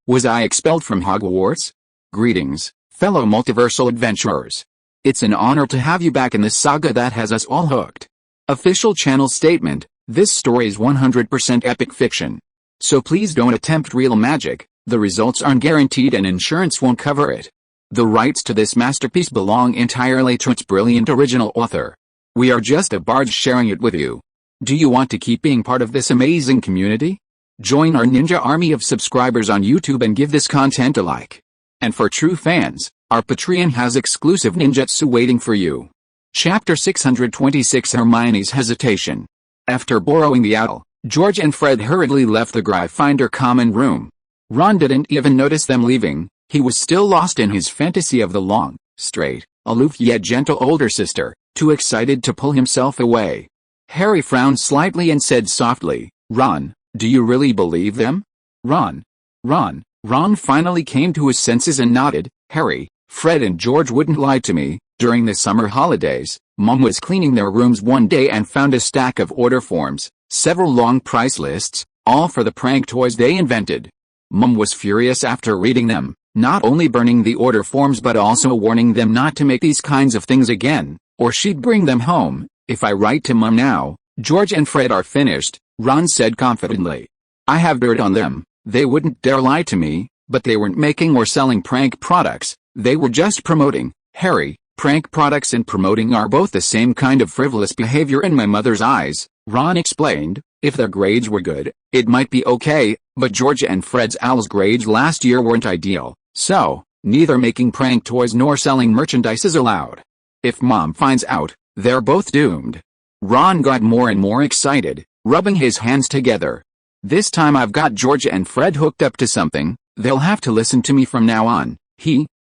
Was I expelled from Hogwarts? Greetings, fellow multiversal adventurers. It's an honor to have you back in this saga that has us all hooked. Official channel statement: this story is 100% epic fiction. So please don't attempt real magic, the results aren't guaranteed and insurance won't cover it. The rights to this masterpiece belong entirely to its brilliant original author. We are just a barge sharing it with you. Do you want to keep being part of this amazing community? Join our ninja army of subscribers on YouTube and give this content a like. And for true fans, our Patreon has exclusive ninjutsu waiting for you. Chapter 626: Hermione's Hesitation. After borrowing the owl, George and Fred hurriedly left the Gryffindor common room. Ron didn't even notice them leaving. He was still lost in his fantasy of the long, straight, aloof yet gentle older sister, too excited to pull himself away. Harry frowned slightly and said softly, "Ron, do you really believe them?" Ron finally came to his senses and nodded. "Harry, Fred and George wouldn't lie to me. During the summer holidays, Mom was cleaning their rooms one day and found a stack of order forms, several long price lists, all for the prank toys they invented. Mom was furious after reading them, not only burning the order forms but also warning them not to make these kinds of things again, or she'd bring them home. If I write to Mom now, George and Fred are finished," Ron said confidently. "I have dirt on them. They wouldn't dare lie to me, but they weren't making or selling prank products, they were just promoting." "Harry, prank products and promoting are both the same kind of frivolous behavior in my mother's eyes," Ron explained. "If their grades were good, it might be okay, but George and Fred's owl's grades last year weren't ideal, so neither making prank toys nor selling merchandise is allowed. If Mom finds out, they're both doomed." Ron got more and more excited, rubbing his hands together. "This time I've got George and Fred hooked up to something. They'll have to listen to me from now on."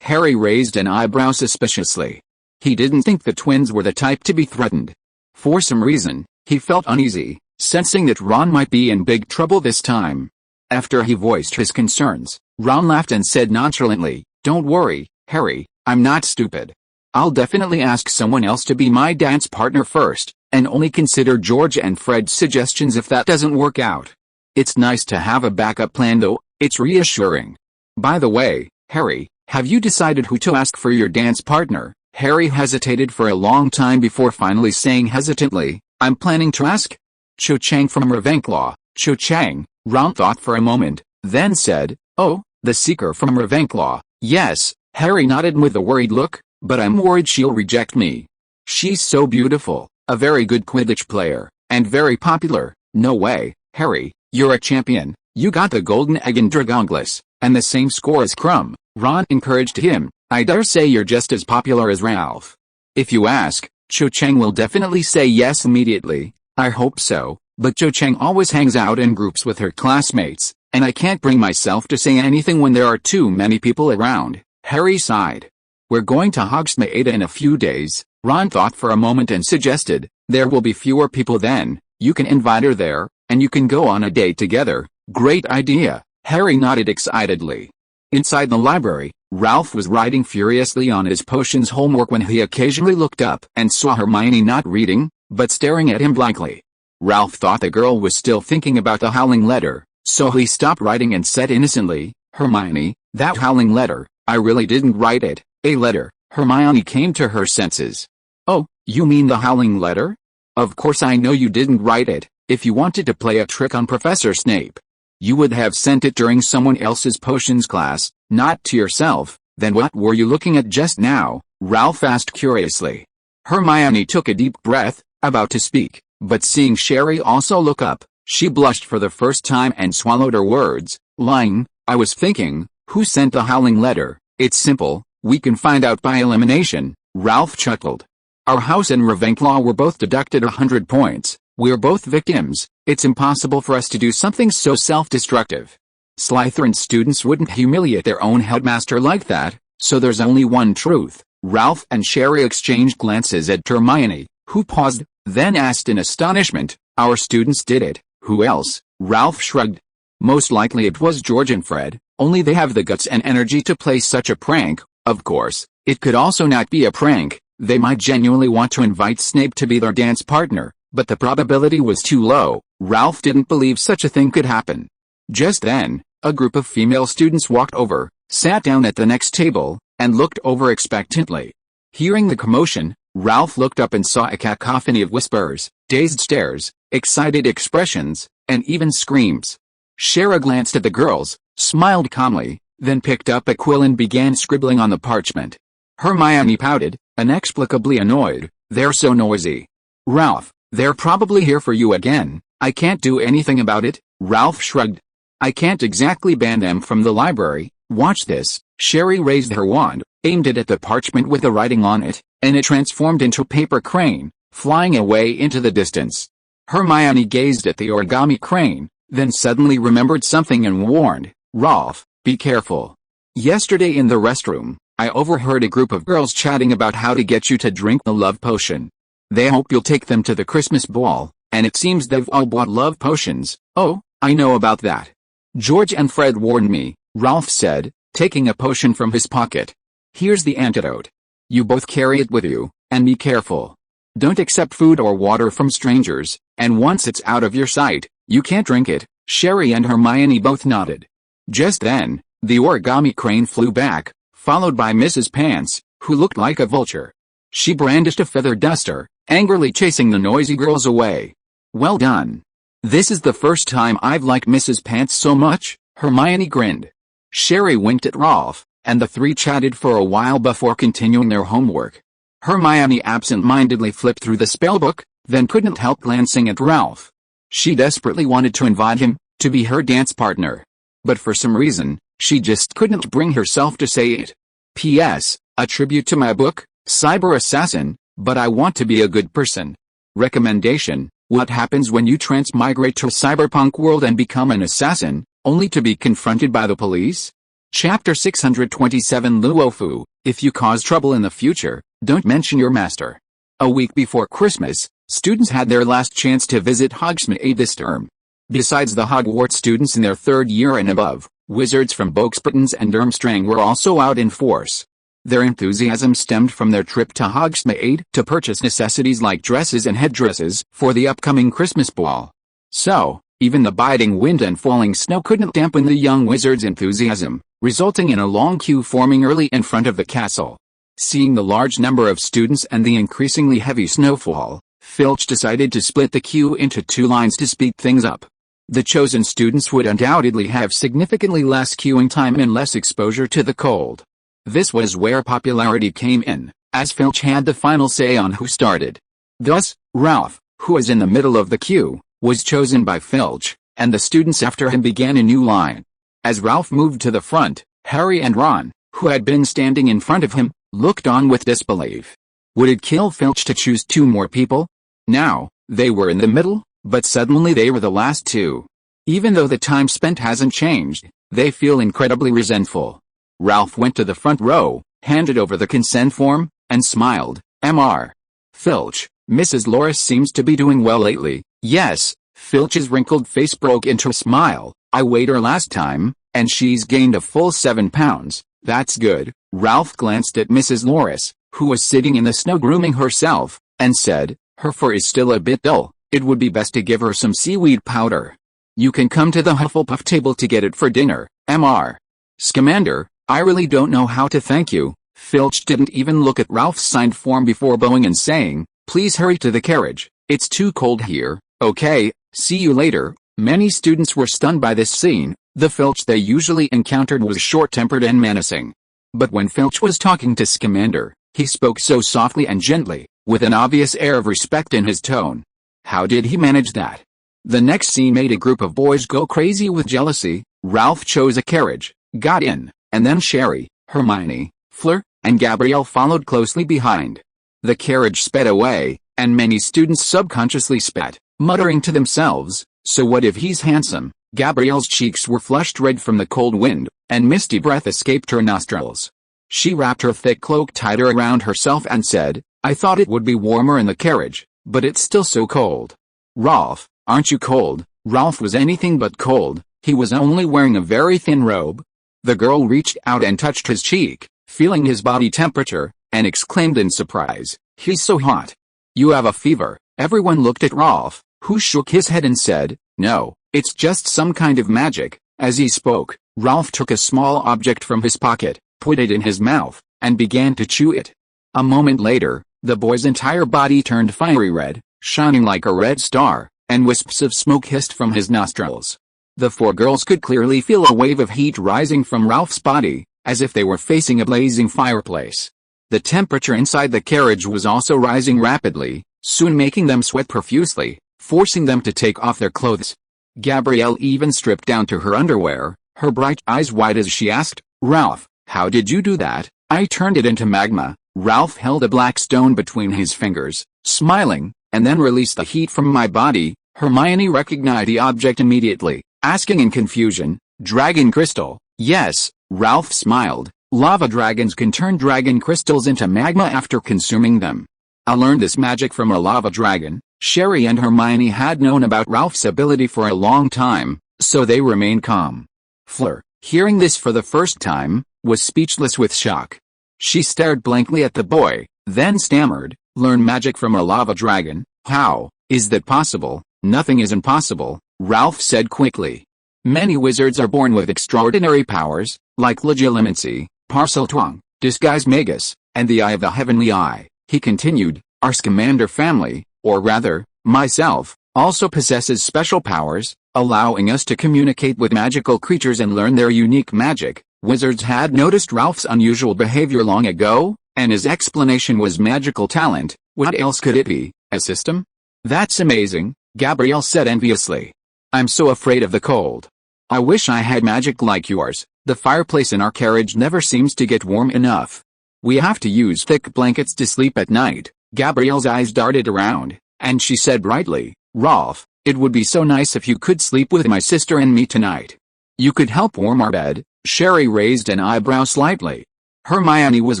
Harry raised an eyebrow suspiciously. He didn't think the twins were the type to be threatened. For some reason, he felt uneasy, sensing that Ron might be in big trouble this time. After he voiced his concerns, Ron laughed and said nonchalantly, "Don't worry, Harry, I'm not stupid. I'll definitely ask someone else to be my dance partner first, and only consider George and Fred's suggestions if that doesn't work out. It's nice to have a backup plan though, it's reassuring. By the way, Harry, have you decided who to ask for your dance partner?" Harry hesitated for a long time before finally saying hesitantly, "I'm planning to ask Cho Chang from Ravenclaw." Cho Chang, Ron thought for a moment, then said, "Oh, the Seeker from Ravenclaw." "Yes," Harry nodded with a worried look, "but I'm worried she'll reject me. She's so beautiful, a very good Quidditch player, and very popular." "No way, Harry, you're a champion, you got the golden egg in Dragonglass, and the same score as Crumb," Ron encouraged him. "I dare say you're just as popular as Ralph. If you ask, Cho Chang will definitely say yes immediately." "I hope so, but Cho Chang always hangs out in groups with her classmates, and I can't bring myself to say anything when there are too many people around," Harry sighed. "We're going to Hogsmeade in a few days," Ron thought for a moment and suggested. "There will be fewer people then, you can invite her there, and you can go on a date together." "Great idea," Harry nodded excitedly. Inside the library, Ralph was writing furiously on his potions homework when he occasionally looked up and saw Hermione not reading, but staring at him blankly. Ralph thought the girl was still thinking about the howling letter, so he stopped writing and said innocently, "Hermione, that howling letter, I really didn't write it." "A letter?" Hermione came to her senses. "Oh, you mean the howling letter? Of course I know you didn't write it. If you wanted to play a trick on Professor Snape, you would have sent it during someone else's potions class, not to yourself." "Then what were you looking at just now?" Ralph asked curiously. Hermione took a deep breath, about to speak, but seeing Sherry also look up, she blushed for the first time and swallowed her words. "Lying, I was thinking, who sent the howling letter? It's simple, we can find out by elimination." Ralph chuckled. "Our house and Ravenclaw were both deducted 100 points, we're both victims, it's impossible for us to do something so self-destructive. Slytherin students wouldn't humiliate their own headmaster like that, so there's only one truth." Ralph and Sherry exchanged glances at Hermione, who paused, then asked in astonishment, "Our students did it, who else?" Ralph shrugged. "Most likely it was George and Fred, only they have the guts and energy to play such a prank. Of course, it could also not be a prank, they might genuinely want to invite Snape to be their dance partner, but the probability was too low. Ralph didn't believe such a thing could happen." Just then, A group of female students walked over, sat down at the next table, and looked over expectantly. Hearing the commotion, Ralph looked up and saw a cacophony of whispers, dazed stares, excited expressions, and even screams. Shara glanced at the girls, smiled calmly, then picked up a quill and began scribbling on the parchment. Hermione pouted, inexplicably annoyed. "They're so noisy." "Ralph, they're probably here for you again." "I can't do anything about it," Ralph shrugged. "I can't exactly ban them from the library. Watch this." Sherry raised her wand, aimed it at the parchment with the writing on it, and it transformed into a paper crane, flying away into the distance. Hermione gazed at the origami crane, then suddenly remembered something and warned, "Ralph, be careful. Yesterday in the restroom, I overheard a group of girls chatting about how to get you to drink the love potion. They hope you'll take them to the Christmas ball, and it seems they've all bought love potions." "Oh, I know about that. George and Fred warned me," Ralph said, taking a potion from his pocket. "Here's the antidote. You both carry it with you, and be careful. Don't accept food or water from strangers, and once it's out of your sight, you can't drink it." Sherry and Hermione both nodded. Just then, the origami crane flew back, followed by Mrs. Pants, who looked like a vulture. She brandished a feather duster, angrily chasing the noisy girls away. "Well done. This is the first time I've liked Mrs. Pants so much," Hermione grinned. Sherry winked at Ralph, and the three chatted for a while before continuing their homework. Hermione absent-mindedly flipped through the spellbook, then couldn't help glancing at Ralph. She desperately wanted to invite him to be her dance partner. But for some reason, she just couldn't bring herself to say it. "P.S. A tribute to my book, Cyber Assassin, but I want to be a good person. Recommendation: what happens when you transmigrate to a cyberpunk world and become an assassin, only to be confronted by the police?" Chapter 627 Luofu, if you cause trouble in the future, don't mention your master. A week before Christmas, students had their last chance to visit Hogsmeade this term. Besides the Hogwarts students in their third year and above, wizards from Boxburtons and Durmstrang were also out in force. Their enthusiasm stemmed from their trip to Hogsmeade to purchase necessities like dresses and headdresses for the upcoming Christmas ball. So, even the biting wind and falling snow couldn't dampen the young wizards' enthusiasm, resulting in a long queue forming early in front of the castle. Seeing the large number of students and the increasingly heavy snowfall, Filch decided to split the queue into two lines to speed things up. The chosen students would undoubtedly have significantly less queuing time and less exposure to the cold. This was where popularity came in, as Filch had the final say on who started. Thus, Ralph, who was in the middle of the queue, was chosen by Filch, and the students after him began a new line. As Ralph moved to the front, Harry and Ron, who had been standing in front of him, looked on with disbelief. Would it kill Filch to choose two more people? Now, they were in the middle, but suddenly they were the last two. Even though the time spent hasn't changed, they feel incredibly resentful. Ralph went to the front row, handed over the consent form, and smiled. "Mr. Filch, Mrs. Loris seems to be doing well lately." "Yes." Filch's wrinkled face broke into a smile. "I weighed her last time, and she's gained a full 7 pounds. "That's good." Ralph glanced at Mrs. Loris, who was sitting in the snow grooming herself, and said, "Her fur is still a bit dull. It would be best to give her some seaweed powder. You can come to the Hufflepuff table to get it for dinner, Mr. Scamander, I really don't know how to thank you." Filch didn't even look at Ralph's signed form before bowing and saying, "Please hurry to the carriage. It's too cold here." "Okay, see you later." Many students were stunned by this scene. The Filch they usually encountered was short-tempered and menacing. But when Filch was talking to Scamander, he spoke so softly and gently, with an obvious air of respect in his tone. How did he manage that? The next scene made a group of boys go crazy with jealousy. Ralph chose a carriage, got in, and then Sherry, Hermione, Fleur, and Gabrielle followed closely behind. The carriage sped away, and many students subconsciously spat, muttering to themselves, "So what if he's handsome?" Gabrielle's cheeks were flushed red from the cold wind, and misty breath escaped her nostrils. She wrapped her thick cloak tighter around herself and said, "I thought it would be warmer in the carriage, but it's still so cold." "Ralph, aren't you cold?" Ralph was anything but cold. He was only wearing a very thin robe. The girl reached out and touched his cheek, feeling his body temperature, and exclaimed in surprise, "He's so hot. You have a fever." Everyone looked at Ralph, who shook his head and said, "No, it's just some kind of magic, As he spoke, Ralph took a small object from his pocket, put it in his mouth, and began to chew it. A moment later, the boy's entire body turned fiery red, shining like a red star, and wisps of smoke hissed from his nostrils. The four girls could clearly feel a wave of heat rising from Ralph's body, as if they were facing a blazing fireplace. The temperature inside the carriage was also rising rapidly, soon making them sweat profusely, forcing them to take off their clothes. Gabrielle even stripped down to her underwear, her bright eyes wide as she asked, "Ralph, how did you do that?" "I turned it into magma." Ralph held a black stone between his fingers, smiling, "and then released the heat from my body." Hermione recognized the object immediately, asking in confusion, "Dragon crystal?" "Yes," Ralph smiled. "Lava dragons can turn dragon crystals into magma after consuming them. I learned this magic from a lava dragon." Sherry and Hermione had known about Ralph's ability for a long time, so they remained calm. Fleur, hearing this for the first time, was speechless with shock. She stared blankly at the boy, then stammered, "Learn magic from a lava dragon? How is that possible?" "Nothing is impossible," Ralph said quickly. "Many wizards are born with extraordinary powers, like legilimency, parseltongue, disguise magus, and the eye of the heavenly eye," he continued. "Our Scamander family, or rather, myself, also possesses special powers, allowing us to communicate with magical creatures and learn their unique magic." Wizards had noticed Ralph's unusual behavior long ago, and his explanation was magical talent. What else could it be? A system? "That's amazing," Gabrielle said enviously. "I'm so afraid of the cold. I wish I had magic like yours. The fireplace in our carriage never seems to get warm enough. We have to use thick blankets to sleep at night." Gabrielle's eyes darted around, and she said brightly, "Ralph, it would be so nice if you could sleep with my sister and me tonight. You could help warm our bed." Sherry raised an eyebrow slightly. Hermione was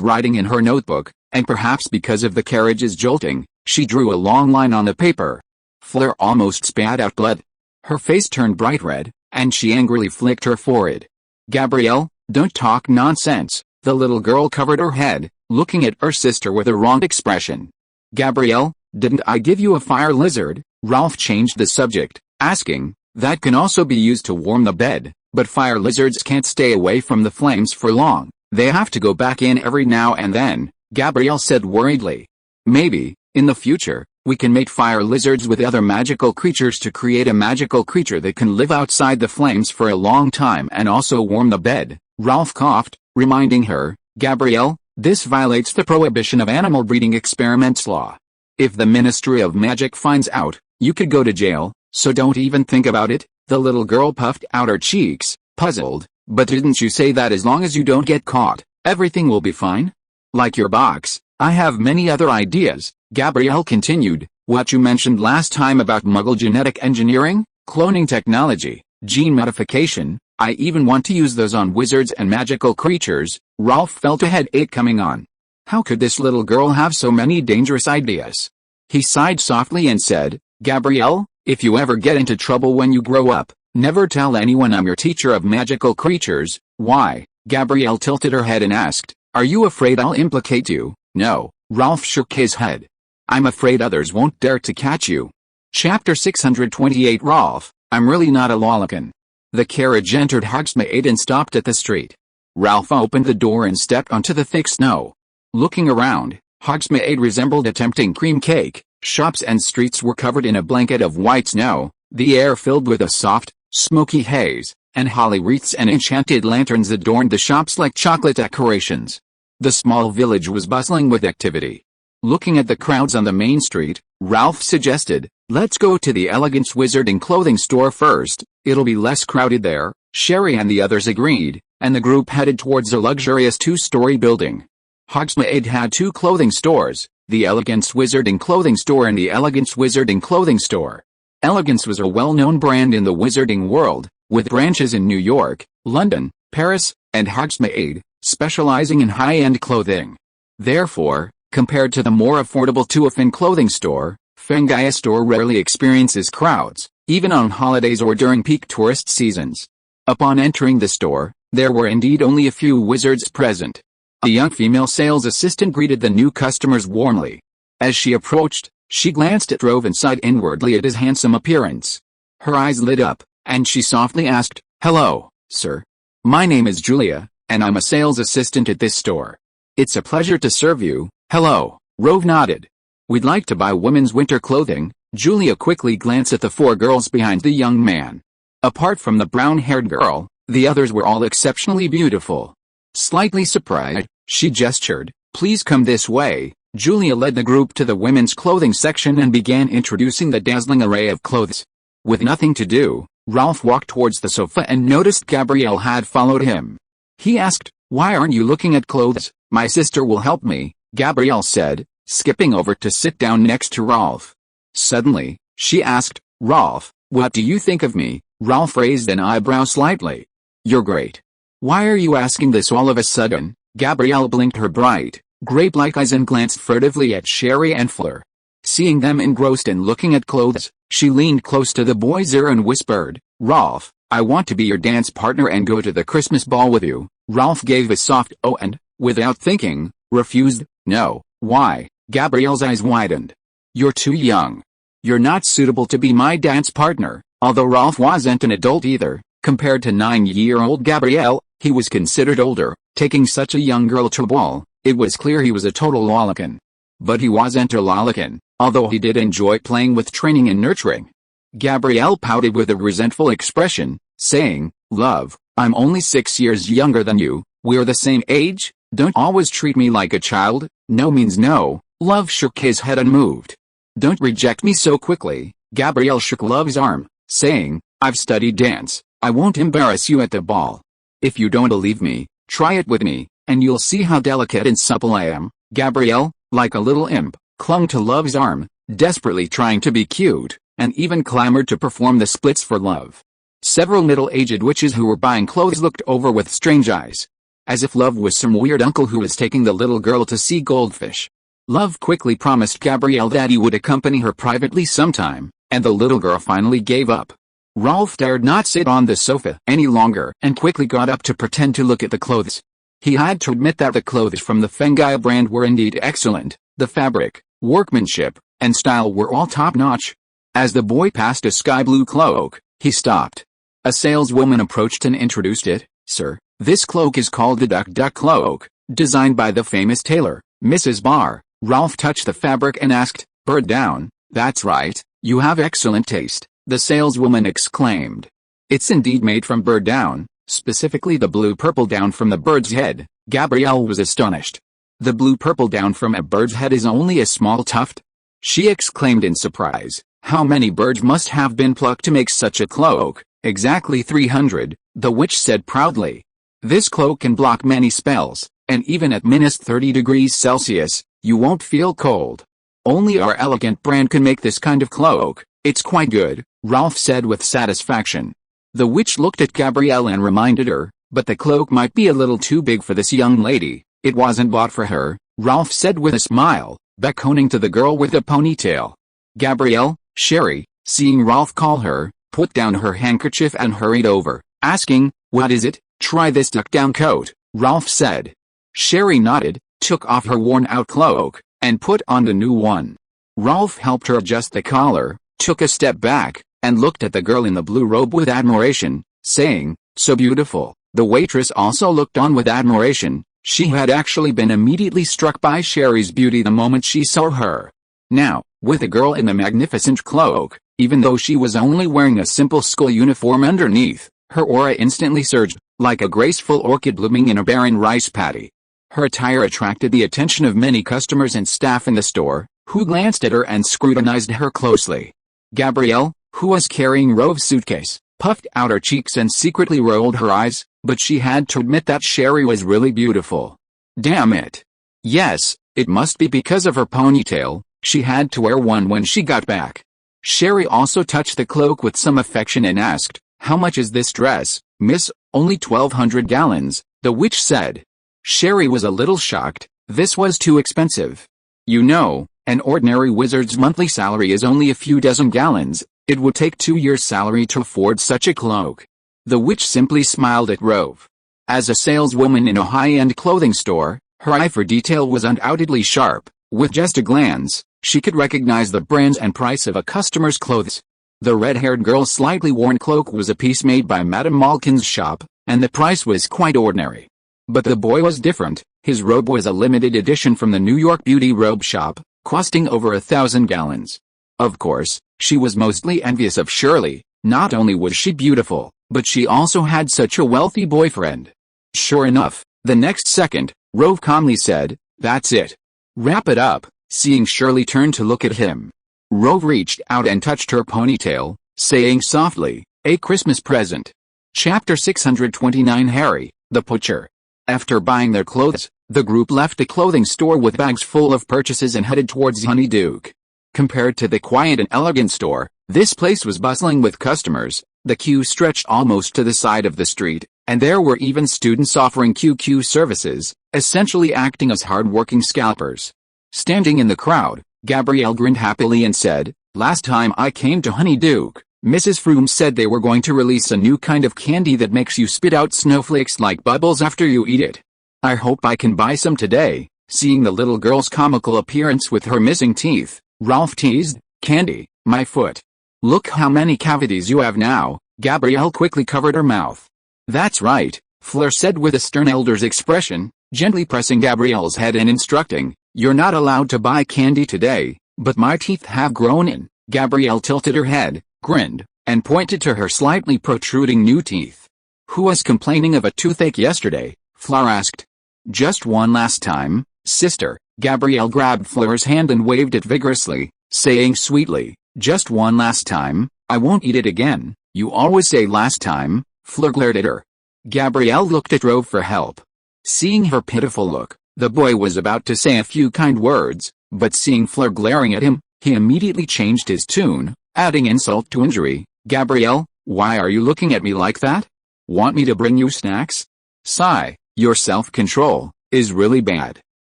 writing in her notebook, and perhaps because of the carriage's jolting, she drew a long line on the paper. Fleur almost spat out blood. Her face turned bright red, and she angrily flicked her forehead. "Gabrielle, don't talk nonsense." The little girl covered her head, looking at her sister with a wrong expression. "Gabrielle, didn't I give you a fire lizard?" Ralph changed the subject, asking, "That can also be used to warm the bed, but fire lizards can't stay away from the flames for long. They have to go back in every now and then," Gabrielle said worriedly. "Maybe, in the future, we can mate fire lizards with other magical creatures to create a magical creature that can live outside the flames for a long time and also warm the bed." Ralph coughed, reminding her, "Gabrielle, this violates the prohibition of animal breeding experiments law. If the Ministry of Magic finds out, you could go to jail, so don't even think about it." The little girl puffed out her cheeks, puzzled. "But didn't you say that as long as you don't get caught, everything will be fine?" "Like your box, I have many other ideas," Gabrielle continued. "What you mentioned last time about Muggle genetic engineering, cloning technology, gene modification, I even want to use those on wizards and magical creatures." Ralph felt a headache coming on. How could this little girl have so many dangerous ideas? He sighed softly and said, "Gabrielle, if you ever get into trouble when you grow up, never tell anyone I'm your teacher of magical creatures." "Why?" Gabrielle tilted her head and asked, "Are you afraid I'll implicate you?" "No," Ralph shook his head. "I'm afraid others won't dare to catch you." Chapter 628 Ralph, I'm really not a lolicon. The carriage entered Hogsmeade and stopped at the street. Ralph opened the door and stepped onto the thick snow. Looking around, Hogsmeade resembled a tempting cream cake. Shops and streets were covered in a blanket of white snow, the air filled with a soft, smoky haze, and holly wreaths and enchanted lanterns adorned the shops like chocolate decorations. The small village was bustling with activity. Looking at the crowds on the main street, Ralph suggested, "Let's go to the Elegance Wizarding clothing store first, it'll be less crowded there." Sherry and the others agreed, and the group headed towards a luxurious two-story building. Hogsmeade had two clothing stores, the Elegance Wizarding clothing store and the Elegance Wizarding clothing store. Elegance was a well-known brand in the wizarding world, with branches in New York, London, Paris, and Hogsmeade, specializing in high-end clothing. Therefore, compared to the more affordable Tuafin clothing store, Fangaya store rarely experiences crowds, even on holidays or during peak tourist seasons. Upon entering the store, there were indeed only a few wizards present. A young female sales assistant greeted the new customers warmly. As she approached, she glanced at Rove and sighed inwardly at his handsome appearance. Her eyes lit up, and she softly asked, "Hello, sir. My name is Julia, and I'm a sales assistant at this store. It's a pleasure to serve you." "Hello," Rove nodded. "We'd like to buy women's winter clothing." Julia quickly glanced at the four girls behind the young man. Apart from the brown-haired girl, the others were all exceptionally beautiful. Slightly surprised, she gestured, "Please come this way." Julia led the group to the women's clothing section and began introducing the dazzling array of clothes. With nothing to do, Ralph walked towards the sofa and noticed Gabrielle had followed him. He asked, "Why aren't you looking at clothes?" "My sister will help me," Gabrielle said, skipping over to sit down next to Ralph. Suddenly, she asked, "Ralph, what do you think of me?" Ralph raised an eyebrow slightly. "You're great." "Why are you asking this all of a sudden?" Gabrielle blinked her bright, grape-like eyes and glanced furtively at Sherry and Fleur. Seeing them engrossed and looking at clothes, she leaned close to the boy's ear and whispered, "Ralph, I want to be your dance partner and go to the Christmas ball with you." Ralph gave a soft "oh" and, without thinking, refused. "No." "Why?" Gabrielle's eyes widened. "You're too young. You're not suitable to be my dance partner." Although Ralph wasn't an adult either, compared to 9-year-old Gabrielle, he was considered older. Taking such a young girl to a ball, it was clear he was a total lolicon. But he wasn't a lolicon, although he did enjoy playing with training and nurturing. Gabrielle pouted with a resentful expression, saying, "Love, I'm only 6 years younger than you. We're the same age. Don't always treat me like a child." "No means no." Love shook his head and moved. "Don't reject me so quickly." Gabrielle shook Love's arm, saying, "I've studied dance. I won't embarrass you at the ball. If you don't believe me, try it with me, and you'll see how delicate and supple I am." Gabrielle, like a little imp, clung to Love's arm, desperately trying to be cute, and even clamored to perform the splits for Love. Several middle-aged witches who were buying clothes looked over with strange eyes, as if Love was some weird uncle who was taking the little girl to see goldfish. Love quickly promised Gabrielle that he would accompany her privately sometime, and the little girl finally gave up. Ralph dared not sit on the sofa any longer and quickly got up to pretend to look at the clothes. He had to admit that the clothes from the Fengaya brand were indeed excellent. The fabric, workmanship, and style were all top-notch. As the boy passed a sky-blue cloak, he stopped. A saleswoman approached and introduced it. "Sir, this cloak is called the Duck Cloak, designed by the famous tailor, Mrs. Barr." Ralph touched the fabric and asked, "Bird down?" "That's right, you have excellent taste," the saleswoman exclaimed. "It's indeed made from bird down, specifically the blue-purple down from the bird's head." Gabrielle was astonished. "The blue-purple down from a bird's head is only a small tuft?" she exclaimed in surprise. "How many birds must have been plucked to make such a cloak?" "Exactly 300, the witch said proudly. "This cloak can block many spells, and even at -30 degrees Celsius, you won't feel cold. Only our elegant brand can make this kind of cloak. It's quite good," Ralph said with satisfaction. The witch looked at Gabrielle and reminded her, "But the cloak might be a little too big for this young lady." "It wasn't bought for her," Ralph said with a smile, beckoning to the girl with the ponytail. Gabrielle, Sherry, seeing Ralph call her, put down her handkerchief and hurried over, asking, "What is it?" "Try this duck-down coat," Ralph said. Sherry nodded, took off her worn-out cloak, and put on the new one. Ralph helped her adjust the collar, took a step back, and looked at the girl in the blue robe with admiration, saying, "So beautiful." The waitress also looked on with admiration. She had actually been immediately struck by Sherry's beauty the moment she saw her. Now, with the girl in the magnificent cloak, even though she was only wearing a simple school uniform underneath, her aura instantly surged, like a graceful orchid blooming in a barren rice paddy. Her attire attracted the attention of many customers and staff in the store, who glanced at her and scrutinized her closely. Gabrielle, who was carrying Rove's suitcase, puffed out her cheeks and secretly rolled her eyes, but she had to admit that Sherry was really beautiful. Damn it. Yes, it must be because of her ponytail. She had to wear one when she got back. Sherry also touched the cloak with some affection and asked, "How much is this dress, miss?" "Only 1,200 gallons, the witch said. Sherry was a little shocked. This was too expensive. "You know, an ordinary wizard's monthly salary is only a few dozen gallons. It would take 2 years' salary to afford such a cloak." The witch simply smiled at Rove. As a saleswoman in a high-end clothing store, her eye for detail was undoubtedly sharp. With just a glance, she could recognize the brands and price of a customer's clothes. The red-haired girl's slightly worn cloak was a piece made by Madame Malkin's shop, and the price was quite ordinary. But the boy was different. His robe was a limited edition from the New York beauty robe shop, costing over 1,000 gallons. Of course, she was mostly envious of Shirley. Not only was she beautiful, but she also had such a wealthy boyfriend. Sure enough, the next second, Rove calmly said, "That's it. Wrap it up," seeing Shirley turn to look at him. Rove reached out and touched her ponytail, saying softly, "A Christmas present." Chapter 629 Harry, the Poacher. After buying their clothes, the group left the clothing store with bags full of purchases and headed towards Honeyduke. Compared to the quiet and elegant store, this place was bustling with customers. The queue stretched almost to the side of the street, and there were even students offering QQ services, essentially acting as hard-working scalpers. Standing in the crowd, Gabrielle grinned happily and said, "Last time I came to Honeyduke, Mrs. Froome said they were going to release a new kind of candy that makes you spit out snowflakes like bubbles after you eat it. I hope I can buy some today." Seeing the little girl's comical appearance with her missing teeth, Ralph teased, "Candy, my foot. Look how many cavities you have now." Gabrielle quickly covered her mouth. "That's right," Fleur said with a stern elder's expression, gently pressing Gabrielle's head and instructing, "You're not allowed to buy candy today, but my teeth have grown in." Gabrielle tilted her head, grinned, and pointed to her slightly protruding new teeth. "Who was complaining of a toothache yesterday?" Fleur asked. "Just one last time, sister." Gabrielle grabbed Fleur's hand and waved it vigorously, saying sweetly, "Just one last time, I won't eat it again." "You always say last time," Fleur glared at her. Gabrielle looked at Rove for help. Seeing her pitiful look, the boy was about to say a few kind words, but seeing Fleur glaring at him, he immediately changed his tune, adding insult to injury. "Gabrielle, why are you looking at me like that? Want me to bring you snacks? Sigh, your self-control is really bad.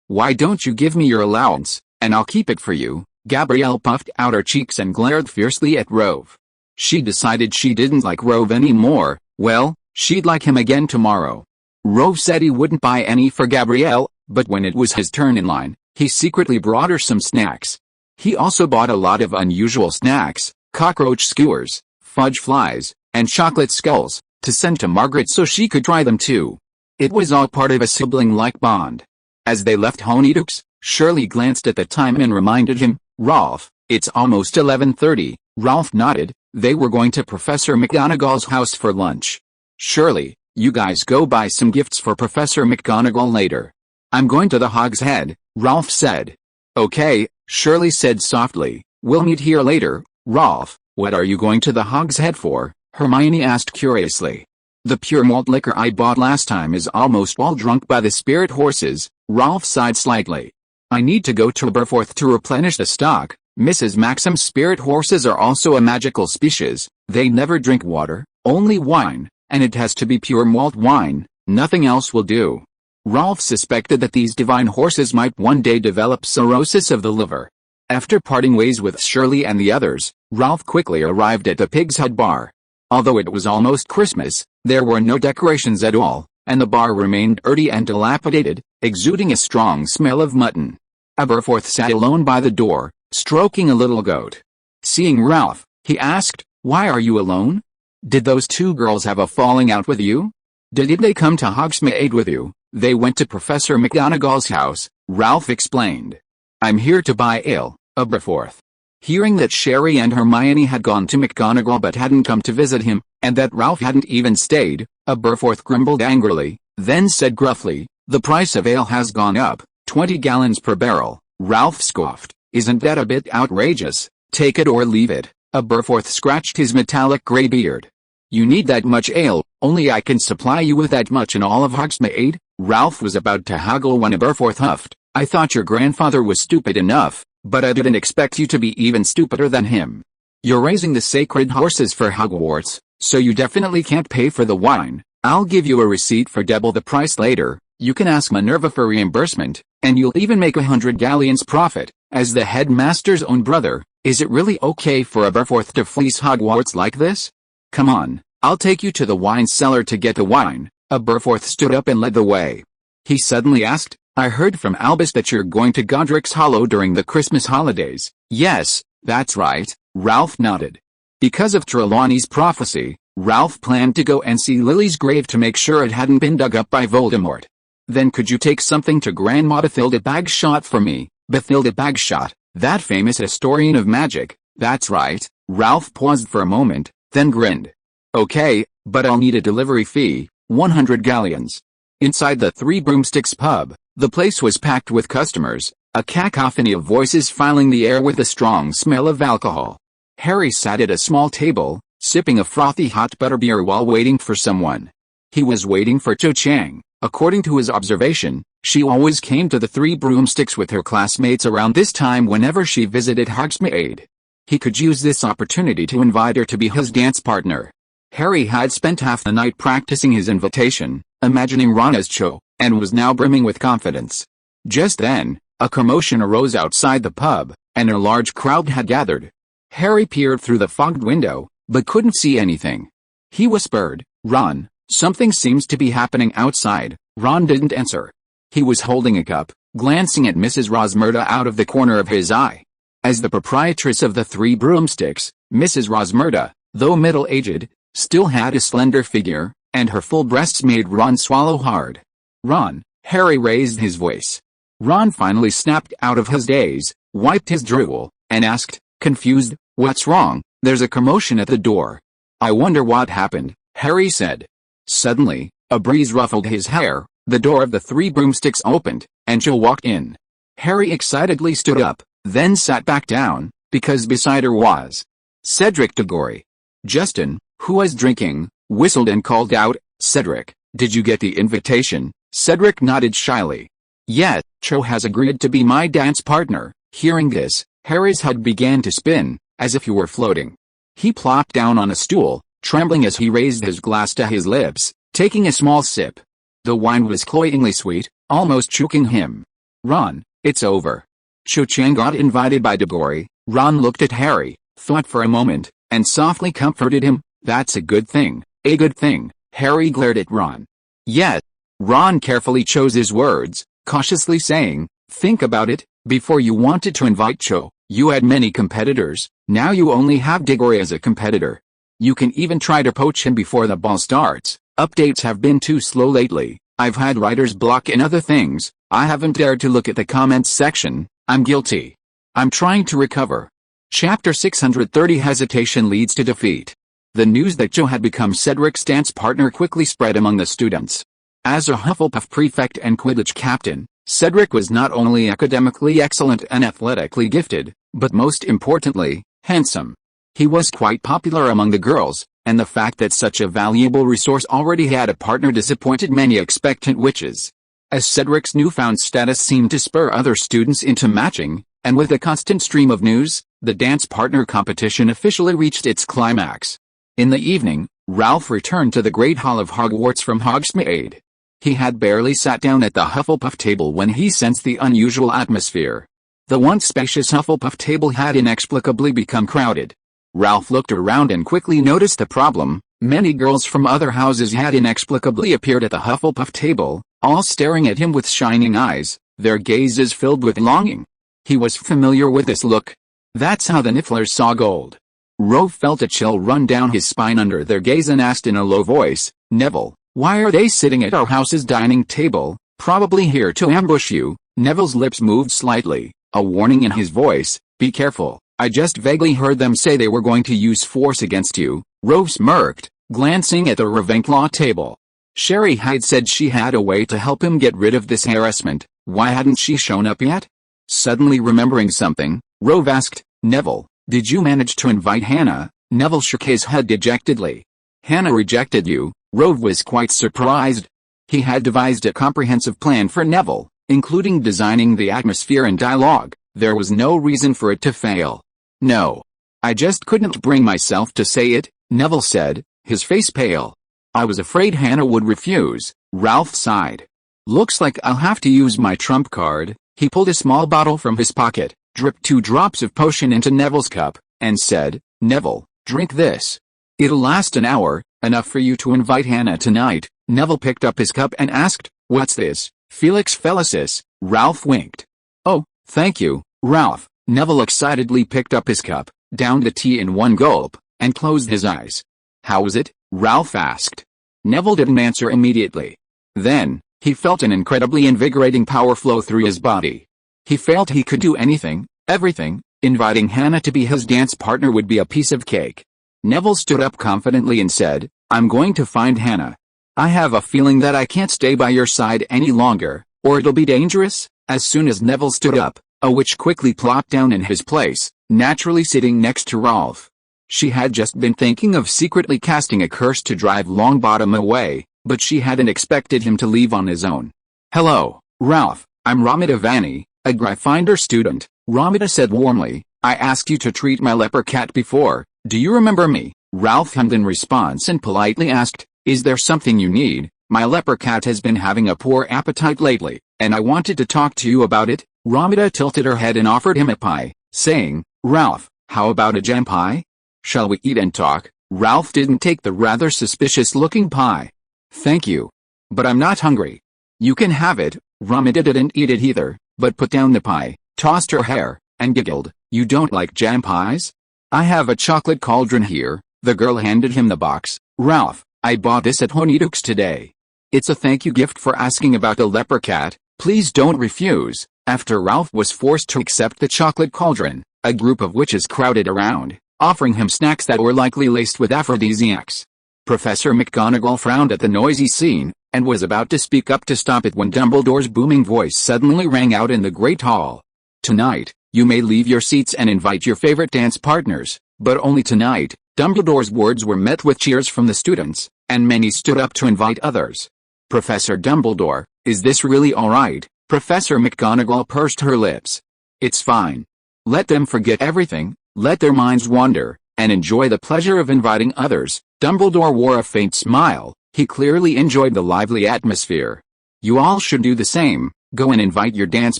Why don't you give me your allowance, and I'll keep it for you?" Gabrielle puffed out her cheeks and glared fiercely at Rove. She decided she didn't like Rove anymore. Well, she'd like him again tomorrow. Rove said he wouldn't buy any for Gabrielle, but when it was his turn in line, he secretly brought her some snacks. He also bought a lot of unusual snacks, cockroach skewers, fudge flies, and chocolate skulls, to send to Margaret so she could try them too. It was all part of a sibling-like bond. As they left Honeyduke's, Shirley glanced at the time and reminded him, "Rolf, it's almost 11:30. Rolf nodded. They were going to Professor McGonagall's house for lunch. "Shirley, you guys go buy some gifts for Professor McGonagall later. I'm going to the Hog's Head," Rolf said. "Okay," Shirley said softly. "We'll meet here later." "Rolf, what are you going to the Hog's Head for?" Hermione asked curiously. "The pure malt liquor I bought last time is almost all drunk by the spirit horses," Rolf sighed slightly. "I need to go to Aberforth to replenish the stock. Mrs. Maxim's spirit horses are also a magical species. They never drink water, only wine, and it has to be pure malt wine. Nothing else will do." Rolf suspected that these divine horses might one day develop cirrhosis of the liver. After parting ways with Shirley and the others, Rolf quickly arrived at the Pig's Head bar. Although it was almost Christmas, there were no decorations at all, and the bar remained dirty and dilapidated, exuding a strong smell of mutton. Aberforth sat alone by the door, stroking a little goat. Seeing Ralph, he asked, "Why are you alone? Did those two girls have a falling out with you? Did they come to Hogsmeade with you?" "They went to Professor McGonagall's house," Ralph explained. "I'm here to buy ale." Aberforth. Hearing that Sherry and Hermione had gone to McGonagall but hadn't come to visit him, and that Ralph hadn't even stayed, Aberforth grumbled angrily, then said gruffly, "The price of ale has gone up, 20 gallons per barrel." Ralph scoffed, "Isn't that a bit outrageous? Take it or leave it." Aberforth scratched his metallic gray beard. "You need that much ale, only I can supply you with that much in all of Hogsmeade." Ralph was about to haggle when Aberforth huffed, "I thought your grandfather was stupid enough, but I didn't expect you to be even stupider than him. You're raising the sacred horses for Hogwarts, so you definitely can't pay for the wine. I'll give you a receipt for double the price later. You can ask Minerva for reimbursement, and you'll even make 100 galleons profit." As the headmaster's own brother, is it really okay for Aberforth to fleece Hogwarts like this? "Come on, I'll take you to the wine cellar to get the wine." Aberforth stood up and led the way. He suddenly asked, "I heard from Albus that you're going to Godric's Hollow during the Christmas holidays." "Yes, that's right," Ralph nodded. Because of Trelawney's prophecy, Ralph planned to go and see Lily's grave to make sure it hadn't been dug up by Voldemort. Then could you take something to Grandma Bathilda Bagshot for me? Bathilda Bagshot, that famous historian of magic, that's right. Ralph paused for a moment, then grinned. Okay, but I'll need a delivery fee, 100 galleons. Inside the Three Broomsticks pub, the place was packed with customers, a cacophony of voices filling the air with a strong smell of alcohol. Harry sat at a small table, sipping a frothy hot butterbeer while waiting for someone. He was waiting for Cho Chang. According to his observation, she always came to the Three Broomsticks with her classmates around this time whenever she visited Hogsmeade. He could use this opportunity to invite her to be his dance partner. Harry had spent half the night practicing his invitation, imagining Ron as Cho, and was now brimming with confidence. Just then, a commotion arose outside the pub, and a large crowd had gathered. Harry peered through the fogged window, but couldn't see anything. He whispered, "Ron, something seems to be happening outside." Ron didn't answer. He was holding a cup, glancing at Mrs. Rosmerta out of the corner of his eye. As the proprietress of the Three Broomsticks, Mrs. Rosmerta, though middle-aged, still had a slender figure, and her full breasts made Ron swallow hard. "Ron," Harry raised his voice. Ron finally snapped out of his daze, wiped his drool, and asked, confused, "What's wrong? There's a commotion at the door." "I wonder what happened," Harry said. Suddenly, a breeze ruffled his hair, the door of the Three Broomsticks opened, and Cho walked in. Harry excitedly stood up, then sat back down, because beside her was Cedric Diggory. Justin, who was drinking, whistled and called out, "Cedric, did you get the invitation?" Cedric nodded shyly. "Yeah, Cho has agreed to be my dance partner." Hearing this, Harry's head began to spin, as if he were floating. He plopped down on a stool, trembling as he raised his glass to his lips, taking a small sip. The wine was cloyingly sweet, almost choking him. "Ron, it's over." Cho Chang got invited by Diggory. Ron looked at Harry, thought for a moment, and softly comforted him. "That's a good thing, a good thing." Harry glared at Ron. "Yeah." Ron carefully chose his words, cautiously saying, "Think about it, before you wanted to invite Cho, you had many competitors, now you only have Diggory as a competitor. You can even try to poach him before the ball starts. Updates have been too slow lately, I've had writer's block and other things, I haven't dared to look at the comments section, I'm guilty. I'm trying to recover." Chapter 630 Hesitation leads to defeat. The news that Cho had become Cedric's dance partner quickly spread among the students. As a Hufflepuff prefect and Quidditch captain, Cedric was not only academically excellent and athletically gifted, but most importantly, handsome. He was quite popular among the girls, and the fact that such a valuable resource already had a partner disappointed many expectant witches. As Cedric's newfound status seemed to spur other students into matching, and with a constant stream of news, the dance partner competition officially reached its climax. In the evening, Ralph returned to the Great Hall of Hogwarts from Hogsmeade. He had barely sat down at the Hufflepuff table when he sensed the unusual atmosphere. The once spacious Hufflepuff table had inexplicably become crowded. Ralph looked around and quickly noticed the problem. Many girls from other houses had inexplicably appeared at the Hufflepuff table, all staring at him with shining eyes, their gazes filled with longing. He was familiar with this look. That's how the Nifflers saw gold. Rove felt a chill run down his spine under their gaze and asked in a low voice, "Neville, why are they sitting at our house's dining table? Probably here to ambush you." Neville's lips moved slightly, a warning in his voice, "Be careful, I just vaguely heard them say they were going to use force against you." Rove smirked, glancing at the Ravenclaw table. Sherry had said she had a way to help him get rid of this harassment, why hadn't she shown up yet? Suddenly remembering something, Rove asked, "Neville, did you manage to invite Hannah?" Neville shook his head dejectedly. "Hannah rejected you?" Rove was quite surprised. He had devised a comprehensive plan for Neville, including designing the atmosphere and dialogue. There was no reason for it to fail. "No. I just couldn't bring myself to say it," Neville said, his face pale. "I was afraid Hannah would refuse." Ralph sighed. "Looks like I'll have to use my trump card." He pulled a small bottle from his pocket, dripped 2 drops of potion into Neville's cup, and said, "Neville, drink this. It'll last an hour, enough for you to invite Hannah tonight." Neville picked up his cup and asked, "What's this?" "Felix Felicis." Ralph winked. "Oh, thank you, Ralph." Neville excitedly picked up his cup, downed the tea in one gulp, and closed his eyes. "How was it?" Ralph asked. Neville didn't answer immediately. Then, he felt an incredibly invigorating power flow through his body. He felt he could do anything, everything. Inviting Hannah to be his dance partner would be a piece of cake. Neville stood up confidently and said, "I'm going to find Hannah. I have a feeling that I can't stay by your side any longer, or it'll be dangerous." As soon as Neville stood up, a witch quickly plopped down in his place, naturally sitting next to Ralph. She had just been thinking of secretly casting a curse to drive Longbottom away, but she hadn't expected him to leave on his own. "Hello, Ralph, I'm Romita Vanni, a Gryffindor student," Romita said warmly. "I asked you to treat my leper cat before, do you remember me?" Ralph hummed in response and politely asked, "Is there something you need? My leper cat has been having a poor appetite lately, and I wanted to talk to you about it." Romita tilted her head and offered him a pie, saying, "Ralph, how about a jam pie? Shall we eat and talk?" Ralph didn't take the rather suspicious-looking pie. "Thank you. But I'm not hungry." "You can have it." Romita didn't eat it either, but put down the pie, tossed her hair, and giggled. "You don't like jam pies? I have a chocolate cauldron here." The girl handed him the box. "Ralph, I bought this at Honeydukes today. It's a thank you gift for asking about the leper cat. Please don't refuse." After Ralph was forced to accept the chocolate cauldron, a group of witches crowded around, offering him snacks that were likely laced with aphrodisiacs. Professor McGonagall frowned at the noisy scene, and was about to speak up to stop it when Dumbledore's booming voice suddenly rang out in the Great Hall. "Tonight, you may leave your seats and invite your favorite dance partners, but only tonight." Dumbledore's words were met with cheers from the students, and many stood up to invite others. "Professor Dumbledore, is this really all right?" Professor McGonagall pursed her lips. "It's fine. Let them forget everything, let their minds wander, and enjoy the pleasure of inviting others." Dumbledore wore a faint smile. He clearly enjoyed the lively atmosphere. "You all should do the same. Go and invite your dance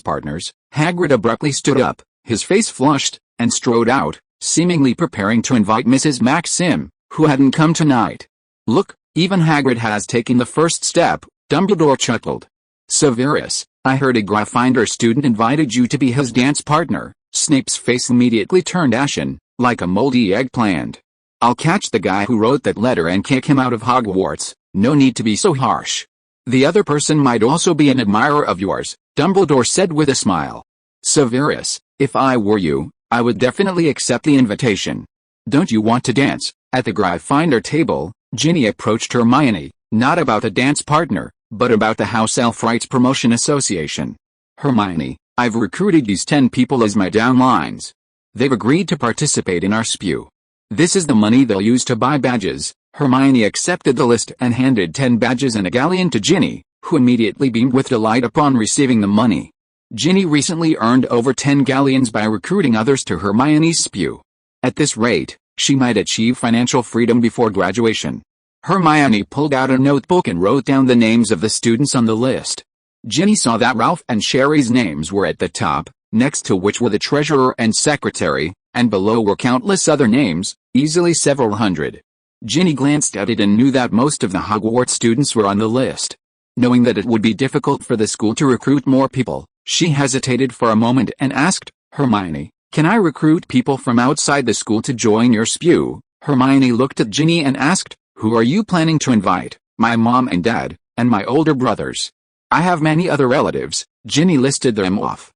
partners." Hagrid abruptly stood up, his face flushed, and strode out, seemingly preparing to invite Mrs. Maxim, who hadn't come tonight. "Look, even Hagrid has taken the first step," Dumbledore chuckled. "Severus, I heard a Gryffindor student invited you to be his dance partner." Snape's face immediately turned ashen, like a moldy eggplant. "I'll catch the guy who wrote that letter and kick him out of Hogwarts. No need to be so harsh. The other person might also be an admirer of yours," Dumbledore said with a smile. "Severus, if I were you, I would definitely accept the invitation. Don't you want to dance?" At the Gryffindor table, Ginny approached Hermione, not about a dance partner, but about the House Elf Rights Promotion Association. "Hermione, I've recruited these 10 people as my downlines. They've agreed to participate in our SPEW. This is the money they'll use to buy badges." Hermione accepted the list and handed 10 badges and a galleon to Ginny, who immediately beamed with delight upon receiving the money. Ginny recently earned over 10 galleons by recruiting others to Hermione's SPEW. At this rate, she might achieve financial freedom before graduation. Hermione pulled out a notebook and wrote down the names of the students on the list. Ginny saw that Ralph and Sherry's names were at the top, next to which were the treasurer and secretary, and below were countless other names, easily several hundred. Ginny glanced at it and knew that most of the Hogwarts students were on the list. Knowing that it would be difficult for the school to recruit more people, she hesitated for a moment and asked, "Hermione, can I recruit people from outside the school to join your SPEW?" Hermione looked at Ginny and asked, "Who are you planning to invite?" "My mom and dad, and my older brothers. I have many other relatives." Ginny listed them off.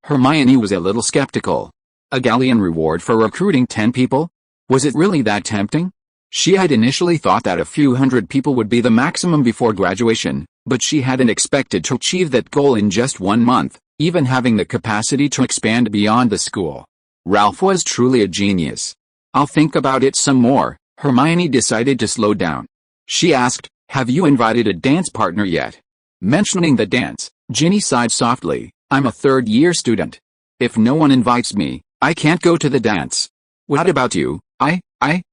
Hermione was a little skeptical. A galleon reward for recruiting 10 people? Was it really that tempting? She had initially thought that a few hundred people would be the maximum before graduation, but she hadn't expected to achieve that goal in just 1 month, even having the capacity to expand beyond the school. Ralph was truly a genius. "I'll think about it some more." Hermione decided to slow down. She asked, "Have you invited a dance partner yet?" Mentioning the dance, Ginny sighed softly. "I'm a third-year student. If no one invites me, I can't go to the dance." "What about you?"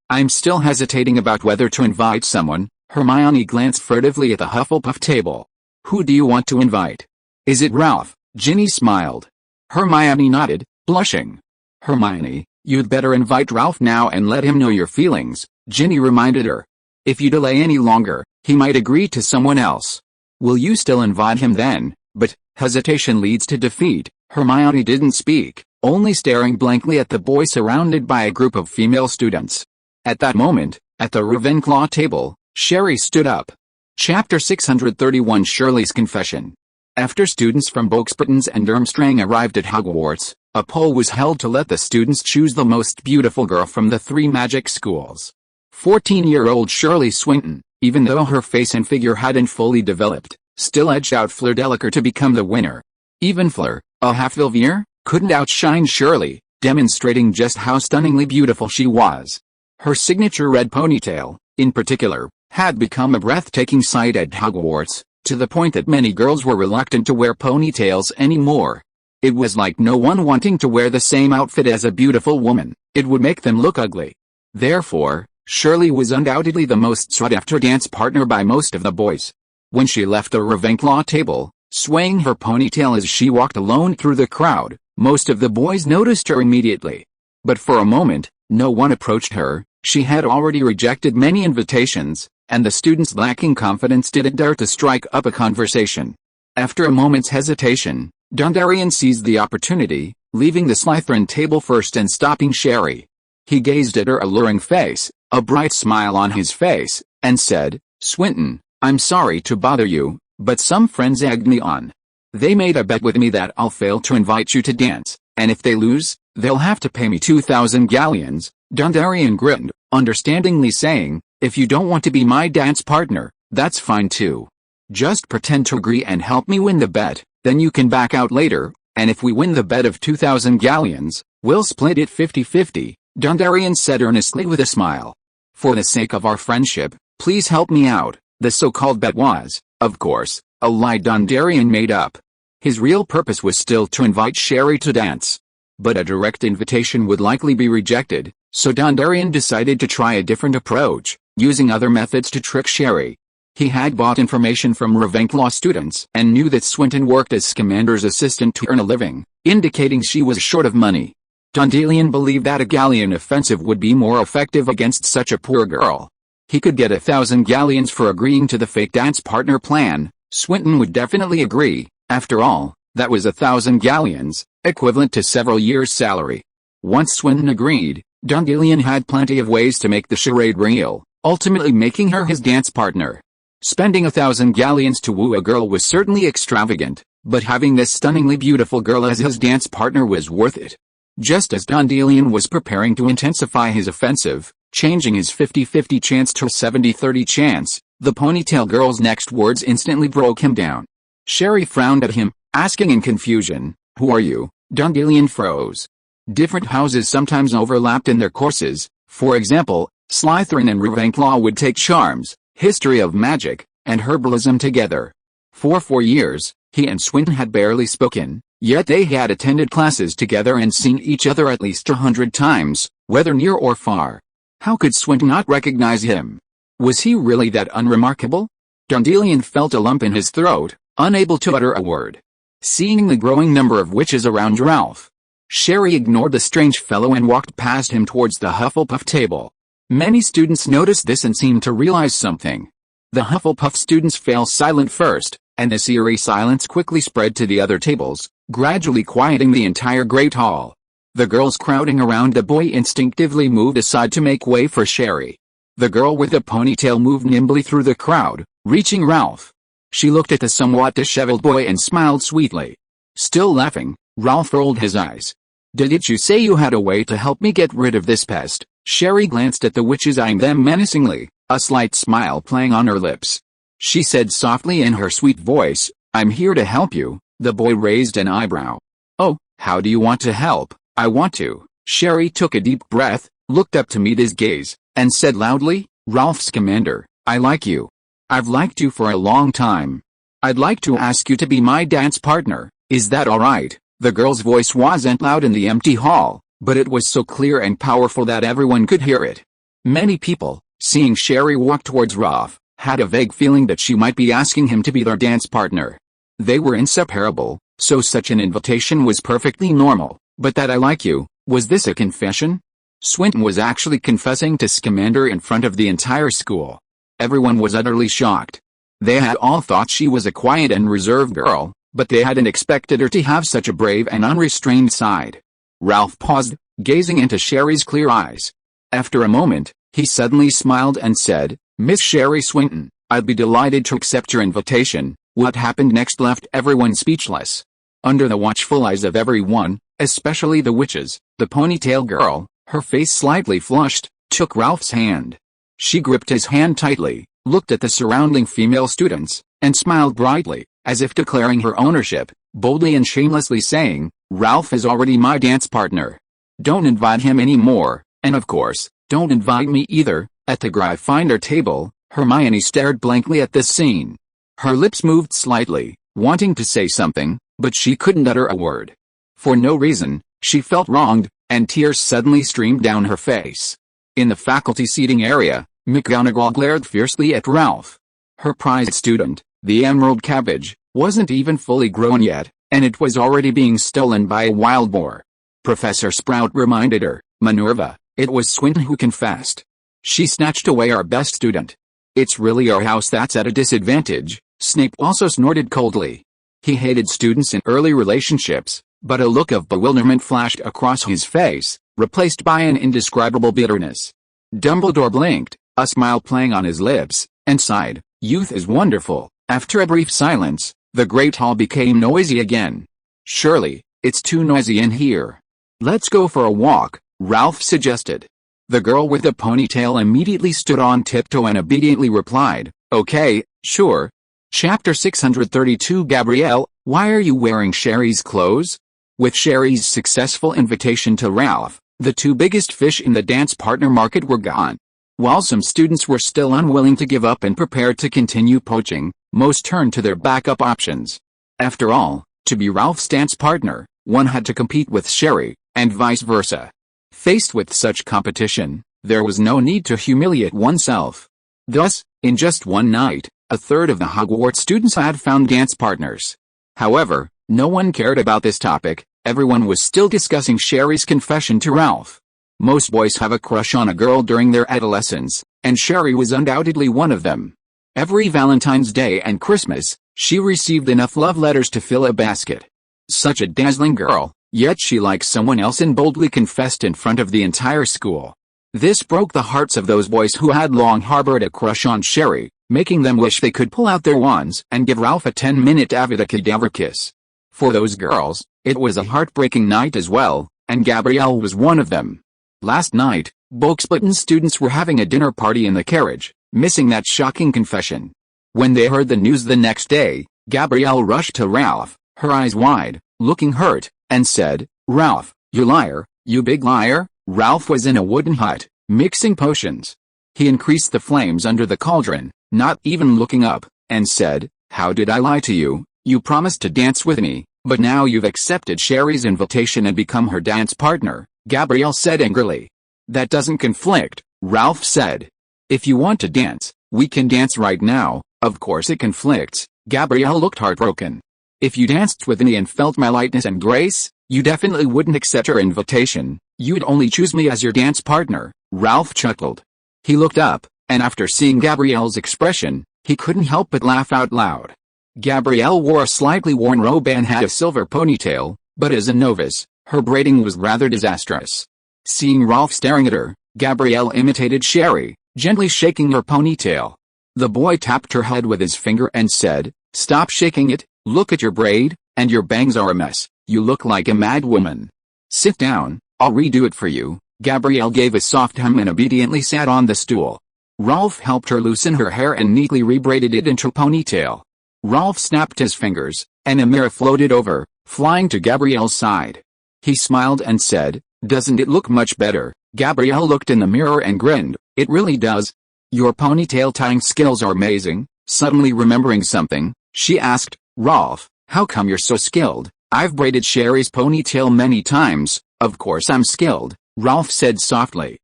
I'm still hesitating about whether to invite someone." Hermione glanced furtively at the Hufflepuff table. "Who do you want to invite?" "Is it Ralph?" Ginny smiled. Hermione nodded, blushing. "Hermione, you'd better invite Ralph now and let him know your feelings," Ginny reminded her. "If you delay any longer, he might agree to someone else." "Will you still invite him then?" "But hesitation leads to defeat." Hermione didn't speak, only staring blankly at the boy surrounded by a group of female students. At that moment, at the Ravenclaw table, Sherry stood up. Chapter 631 Shirley's Confession. After students from Boxburtons and Durmstrang arrived at Hogwarts, a poll was held to let the students choose the most beautiful girl from the 3 magic schools. 14-year-old Shirley Swinton, even though her face and figure hadn't fully developed, still edged out Fleur Delacour to become the winner. Even Fleur, a half-Vilvier, couldn't outshine Shirley, demonstrating just how stunningly beautiful she was. Her signature red ponytail, in particular, had become a breathtaking sight at Hogwarts, to the point that many girls were reluctant to wear ponytails anymore. It was like no one wanting to wear the same outfit as a beautiful woman; it would make them look ugly. Therefore, Shirley was undoubtedly the most sought-after dance partner by most of the boys. When she left the Ravenclaw table, swaying her ponytail as she walked alone through the crowd, most of the boys noticed her immediately. But for a moment, no one approached her. She had already rejected many invitations, and the students lacking confidence didn't dare to strike up a conversation. After a moment's hesitation, Dondarrion seized the opportunity, leaving the Slytherin table first and stopping Sherry. He gazed at her alluring face, a bright smile on his face, and said, "Swinton, I'm sorry to bother you, but some friends egged me on. They made a bet with me that I'll fail to invite you to dance, and if they lose, they'll have to pay me 2,000 galleons." Dondarrion grinned, understandingly saying, "If you don't want to be my dance partner, that's fine too. Just pretend to agree and help me win the bet, then you can back out later, and if we win the bet of 2,000 galleons, we'll split it 50-50, Dondarrion said earnestly with a smile. "For the sake of our friendship, please help me out." The so-called bet was, of course, a lie Dondarrion made up. His real purpose was still to invite Sherry to dance. But a direct invitation would likely be rejected, so Dondarrion decided to try a different approach, using other methods to trick Sherry. He had bought information from Ravenclaw students and knew that Swinton worked as Scamander's assistant to earn a living, indicating she was short of money. Dondarrion believed that a galleon offensive would be more effective against such a poor girl. He could get 1,000 galleons for agreeing to the fake dance partner plan. Swinton would definitely agree. After all, that was 1,000 galleons, equivalent to several years' salary. Once Swinton agreed, Dondarrion had plenty of ways to make the charade real, ultimately making her his dance partner. Spending 1,000 galleons to woo a girl was certainly extravagant, but having this stunningly beautiful girl as his dance partner was worth it. Just as Dondarrion was preparing to intensify his offensive, changing his 50-50 chance to a 70-30 chance, the ponytail girl's next words instantly broke him down. Sherry frowned at him, asking in confusion, "Who are you?" Dondarrion froze. Different houses sometimes overlapped in their courses. For example, Slytherin and Ravenclaw would take charms, history of magic, and herbalism together. For 4 years, he and Swinton had barely spoken, yet they had attended classes together and seen each other at least 100 times, whether near or far. How could Swinton not recognize him? Was he really that unremarkable? Dondarrion felt a lump in his throat, unable to utter a word. Seeing the growing number of witches around Ralph, Sherry ignored the strange fellow and walked past him towards the Hufflepuff table. Many students noticed this and seemed to realize something. The Hufflepuff students fell silent first, and this eerie silence quickly spread to the other tables, gradually quieting the entire Great Hall. The girls crowding around the boy instinctively moved aside to make way for Sherry. The girl with the ponytail moved nimbly through the crowd, reaching Ralph. She looked at the somewhat disheveled boy and smiled sweetly. Still laughing, Ralph rolled his eyes. "Didn't you say you had a way to help me get rid of this pest?" Sherry glanced at the witches, eyeing them menacingly, a slight smile playing on her lips. She said softly in her sweet voice, "I'm here to help you." The boy raised an eyebrow. "Oh, how do you want to help?" "I want to." Sherry took a deep breath, looked up to meet his gaze, and said loudly, "Ralph Scamander, I like you. I've liked you for a long time. I'd like to ask you to be my dance partner. Is that all right?" The girl's voice wasn't loud in the empty hall, but it was so clear and powerful that everyone could hear it. Many people, seeing Sherry walk towards Ralph, had a vague feeling that she might be asking him to be their dance partner. They were inseparable, so such an invitation was perfectly normal, but that "I like you," was this a confession? Swinton was actually confessing to Scamander in front of the entire school. Everyone was utterly shocked. They had all thought she was a quiet and reserved girl, but they hadn't expected her to have such a brave and unrestrained side. Ralph paused, gazing into Sherry's clear eyes. After a moment, he suddenly smiled and said, "Miss Shirley Swinton, I'd be delighted to accept your invitation." What happened next left everyone speechless. Under the watchful eyes of everyone, especially the witches, the ponytail girl, her face slightly flushed, took Ralph's hand. She gripped his hand tightly, looked at the surrounding female students, and smiled brightly, as if declaring her ownership, boldly and shamelessly saying, "Ralph is already my dance partner. Don't invite him anymore, and of course, don't invite me either." At the Gryffindor table, Hermione stared blankly at this scene. Her lips moved slightly, wanting to say something, but she couldn't utter a word. For no reason, she felt wronged, and tears suddenly streamed down her face. In the faculty seating area, McGonagall glared fiercely at Ralph. Her prized student, the Emerald Cabbage, wasn't even fully grown yet, and it was already being stolen by a wild boar. Professor Sprout reminded her, "Minerva, it was Swinton who confessed. She snatched away our best student. It's really our house that's at a disadvantage." Snape also snorted coldly. He hated students in early relationships, but a look of bewilderment flashed across his face, replaced by an indescribable bitterness. Dumbledore blinked, a smile playing on his lips, and sighed, "Youth is wonderful." After a brief silence, the great hall became noisy again. "Surely, it's too noisy in here. Let's go for a walk," Ralph suggested. The girl with the ponytail immediately stood on tiptoe and obediently replied, "Okay, sure." Chapter 632 Gabrielle, why are you wearing Sherry's clothes? With Sherry's successful invitation to Ralph, the two biggest fish in the dance partner market were gone. While some students were still unwilling to give up and prepared to continue poaching, most turned to their backup options. After all, to be Ralph's dance partner, one had to compete with Sherry, and vice versa. Faced with such competition, there was no need to humiliate oneself. Thus, in just one night, a third of the Hogwarts students had found dance partners. However, no one cared about this topic. Everyone was still discussing Sherry's confession to Ralph. Most boys have a crush on a girl during their adolescence, and Sherry was undoubtedly one of them. Every Valentine's Day and Christmas, she received enough love letters to fill a basket. Such a dazzling girl, yet she liked someone else and boldly confessed in front of the entire school. This broke the hearts of those boys who had long harbored a crush on Sherry, making them wish they could pull out their wands and give Ralph a 10-minute Avada Kedavra kiss. For those girls, it was a heartbreaking night as well, and Gabrielle was one of them. Last night, Booksplinton students were having a dinner party in the carriage, missing that shocking confession. When they heard the news the next day, Gabrielle rushed to Ralph, her eyes wide, looking hurt, and said, "Ralph, you liar, you big liar." Ralph was in a wooden hut, mixing potions. He increased the flames under the cauldron, not even looking up, and said, "How did I lie to you? You promised to dance with me, but now you've accepted Sherry's invitation and become her dance partner," Gabrielle said angrily. "That doesn't conflict," Ralph said. "If you want to dance, we can dance right now." "Of course it conflicts." Gabrielle looked heartbroken. "If you danced with me and felt my lightness and grace, you definitely wouldn't accept her invitation. You'd only choose me as your dance partner," Ralph chuckled. He looked up, and after seeing Gabrielle's expression, he couldn't help but laugh out loud. Gabrielle wore a slightly worn robe and had a silver ponytail, but as a novice, her braiding was rather disastrous. Seeing Ralph staring at her, Gabrielle imitated Sherry, gently shaking her ponytail. The boy tapped her head with his finger and said, "Stop shaking it, look at your braid, and your bangs are a mess. You look like a mad woman. Sit down, I'll redo it for you." Gabrielle gave a soft hum and obediently sat on the stool. Ralph helped her loosen her hair and neatly rebraided it into a ponytail. Ralph snapped his fingers, and a mirror floated over, flying to Gabrielle's side. He smiled and said, "Doesn't it look much better?" Gabrielle looked in the mirror and grinned, "It really does. Your ponytail tying skills are amazing." Suddenly remembering something, she asked, "Ralph, how come you're so skilled?" "I've braided Sherry's ponytail many times, of course I'm skilled," Ralph said softly.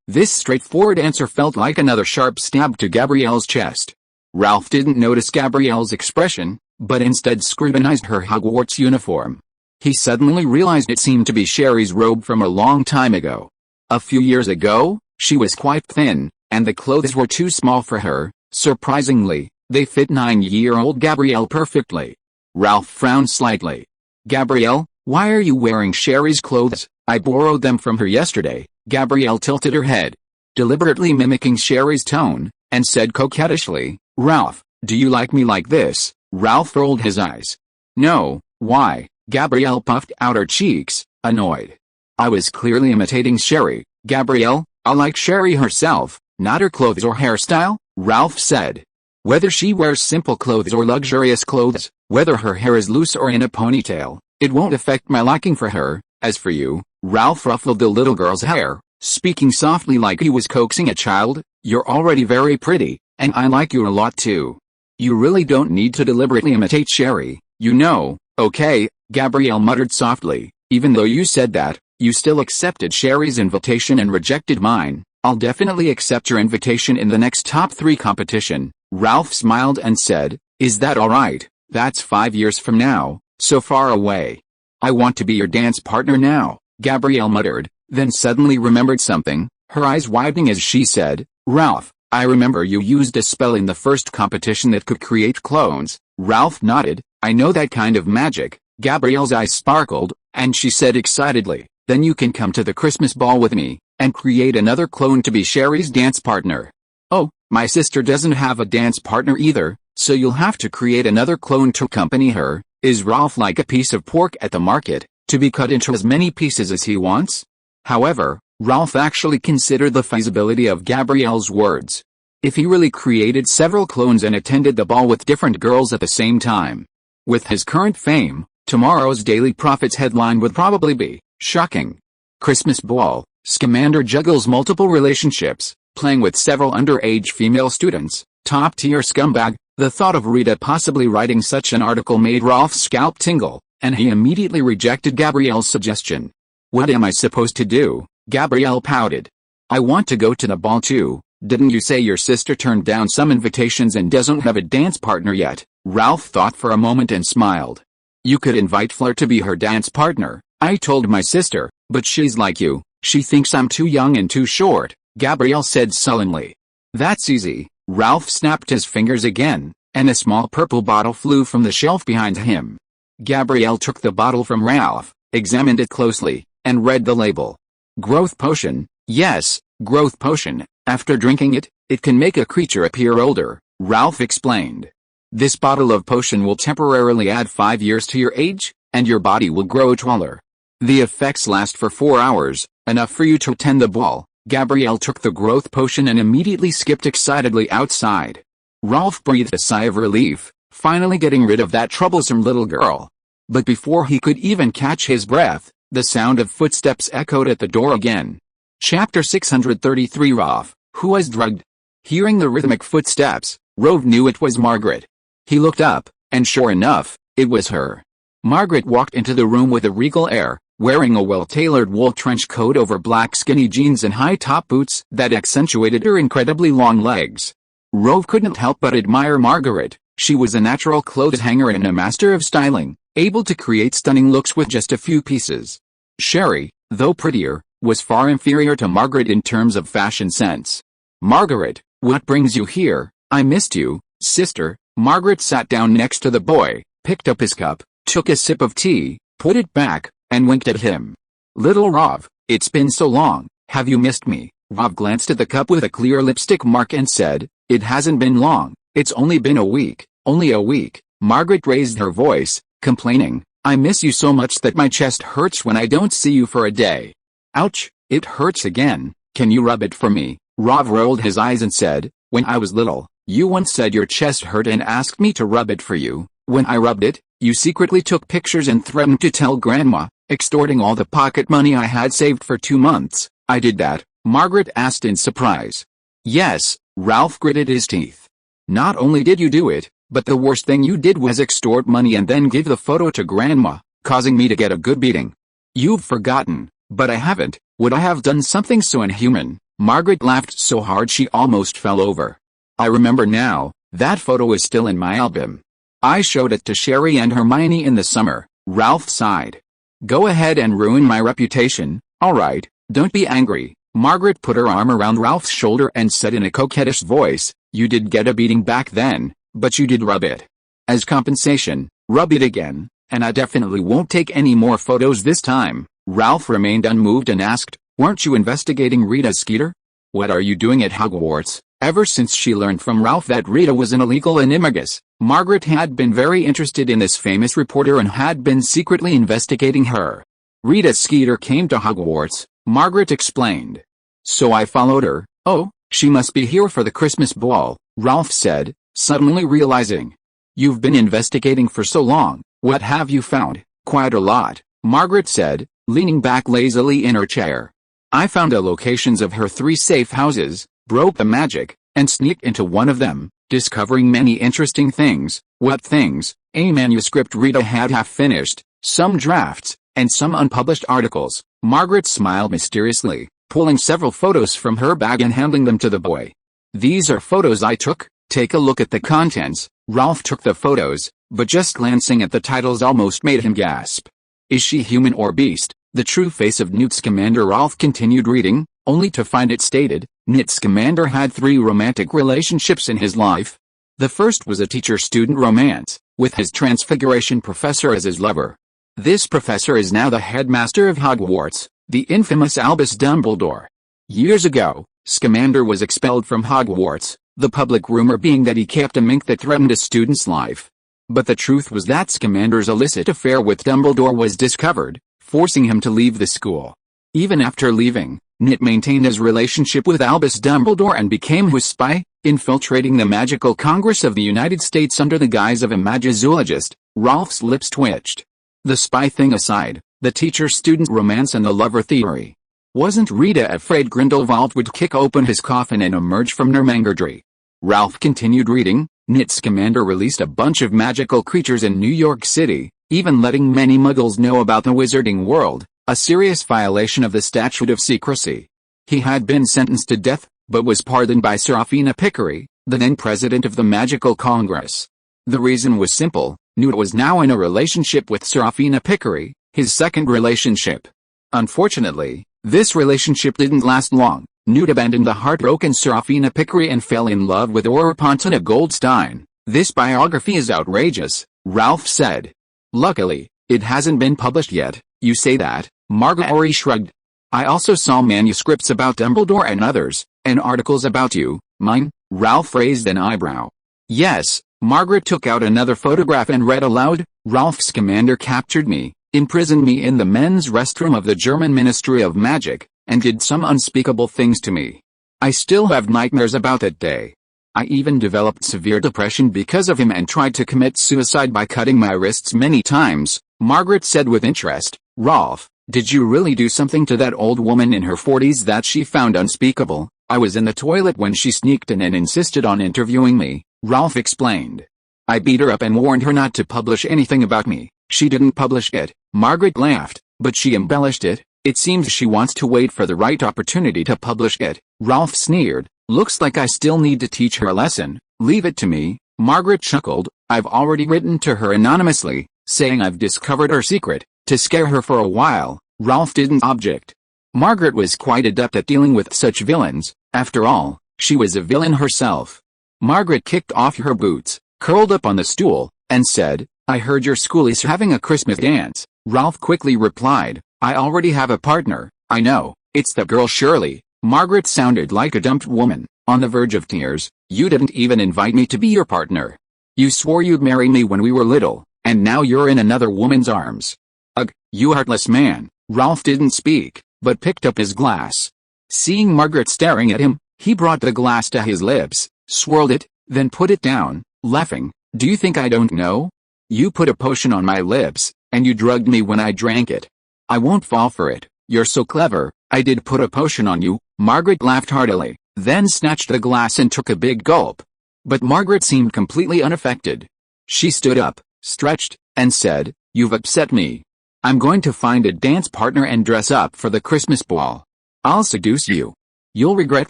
This straightforward answer felt like another sharp stab to Gabrielle's chest. Ralph didn't notice Gabrielle's expression, but instead scrutinized her Hogwarts uniform. He suddenly realized it seemed to be Sherry's robe from a long time ago. A few years ago, she was quite thin, and the clothes were too small for her. Surprisingly, they fit 9-year-old Gabrielle perfectly. Ralph frowned slightly. "Gabrielle, Why are you wearing Sherry's clothes? I borrowed them from her yesterday. Gabrielle tilted her head, deliberately mimicking Sherry's tone, and said coquettishly, Ralph, do you like me like this? Ralph rolled his eyes. No, why? Gabrielle puffed out her cheeks, annoyed. I was clearly imitating Sherry. Gabrielle, I like Sherry herself, not her clothes or hairstyle, Ralph said. Whether she wears simple clothes or luxurious clothes, whether her hair is loose or in a ponytail, it won't affect my liking for her. As for you, Ralph ruffled the little girl's hair, speaking softly like he was coaxing a child, you're already very pretty, and I like you a lot too. You really don't need to deliberately imitate Sherry, you know. Okay, Gabrielle muttered softly, even though you said that, you still accepted Sherry's invitation and rejected mine. I'll definitely accept your invitation in the next top 3 competition. Ralph smiled and said, is that alright? That's 5 years from now, so far away. I want to be your dance partner now, Gabrielle muttered, then suddenly remembered something, her eyes widening as she said, Ralph, I remember you used a spell in the first competition that could create clones. Ralph nodded, I know that kind of magic. Gabrielle's eyes sparkled, and she said excitedly, then you can come to the Christmas ball with me, and create another clone to be Sherry's dance partner. Oh, my sister doesn't have a dance partner either, so you'll have to create another clone to accompany her. Is Ralph like a piece of pork at the market, to be cut into as many pieces as he wants? However, Ralph actually considered the feasibility of Gabrielle's words. If he really created several clones and attended the ball with different girls at the same time. With his current fame, tomorrow's Daily Prophet's headline would probably be, shocking. Christmas ball, Scamander juggles multiple relationships, playing with several underage female students, top-tier scumbag. The thought of Rita possibly writing such an article made Ralph's scalp tingle, and he immediately rejected Gabrielle's suggestion. What am I supposed to do? Gabrielle pouted. I want to go to the ball too. Didn't you say your sister turned down some invitations and doesn't have a dance partner yet? Ralph thought for a moment and smiled. You could invite Fleur to be her dance partner. I told my sister, but she's like you. She thinks I'm too young and too short, Gabrielle said sullenly. That's easy. Ralph snapped his fingers again, and a small purple bottle flew from the shelf behind him. Gabrielle took the bottle from Ralph, examined it closely, and read the label. Growth potion. Yes, growth potion. After drinking it, it can make a creature appear older, Ralph explained. This bottle of potion will temporarily add 5 years to your age, and your body will grow taller. The effects last for 4 hours, enough for you to attend the ball. Gabrielle took the growth potion and immediately skipped excitedly outside. Ralph breathed a sigh of relief, finally getting rid of that troublesome little girl. But before he could even catch his breath, the sound of footsteps echoed at the door again. Chapter 633 Ralph, who was drugged. Hearing the rhythmic footsteps, Rove knew it was Margaret. He looked up, and sure enough, it was her. Margaret walked into the room with a regal air, wearing a well-tailored wool trench coat over black skinny jeans and high-top boots that accentuated her incredibly long legs. Rove couldn't help but admire Margaret. She was a natural clothes hanger and a master of styling, able to create stunning looks with just a few pieces. Sherry, though prettier, was far inferior to Margaret in terms of fashion sense. Margaret, what brings you here? I missed you, sister. Margaret sat down next to the boy, picked up his cup, took a sip of tea, put it back, and winked at him. Little Rov, it's been so long, have you missed me? Rov glanced at the cup with a clear lipstick mark and said, it hasn't been long, it's only been a week, only a week. Margaret raised her voice, complaining, I miss you so much that my chest hurts when I don't see you for a day. Ouch, it hurts again, can you rub it for me? Rov rolled his eyes and said, when I was little, you once said your chest hurt and asked me to rub it for you. When I rubbed it, you secretly took pictures and threatened to tell Grandma, extorting all the pocket money I had saved for 2 months. I did that? Margaret asked in surprise. Yes, Ralph gritted his teeth. Not only did you do it, but the worst thing you did was extort money and then give the photo to Grandma, causing me to get a good beating. You've forgotten, but I haven't. Would I have done something so inhuman? Margaret laughed so hard she almost fell over. I remember now, that photo is still in my album. I showed it to Sherry and Hermione in the summer. Ralph sighed. Go ahead and ruin my reputation, alright, don't be angry. Margaret put her arm around Ralph's shoulder and said in a coquettish voice, you did get a beating back then, but you did rub it. As compensation, rub it again. and I definitely won't take any more photos this time." Ralph remained unmoved and asked, "Weren't you investigating Rita Skeeter? What are you doing at Hogwarts?" Ever since she learned from Ralph that Rita was an illegal animagus, Margaret had been very interested in this famous reporter and had been secretly investigating her. "Rita Skeeter came to Hogwarts," Margaret explained. "So I followed her." "Oh, she must be here for the Christmas ball," Ralph said, suddenly realizing. "You've been investigating for so long, what have you found?" "Quite a lot," Margaret said, leaning back lazily in her chair. "I found the locations of her 3 safe houses, broke the magic, and sneaked into one of them, discovering many interesting things." "What things?" "A manuscript Rita had half finished, some drafts, and some unpublished articles." Margaret smiled mysteriously, pulling several photos from her bag and handing them to the boy. "These are photos I took, take a look at the contents." Ralph took the photos, but just glancing at the titles almost made him gasp. "Is she human or beast? The True Face of Newt Scamander." Ralph continued reading, only to find it stated, Newt Scamander had 3 romantic relationships in his life. The first was a teacher-student romance, with his Transfiguration professor as his lover. This professor is now the headmaster of Hogwarts, the infamous Albus Dumbledore. Years ago, Scamander was expelled from Hogwarts, the public rumor being that he kept a mink that threatened a student's life. But the truth was that Scamander's illicit affair with Dumbledore was discovered, forcing him to leave the school. Even after leaving, Newt maintained his relationship with Albus Dumbledore and became his spy, infiltrating the Magical Congress of the United States under the guise of a magizoologist. Ralph's lips twitched. The spy thing aside, the teacher-student romance and the lover theory. Wasn't Rita afraid Grindelwald would kick open his coffin and emerge from Nermangerdry? Ralph continued reading. Newt Scamander released a bunch of magical creatures in New York City, even letting many muggles know about the wizarding world, a serious violation of the statute of secrecy. He had been sentenced to death, but was pardoned by Serafina Picquery, the then president of the Magical Congress. The reason was simple: Newt was now in a relationship with Serafina Picquery, his second relationship. Unfortunately, this relationship didn't last long. Newt abandoned the heartbroken Serafina Picquery and fell in love with Oropontina Goldstein. "This biography is outrageous," Ralph said. "Luckily, it hasn't been published yet." "You say that?" Margaret shrugged. "I also saw manuscripts about Dumbledore and others, and articles about you." "Mine?" Ralph raised an eyebrow. "Yes." Margaret took out another photograph and read aloud. "Ralph Scamander captured me, imprisoned me in the men's restroom of the German Ministry of Magic, and did some unspeakable things to me. I still have nightmares about that day. I even developed severe depression because of him and tried to commit suicide by cutting my wrists many times." Margaret said with interest. "Ralph, did you really do something to that old woman in her 40s that she found unspeakable?" "I was in the toilet when she sneaked in and insisted on interviewing me," Ralph explained. "I beat her up and warned her not to publish anything about me. She didn't publish it." Margaret laughed. "But she embellished it. It seems she wants to wait for the right opportunity to publish it." Ralph sneered. "Looks like I still need to teach her a lesson." "Leave it to me," Margaret chuckled. "I've already written to her anonymously, saying I've discovered her secret, to scare her for a while." Ralph didn't object. Margaret was quite adept at dealing with such villains. After all, she was a villain herself. Margaret kicked off her boots, curled up on the stool, and said, "I heard your school is having a Christmas dance." Ralph quickly replied, "I already have a partner." "I know, it's the girl Shirley." Margaret sounded like a dumped woman, on the verge of tears. "You didn't even invite me to be your partner. You swore you'd marry me when we were little, and now you're in another woman's arms. Ugh, you heartless man." Ralph didn't speak, but picked up his glass. Seeing Margaret staring at him, he brought the glass to his lips, swirled it, then put it down, laughing. "Do you think I don't know? You put a potion on my lips, and you drugged me when I drank it. I won't fall for it. You're so clever." "I did put a potion on you." Margaret laughed heartily, then snatched the glass and took a big gulp. But Margaret seemed completely unaffected. She stood up, stretched, and said, "You've upset me. I'm going to find a dance partner and dress up for the Christmas ball. I'll seduce you. You'll regret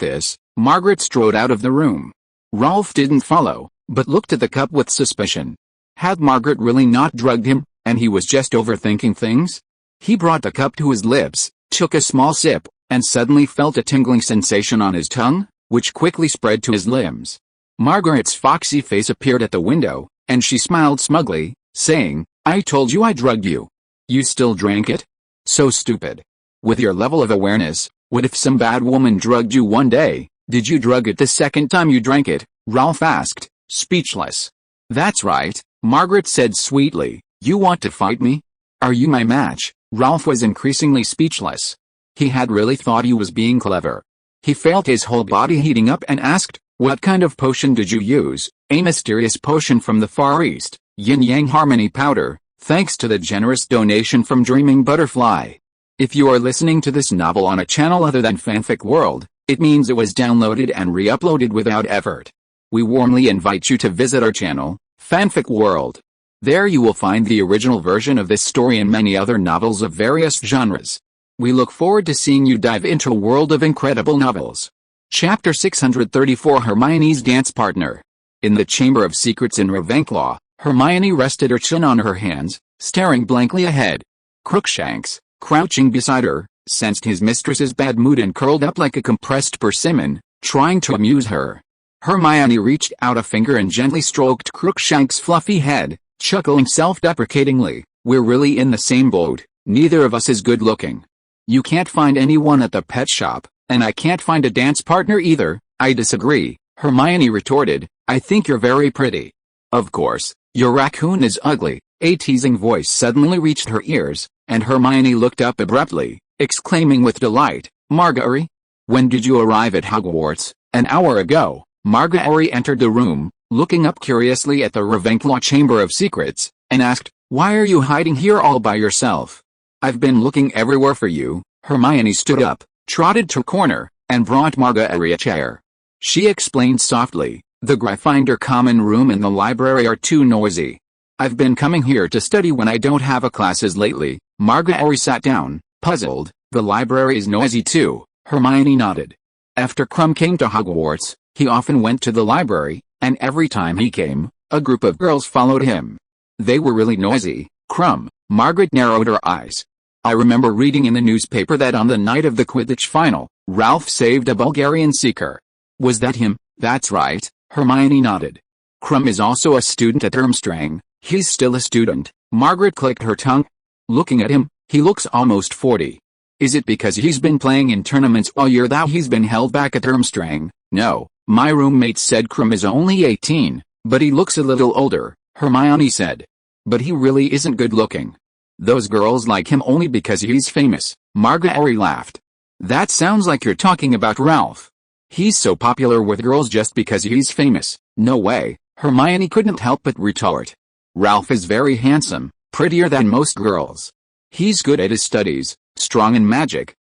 this." Margaret strode out of the room. Ralph didn't follow, but looked at the cup with suspicion. Had Margaret really not drugged him, and he was just overthinking things? He brought the cup to his lips, took a small sip, and suddenly felt a tingling sensation on his tongue, which quickly spread to his limbs. Margaret's foxy face appeared at the window, and she smiled smugly, saying, I told you I drugged you. You still drank it? So stupid. With your level of awareness, what if some bad woman drugged you one day? Did you drug it the second time you drank it? Ralph asked, speechless. That's right, Margaret said sweetly. You want to fight me? Are you my match? Ralph was increasingly speechless. He had really thought he was being clever. He felt his whole body heating up and asked, what kind of potion did you use? A mysterious potion from the Far East, yin-yang harmony powder, thanks to the generous donation from Dreaming Butterfly. If you are listening to this novel on a channel other than Fanfic World, it means it was downloaded and re-uploaded without effort. We warmly invite you to visit our channel, Fanfic World. There you will find the original version of this story and many other novels of various genres. We look forward to seeing you dive into a world of incredible novels. Chapter 634 Hermione's Dance Partner. In the Chamber of Secrets in Ravenclaw, Hermione rested her chin on her hands, staring blankly ahead. Crookshanks, crouching beside her, sensed his mistress's bad mood and curled up like a compressed persimmon, trying to amuse her. Hermione reached out a finger and gently stroked Crookshanks' fluffy head, chuckling self-deprecatingly, we're really in the same boat, neither of us is good looking. You can't find anyone at the pet shop, and I can't find a dance partner either. I disagree, Hermione retorted, I think you're very pretty. Of course, your raccoon is ugly. A teasing voice suddenly reached her ears, and Hermione looked up abruptly, exclaiming with delight, Marjorie? When did you arrive at Hogwarts? An hour ago. Marjorie entered the room, looking up curiously at the Ravenclaw Chamber of Secrets, and asked, why are you hiding here all by yourself? I've been looking everywhere for you. Hermione stood up, trotted to a corner, and brought Marjorie a chair. She explained softly, the Gryffindor common room and the library are too noisy. I've been coming here to study when I don't have a classes lately. Marjorie sat down, puzzled. The library is noisy too. Hermione nodded. After Krum came to Hogwarts, he often went to the library, and every time he came, a group of girls followed him. They were really noisy. Krum. Margaret narrowed her eyes. I remember reading in the newspaper that on the night of the Quidditch final, Ralph saved a Bulgarian seeker. Was that him? That's right, Hermione nodded. Krum is also a student at Durmstrang. He's still a student. Margaret clicked her tongue. Looking at him, he looks almost 40. Is it because he's been playing in tournaments all year that he's been held back at Durmstrang? No, my roommate said Krum is only 18, but he looks a little older, Hermione said. But he really isn't good looking. Those girls like him only because he's famous. Marjorie laughed. That sounds like you're talking about Ralph. He's so popular with girls just because he's famous. No way, Hermione couldn't help but retort. Ralph is very handsome, prettier than most girls. He's good at his studies, strong in magic.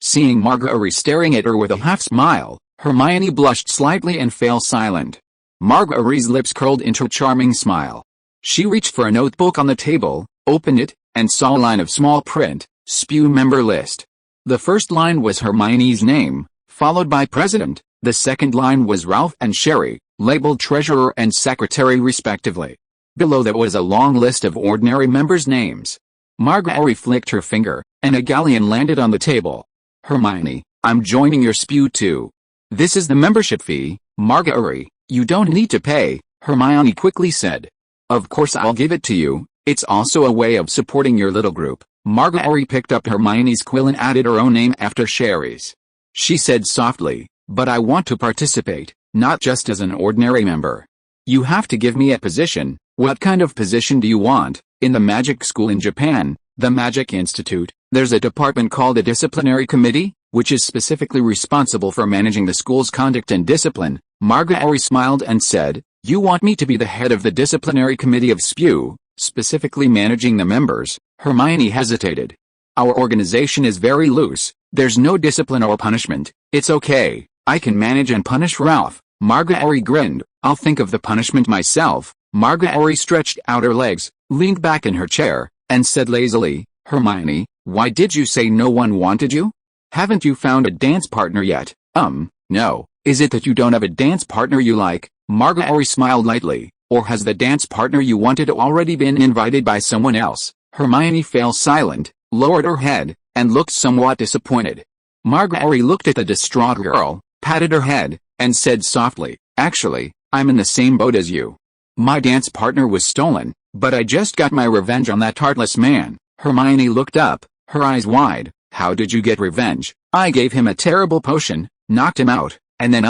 Seeing Marjorie staring at her with a half smile, Hermione blushed slightly and fell silent. Marjorie's lips curled into a charming smile. She reached for a notebook on the table, opened it, and saw a line of small print, SPEW member list. The first line was Hermione's name, followed by president. The second line was Ralph and Sherry, labeled treasurer and secretary respectively. Below that was a long list of ordinary members' names. Marjorie flicked her finger, and a galleon landed on the table. Hermione, I'm joining your SPEW too. This is the membership fee, Marjorie. You don't need to pay, Hermione quickly said. Of course I'll give it to you, it's also a way of supporting your little group. Marjorie picked up Hermione's quill and added her own name after Sherry's. She said softly, but I want to participate, not just as an ordinary member. You have to give me a position. What kind of position do you want? In the magic school in Japan, the Magic Institute, there's a department called a disciplinary committee, which is specifically responsible for managing the school's conduct and discipline. Marjorie smiled and said, you want me to be the head of the disciplinary committee of SPEW, specifically managing the members? Hermione hesitated. Our organization is very loose, there's no discipline or punishment. It's okay, I can manage and punish Ralph. Marjorie grinned, I'll think of the punishment myself. Marjorie stretched out her legs, leaned back in her chair, and said lazily, Hermione, why did you say no one wanted you? Haven't you found a dance partner yet? No. Is it that you don't have a dance partner you like? Marjorie smiled lightly. Or has the dance partner you wanted already been invited by someone else? Hermione fell silent, lowered her head, and looked somewhat disappointed. Marjorie looked at the distraught girl, patted her head, and said softly, actually, I'm in the same boat as you. My dance partner was stolen. But I just got my revenge on that heartless man." Hermione looked up, her eyes wide. "How did you get revenge?" "I gave him a terrible potion, knocked him out, and then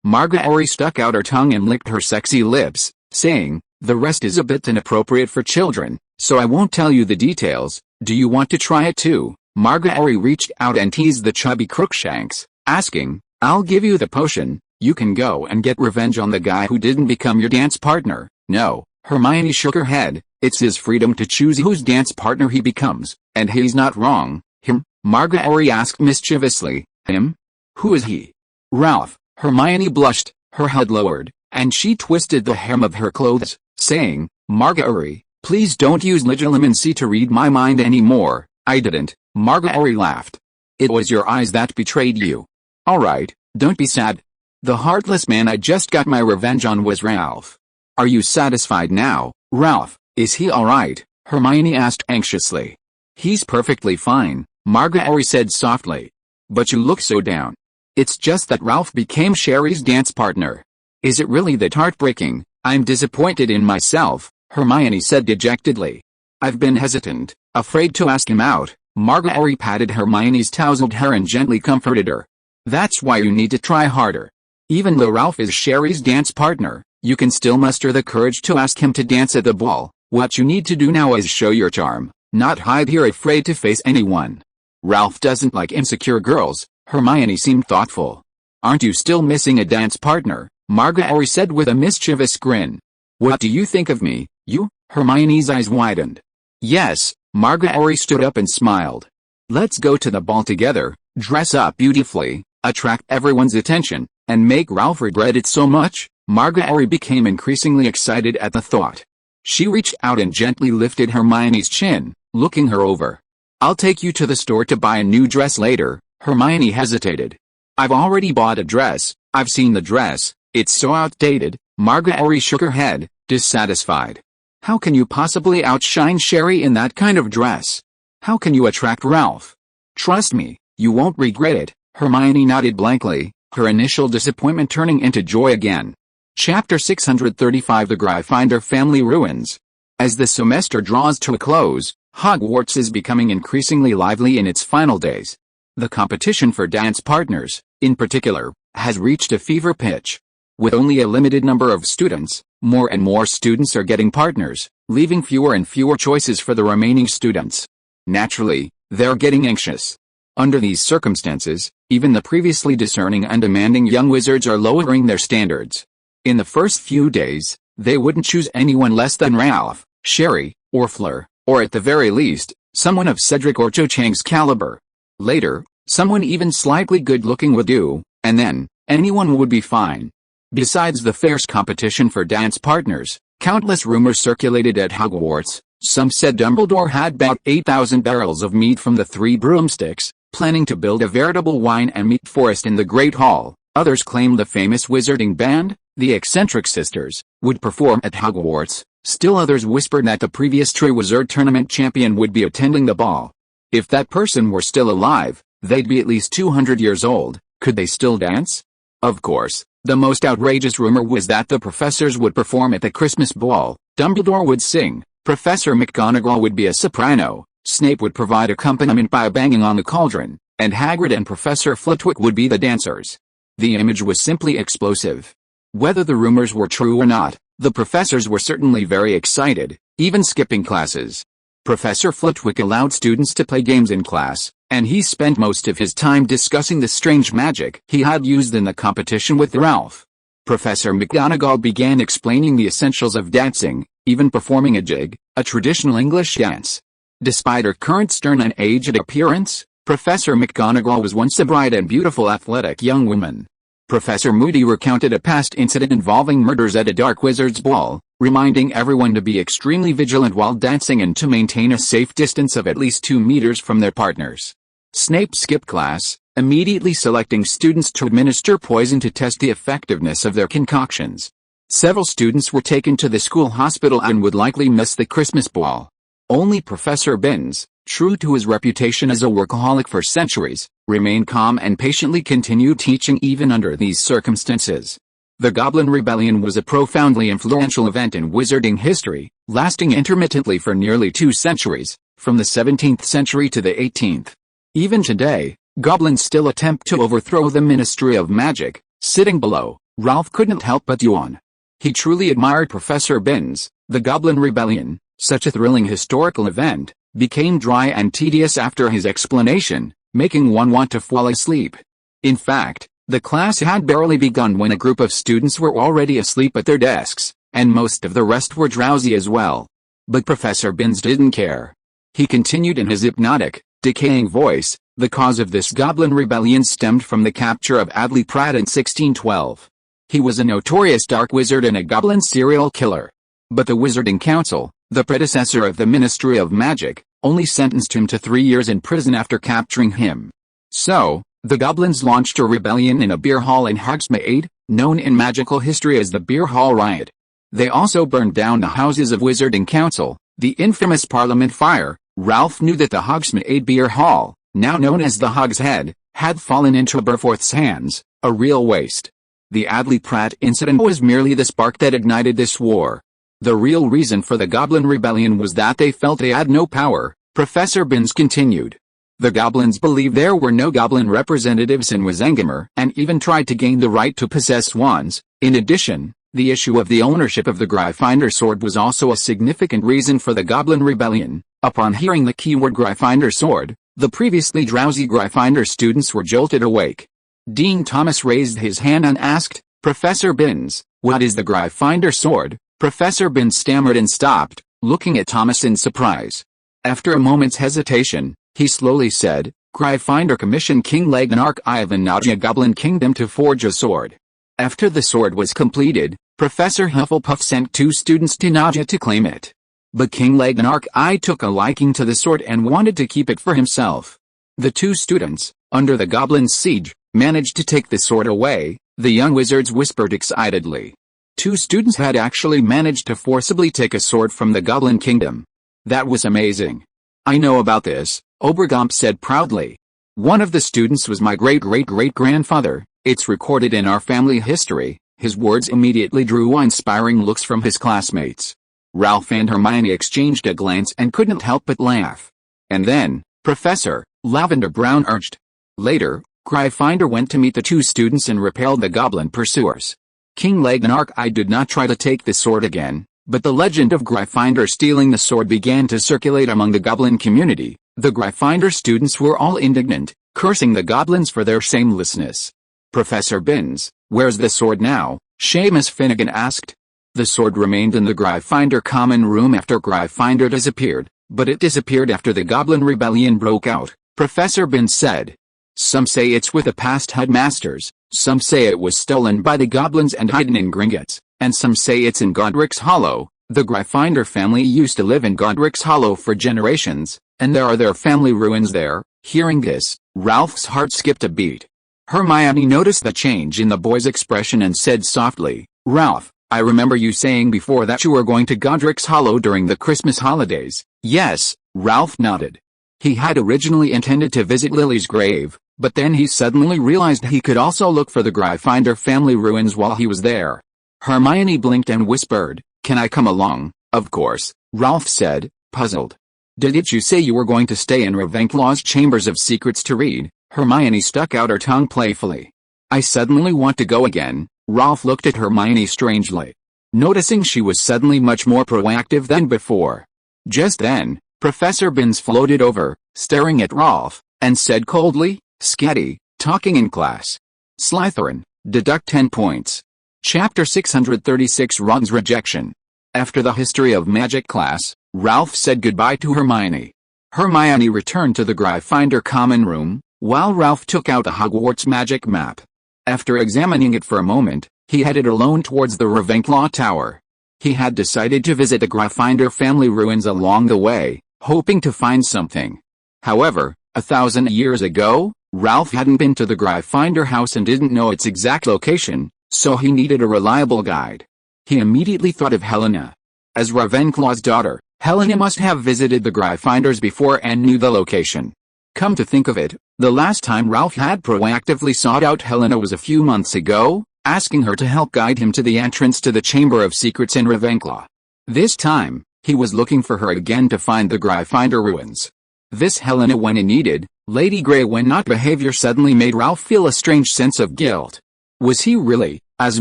Margaery stuck out her tongue and licked her sexy lips, saying, "The rest is a bit inappropriate for children, so I won't tell you the details. Do you want to try it too?" Margaery reached out and teased the chubby Crookshanks, asking, "I'll give you the potion, you can go and get revenge on the guy who didn't become your dance partner." "No," Hermione shook her head, "it's his freedom to choose whose dance partner he becomes, and he's not wrong." "Him?" Margaery asked mischievously. "Him? Who is he?" "Ralph." Hermione blushed, her head lowered, and she twisted the hem of her clothes, saying, "Margaery, please don't use legilimency to read my mind anymore." "I didn't." Margaery laughed. "It was your eyes that betrayed you." "All right, don't be sad. The heartless man I just got my revenge on was Ralph. Are you satisfied now?" "Ralph, is he all right?" Hermione asked anxiously. "He's perfectly fine," Margaery said softly. "But you look so down." "It's just that Ralph became Sherry's dance partner." "Is it really that heartbreaking?" "I'm disappointed in myself," Hermione said dejectedly. "I've been hesitant, afraid to ask him out." Margaery patted Hermione's tousled hair and gently comforted her. "That's why you need to try harder. Even though Ralph is Sherry's dance partner, you can still muster the courage to ask him to dance at the ball. What you need to do now is show your charm, not hide here afraid to face anyone." "Ralph doesn't like insecure girls." Hermione seemed thoughtful. "Aren't you still missing a dance partner?" Margaery said with a mischievous grin. "What do you think of me, you?" Hermione's eyes widened. "Yes." Margaery stood up and smiled. "Let's go to the ball together, dress up beautifully, attract everyone's attention, and make Ralph regret it so much." Margaery became increasingly excited at the thought. She reached out and gently lifted Hermione's chin, looking her over. "I'll take you to the store to buy a new dress later." Hermione hesitated. "I've already bought a dress. I've seen the dress. It's so outdated." Margaery shook her head, dissatisfied. "How can you possibly outshine Sherry in that kind of dress? How can you attract Ralph?" "Trust me, you won't regret it." Hermione nodded blankly, her initial disappointment turning into joy again. Chapter 635 The Gryffindor Family Ruins. As the semester draws to a close, Hogwarts is becoming increasingly lively in its final days. The competition for dance partners, in particular, has reached a fever pitch. With only a limited number of students, more and more students are getting partners, leaving fewer and fewer choices for the remaining students. Naturally, they're getting anxious. Under these circumstances, even the previously discerning and demanding young wizards are lowering their standards. In the first few days, they wouldn't choose anyone less than Ralph, Sherry, or Fleur, or at the very least, someone of Cedric or Cho Chang's caliber. Later, someone even slightly good-looking would do, and then, anyone would be fine. Besides the fierce competition for dance partners, countless rumors circulated at Hogwarts. Some said Dumbledore had about 8,000 barrels of meat from the Three Broomsticks, planning to build a veritable wine and meat forest in the Great Hall. Others claimed the famous wizarding band, the Eccentric Sisters, would perform at Hogwarts. Still others whispered that the previous Triwizard Tournament champion would be attending the ball. If that person were still alive, they'd be at least 200 years old. Could they still dance? Of course, the most outrageous rumor was that the professors would perform at the Christmas ball. Dumbledore would sing, Professor McGonagall would be a soprano, Snape would provide accompaniment by banging on the cauldron, and Hagrid and Professor Flitwick would be the dancers. The image was simply explosive. Whether the rumors were true or not, the professors were certainly very excited, even skipping classes. Professor Flitwick allowed students to play games in class, and he spent most of his time discussing the strange magic he had used in the competition with Ralph. Professor McGonagall began explaining the essentials of dancing, even performing a jig, a traditional English dance. Despite her current stern and aged appearance, Professor McGonagall was once a bright and beautiful athletic young woman. Professor Moody recounted a past incident involving murders at a dark wizard's ball, reminding everyone to be extremely vigilant while dancing and to maintain a safe distance of at least 2 meters from their partners. Snape skipped class, immediately selecting students to administer poison to test the effectiveness of their concoctions. Several students were taken to the school hospital and would likely miss the Christmas ball. Only Professor Binns, true to his reputation as a workaholic for centuries, remained calm and patiently continued teaching even under these circumstances. The Goblin Rebellion was a profoundly influential event in wizarding history, lasting intermittently for nearly 2 centuries, from the 17th century to the 18th. Even today, goblins still attempt to overthrow the Ministry of Magic. Sitting below, Ralph couldn't help but yawn. He truly admired Professor Binns. The Goblin Rebellion, such a thrilling historical event, became dry and tedious after his explanation, making one want to fall asleep. In fact, the class had barely begun when a group of students were already asleep at their desks, and most of the rest were drowsy as well. But Professor Binns didn't care. He continued in his hypnotic, decaying voice, "The cause of this Goblin Rebellion stemmed from the capture of Adley Pratt in 1612. He was a notorious dark wizard and a goblin serial killer. But the Wizarding Council, the predecessor of the Ministry of Magic, only sentenced him to 3 years in prison after capturing him. So, the goblins launched a rebellion in a beer hall in Hogsmeade, known in magical history as the Beer Hall Riot. They also burned down the houses of Wizarding Council, the infamous Parliament fire." Ralph knew that the Hogsmeade Beer Hall, now known as the Hog's Head, had fallen into Aberforth's hands, a real waste. The Adley Pratt incident was merely the spark that ignited this war. The real reason for the Goblin Rebellion was that they felt they had no power, Professor Binns continued. The goblins believed there were no goblin representatives in Wizengamot and even tried to gain the right to possess wands. In addition, the issue of the ownership of the Gryffindor sword was also a significant reason for the Goblin Rebellion. Upon hearing the keyword Gryffindor sword, the previously drowsy Gryffindor students were jolted awake. Dean Thomas raised his hand and asked, "Professor Binns, what is the Gryffindor sword?" Professor Binns stammered and stopped, looking at Thomas in surprise. After a moment's hesitation, he slowly said, "Gryffindor commissioned King Legnarch I of the Nagia Goblin Kingdom to forge a sword. After the sword was completed, Professor Hufflepuff sent 2 students to Nagia to claim it. But King Legnarch I took a liking to the sword and wanted to keep it for himself. The 2 students, under the goblin's siege, managed to take the sword away," the young wizards whispered excitedly. 2 students had actually managed to forcibly take a sword from the Goblin Kingdom. That was amazing. "I know about this," Obergomp said proudly. "One of the students was my great-great-great-grandfather. It's recorded in our family history." His words immediately drew awe-inspiring looks from his classmates. Ralph and Hermione exchanged a glance and couldn't help but laugh. "And then, Professor," Lavender Brown urged. Later, Gryffindor went to meet the 2 students and repelled the goblin pursuers. King Legnarch I did not try to take the sword again, but the legend of Gryffindor stealing the sword began to circulate among the goblin community. The Gryffindor students were all indignant, cursing the goblins for their shamelessness. "Professor Binns, where's the sword now?" Seamus Finnegan asked. "The sword remained in the Gryffindor common room after Gryffindor disappeared, but it disappeared after the Goblin Rebellion broke out," Professor Binns said. "Some say it's with the past headmasters, some say it was stolen by the goblins and hidden in Gringotts, and some say it's in Godric's Hollow. The Gryffindor family used to live in Godric's Hollow for generations, and there are their family ruins there." Hearing this, Ralph's heart skipped a beat. Hermione noticed the change in the boy's expression and said softly, "Ralph, I remember you saying before that you were going to Godric's Hollow during the Christmas holidays." "Yes," Ralph nodded. He had originally intended to visit Lily's grave, but then he suddenly realized he could also look for the Gryffindor family ruins while he was there. Hermione blinked and whispered, "Can I come along?" "Of course," Ralph said, puzzled. "Didn't you say you were going to stay in Ravenclaw's Chambers of Secrets to read?" Hermione stuck out her tongue playfully. "I suddenly want to go again." Ralph looked at Hermione strangely, noticing she was suddenly much more proactive than before. Just then, Professor Binns floated over, staring at Ralph, and said coldly, "Scatty, talking in class. Slytherin, deduct 10 points." Chapter 636 Ron's Rejection. After the History of Magic class, Ralph said goodbye to Hermione. Hermione returned to the Gryffindor common room, while Ralph took out the Hogwarts magic map. After examining it for a moment, he headed alone towards the Ravenclaw Tower. He had decided to visit the Gryffindor family ruins along the way, hoping to find something. However, 1,000 years ago, Ralph hadn't been to the Gryffindor house and didn't know its exact location, so he needed a reliable guide. He immediately thought of Helena. As Ravenclaw's daughter, Helena must have visited the Gryffindors before and knew the location. Come to think of it, the last time Ralph had proactively sought out Helena was a few months ago, asking her to help guide him to the entrance to the Chamber of Secrets in Ravenclaw. This time, he was looking for her again to find the Gryffindor ruins. This Helena when it needed, Lady Grey when not behavior suddenly made Ralph feel a strange sense of guilt. Was he really, as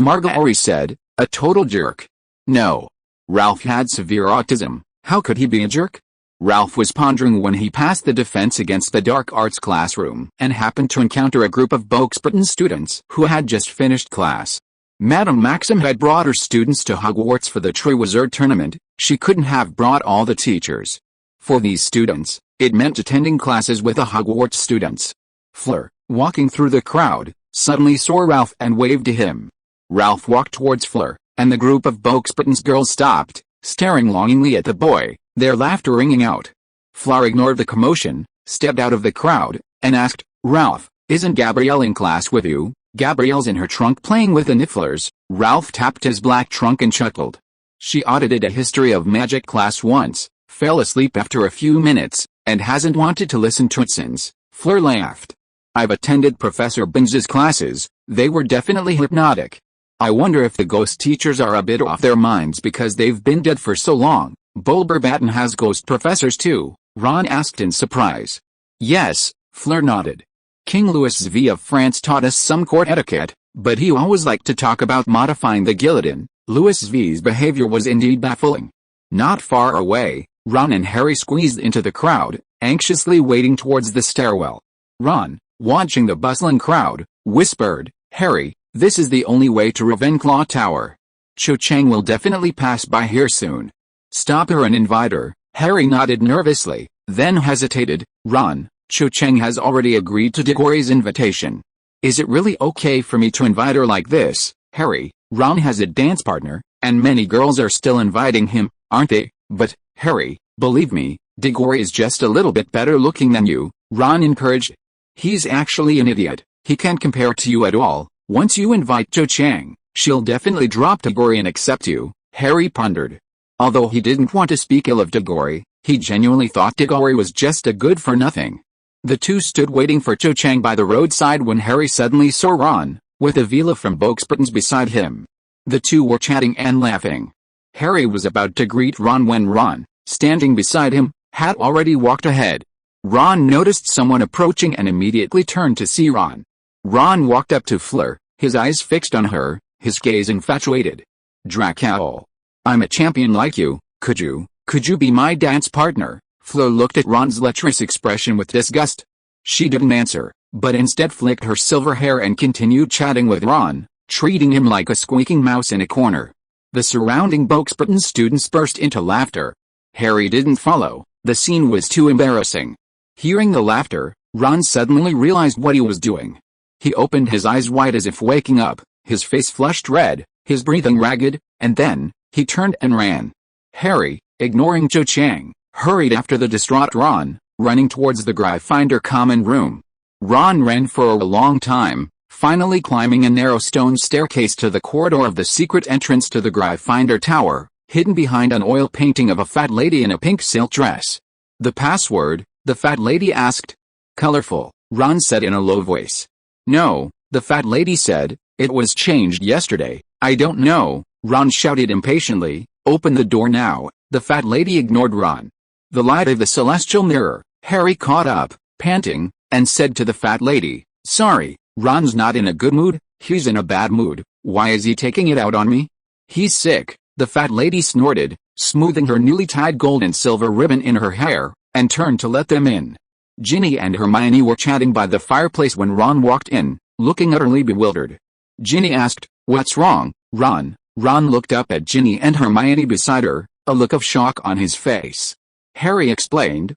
Marjorie said, a total jerk? No. Ralph had severe autism, how could he be a jerk? Ralph was pondering when he passed the Defense Against the Dark Arts classroom and happened to encounter a group of Boxburton students who had just finished class. Madame Maxim had brought her students to Hogwarts for the Triwizard Tournament. She couldn't have brought all the teachers. For these students, it meant attending classes with the Hogwarts students. Fleur, walking through the crowd, suddenly saw Ralph and waved to him. Ralph walked towards Fleur, and the group of Boxburton's girls stopped, staring longingly at the boy, their laughter ringing out. Fleur ignored the commotion, stepped out of the crowd, and asked, "Ralph, isn't Gabrielle in class with you?" "Gabrielle's in her trunk playing with the Nifflers." Ralph tapped his black trunk and chuckled. "She audited a history of magic class once, fell asleep after a few minutes, and hasn't wanted to listen to it since." Fleur laughed. "I've attended Professor Binge's classes, they were definitely hypnotic. I wonder if the ghost teachers are a bit off their minds because they've been dead for so long." "Bulberbatten has ghost professors too?" Ron asked in surprise. "Yes," Fleur nodded. "King Louis V of France taught us some court etiquette, but he always liked to talk about modifying the guillotine." Louis V's behavior was indeed baffling. Not far away, Ron and Harry squeezed into the crowd, anxiously waiting towards the stairwell. Ron, watching the bustling crowd, whispered, "Harry, this is the only way to Ravenclaw Tower. Cho Chang will definitely pass by here soon. Stop her and invite her." Harry nodded nervously, then hesitated. "Ron, Cho Chang has already agreed to Diggory's invitation. Is it really okay for me to invite her like this?" "Harry, Ron has a dance partner, and many girls are still inviting him, aren't they?" "But, Harry, believe me, Diggory is just a little bit better looking than you," Ron encouraged. "He's actually an idiot, he can't compare to you at all. Once you invite Cho Chang, she'll definitely drop Diggory and accept you." Harry pondered. Although he didn't want to speak ill of Diggory, he genuinely thought Diggory was just a good-for-nothing. The two stood waiting for Cho Chang by the roadside when Harry suddenly saw Ron, with Avila from Boxburton's beside him. The two were chatting and laughing. Harry was about to greet Ron when Ron, standing beside him, had already walked ahead. Ron noticed someone approaching and immediately turned to see Ron. Ron walked up to Fleur, his eyes fixed on her, his gaze infatuated. "Draco. I'm a champion like you, could you be my dance partner?" Fleur looked at Ron's lecherous expression with disgust. She didn't answer, but instead flicked her silver hair and continued chatting with Ron, treating him like a squeaking mouse in a corner. The surrounding Boxburton students burst into laughter. Harry didn't follow, the scene was too embarrassing. Hearing the laughter, Ron suddenly realized what he was doing. He opened his eyes wide as if waking up, his face flushed red, his breathing ragged, and then, he turned and ran. Harry, ignoring Cho Chang, hurried after the distraught Ron, running towards the Gryffindor common room. Ron ran for a long time, finally climbing a narrow stone staircase to the corridor of the secret entrance to the Gryffindor Tower, hidden behind an oil painting of a fat lady in a pink silk dress. "The password?" the fat lady asked. "Colorful," Ron said in a low voice. "No," the fat lady said, "it was changed yesterday." "I don't know," Ron shouted impatiently. "Open the door now." The fat lady ignored Ron. The light of the celestial mirror, Harry caught up, panting, and said to the fat lady, "Sorry, Ron's not in a good mood." "He's in a bad mood. Why is he taking it out on me?" "He's sick," the fat lady snorted, smoothing her newly tied gold and silver ribbon in her hair, and turned to let them in. Ginny and Hermione were chatting by the fireplace when Ron walked in, looking utterly bewildered. Ginny asked, "What's wrong, Ron?" Ron looked up at Ginny and Hermione beside her, a look of shock on his face. Harry explained,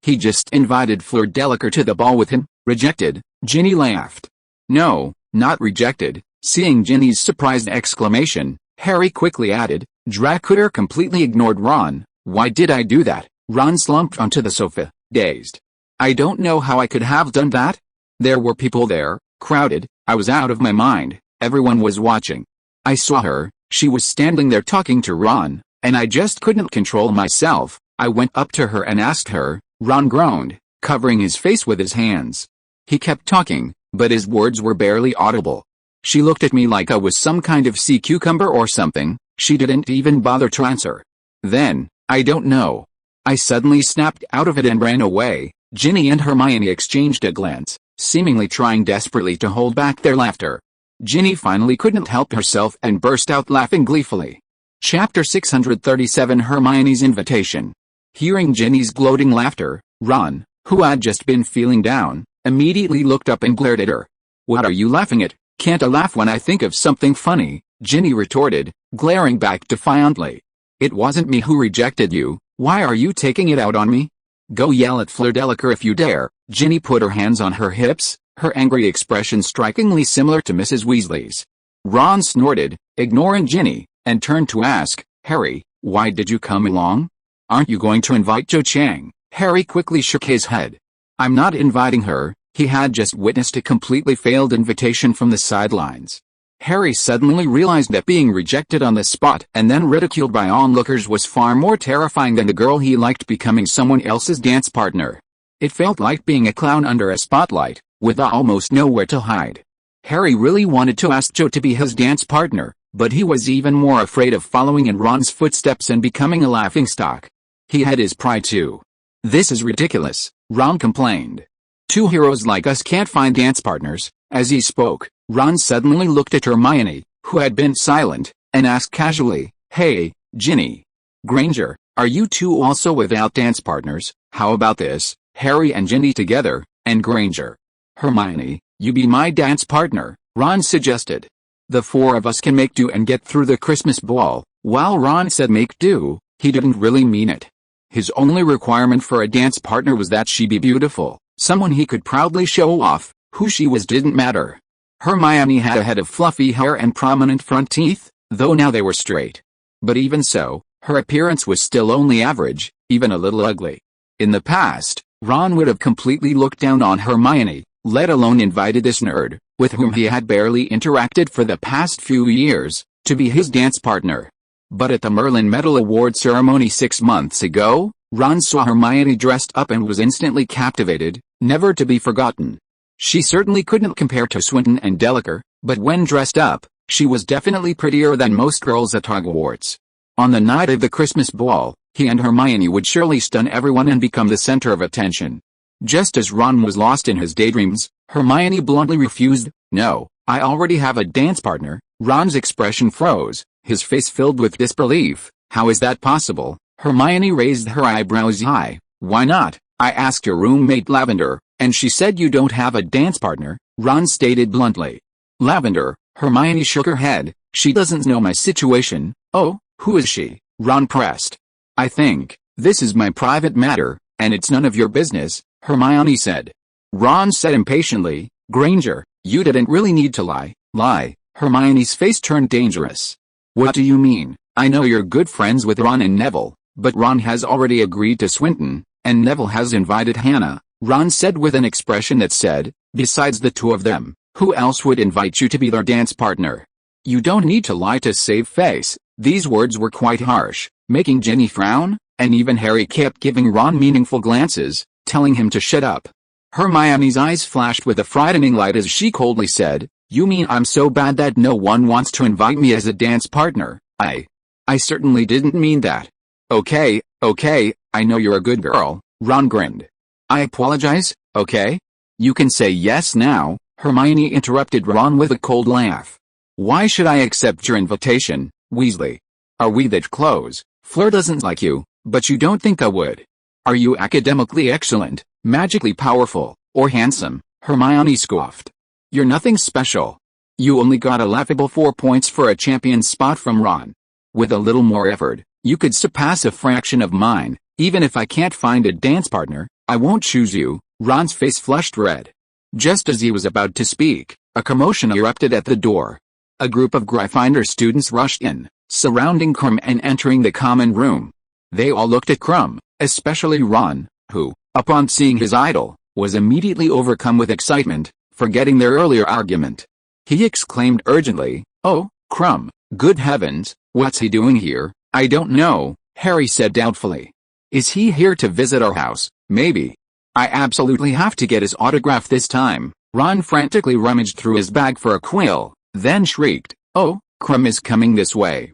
he just invited Fleur Delacour to the ball with him." "Rejected?" Ginny laughed. "No, not rejected." Seeing Ginny's surprised exclamation, Harry quickly added, "Draco completely ignored Ron." "Why did I do that?" Ron slumped onto the sofa, dazed. "I don't know how I could have done that. There were people there, crowded, I was out of my mind, everyone was watching. I saw her, she was standing there talking to Ron, and I just couldn't control myself. I went up to her and asked her." Ron groaned, covering his face with his hands. He kept talking, but his words were barely audible. She looked at me like I was some kind of sea cucumber or something. She didn't even bother to answer. Then, I don't know. I suddenly snapped out of it and ran away. Ginny and Hermione exchanged a glance, seemingly trying desperately to hold back their laughter. Ginny finally couldn't help herself and burst out laughing gleefully. Chapter 637 Hermione's Invitation. Hearing Ginny's gloating laughter, Ron, who had just been feeling down, immediately looked up and glared at her. "What are you laughing at? Can't I laugh when I think of something funny?" Ginny retorted, glaring back defiantly. "It wasn't me who rejected you. Why are you taking it out on me? Go yell at Fleur Delacour if you dare." Ginny put her hands on her hips, her angry expression strikingly similar to Mrs. Weasley's. Ron snorted, ignoring Ginny, and turned to ask, "Harry, why did you come along? Aren't you going to invite Cho Chang?" Harry quickly shook his head. "I'm not inviting her." He had just witnessed a completely failed invitation from the sidelines. Harry suddenly realized that being rejected on the spot and then ridiculed by onlookers was far more terrifying than the girl he liked becoming someone else's dance partner. It felt like being a clown under a spotlight, with almost nowhere to hide. Harry really wanted to ask Cho to be his dance partner, but he was even more afraid of following in Ron's footsteps and becoming a laughingstock. He had his pride too. "This is ridiculous," Ron complained. "Two heroes like us can't find dance partners." As he spoke, Ron suddenly looked at Hermione, who had been silent, and asked casually, "Hey, Ginny. Granger, are you two also without dance partners? How about this, Harry and Ginny together, and Granger? Hermione, you be my dance partner," Ron suggested. "The four of us can make do and get through the Christmas ball." While Ron said make do, he didn't really mean it. His only requirement for a dance partner was that she be beautiful, someone he could proudly show off. Who she was didn't matter. Hermione had a head of fluffy hair and prominent front teeth, though now they were straight. But even so, her appearance was still only average, even a little ugly. In the past, Ron would have completely looked down on Hermione, let alone invited this nerd, with whom he had barely interacted for the past few years, to be his dance partner. But at the Merlin Medal Award ceremony 6 months ago, Ron saw Hermione dressed up and was instantly captivated, never to be forgotten. She certainly couldn't compare to Swinton and Delacour, but when dressed up, she was definitely prettier than most girls at Hogwarts. On the night of the Christmas ball, he and Hermione would surely stun everyone and become the center of attention. Just as Ron was lost in his daydreams, Hermione bluntly refused. "No, I already have a dance partner." Ron's expression froze, his face filled with disbelief. "How is that possible?" Hermione raised her eyebrows high. "Why not? I asked your roommate Lavender, and she said you don't have a dance partner," Ron stated bluntly. "Lavender?" Hermione shook her head. "She doesn't know my situation." "Oh, who is she?" Ron pressed. "I think this is my private matter, and it's none of your business," Hermione said. Ron said impatiently, "Granger, you didn't really need to lie." Hermione's face turned dangerous. "What do you mean? I know you're good friends with Ron and Neville, but Ron has already agreed to Swinton, and Neville has invited Hannah," Ron said with an expression that said, "Besides the two of them, who else would invite you to be their dance partner?" "You don't need to lie to save face." These words were quite harsh, making Ginny frown, and even Harry kept giving Ron meaningful glances, telling him to shut up. Hermione's eyes flashed with a frightening light as she coldly said, "You mean I'm so bad that no one wants to invite me as a dance partner?" I certainly didn't mean that." Okay, I know you're a good girl," Ron grinned. "I apologize, okay? You can say yes now," Hermione interrupted Ron with a cold laugh. "Why should I accept your invitation, Weasley? Are we that close? Fleur doesn't like you, but you don't think I would. Are you academically excellent, magically powerful, or handsome?" Hermione scoffed. "You're nothing special. You only got a laughable 4 points for a champion spot from Ron. With a little more effort, you could surpass a fraction of mine. Even if I can't find a dance partner, I won't choose you." Ron's face flushed red. Just as he was about to speak, a commotion erupted at the door. A group of Gryffindor students rushed in, surrounding Krum and entering the common room. They all looked at Krum, especially Ron, who, upon seeing his idol, was immediately overcome with excitement, forgetting their earlier argument. He exclaimed urgently, "Oh, Krum, good heavens, what's he doing here?" "I don't know," Harry said doubtfully. "Is he here to visit our house? Maybe. I absolutely have to get his autograph this time." Ron frantically rummaged through his bag for a quill, then shrieked, "Oh, Krum is coming this way.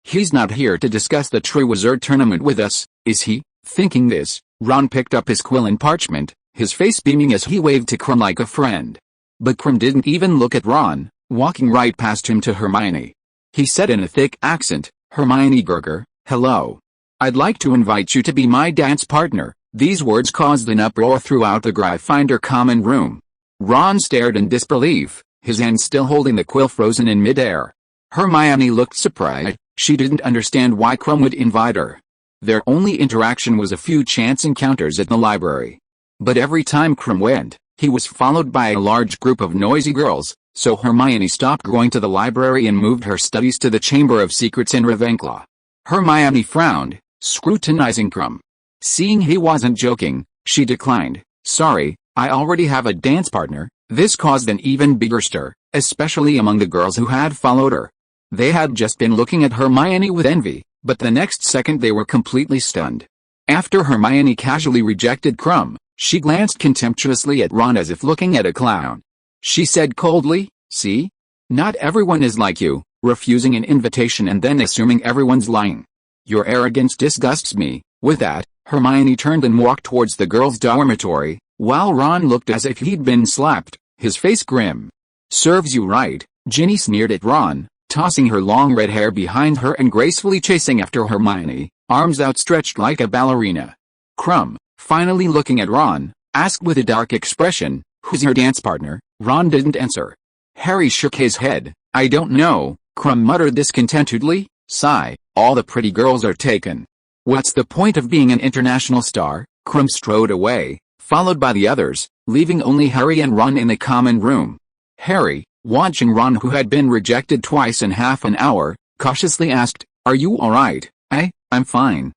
He's not here to discuss the True Wizard Tournament with us, is he?" Thinking this, Ron picked up his quill and parchment, his face beaming as he waved to Krum like a friend. But Krum didn't even look at Ron, walking right past him to Hermione. He said in a thick accent, "Hermione Granger, hello. I'd like to invite you to be my dance partner." These words caused an uproar throughout the Gryffindor common room. Ron stared in disbelief, his hand still holding the quill frozen in midair. Hermione looked surprised. She didn't understand why Krum would invite her. Their only interaction was a few chance encounters at the library. But every time Krum went, he was followed by a large group of noisy girls, so Hermione stopped going to the library and moved her studies to the Chamber of Secrets in Ravenclaw. Hermione frowned, scrutinizing Krum. Seeing he wasn't joking, she declined. "Sorry, I already have a dance partner." This caused an even bigger stir, especially among the girls who had followed her. They had just been looking at Hermione with envy, but the next second they were completely stunned. After Hermione casually rejected Krum, she glanced contemptuously at Ron as if looking at a clown. She said coldly, "See? Not everyone is like you, refusing an invitation and then assuming everyone's lying. Your arrogance disgusts me." With that, Hermione turned and walked towards the girls' dormitory, while Ron looked as if he'd been slapped, his face grim. "Serves you right," Ginny sneered at Ron, tossing her long red hair behind her and gracefully chasing after Hermione, arms outstretched like a ballerina. Krum, finally looking at Ron, asked with a dark expression, "Who's your dance partner?" Ron didn't answer. Harry shook his head. "I don't know," Krum muttered discontentedly. "Sigh, all the pretty girls are taken. What's the point of being an international star?" Krum strode away, followed by the others, leaving only Harry and Ron in the common room. Harry, watching Ron, who had been rejected twice in half an hour, cautiously asked, "Are you alright?" I'm fine,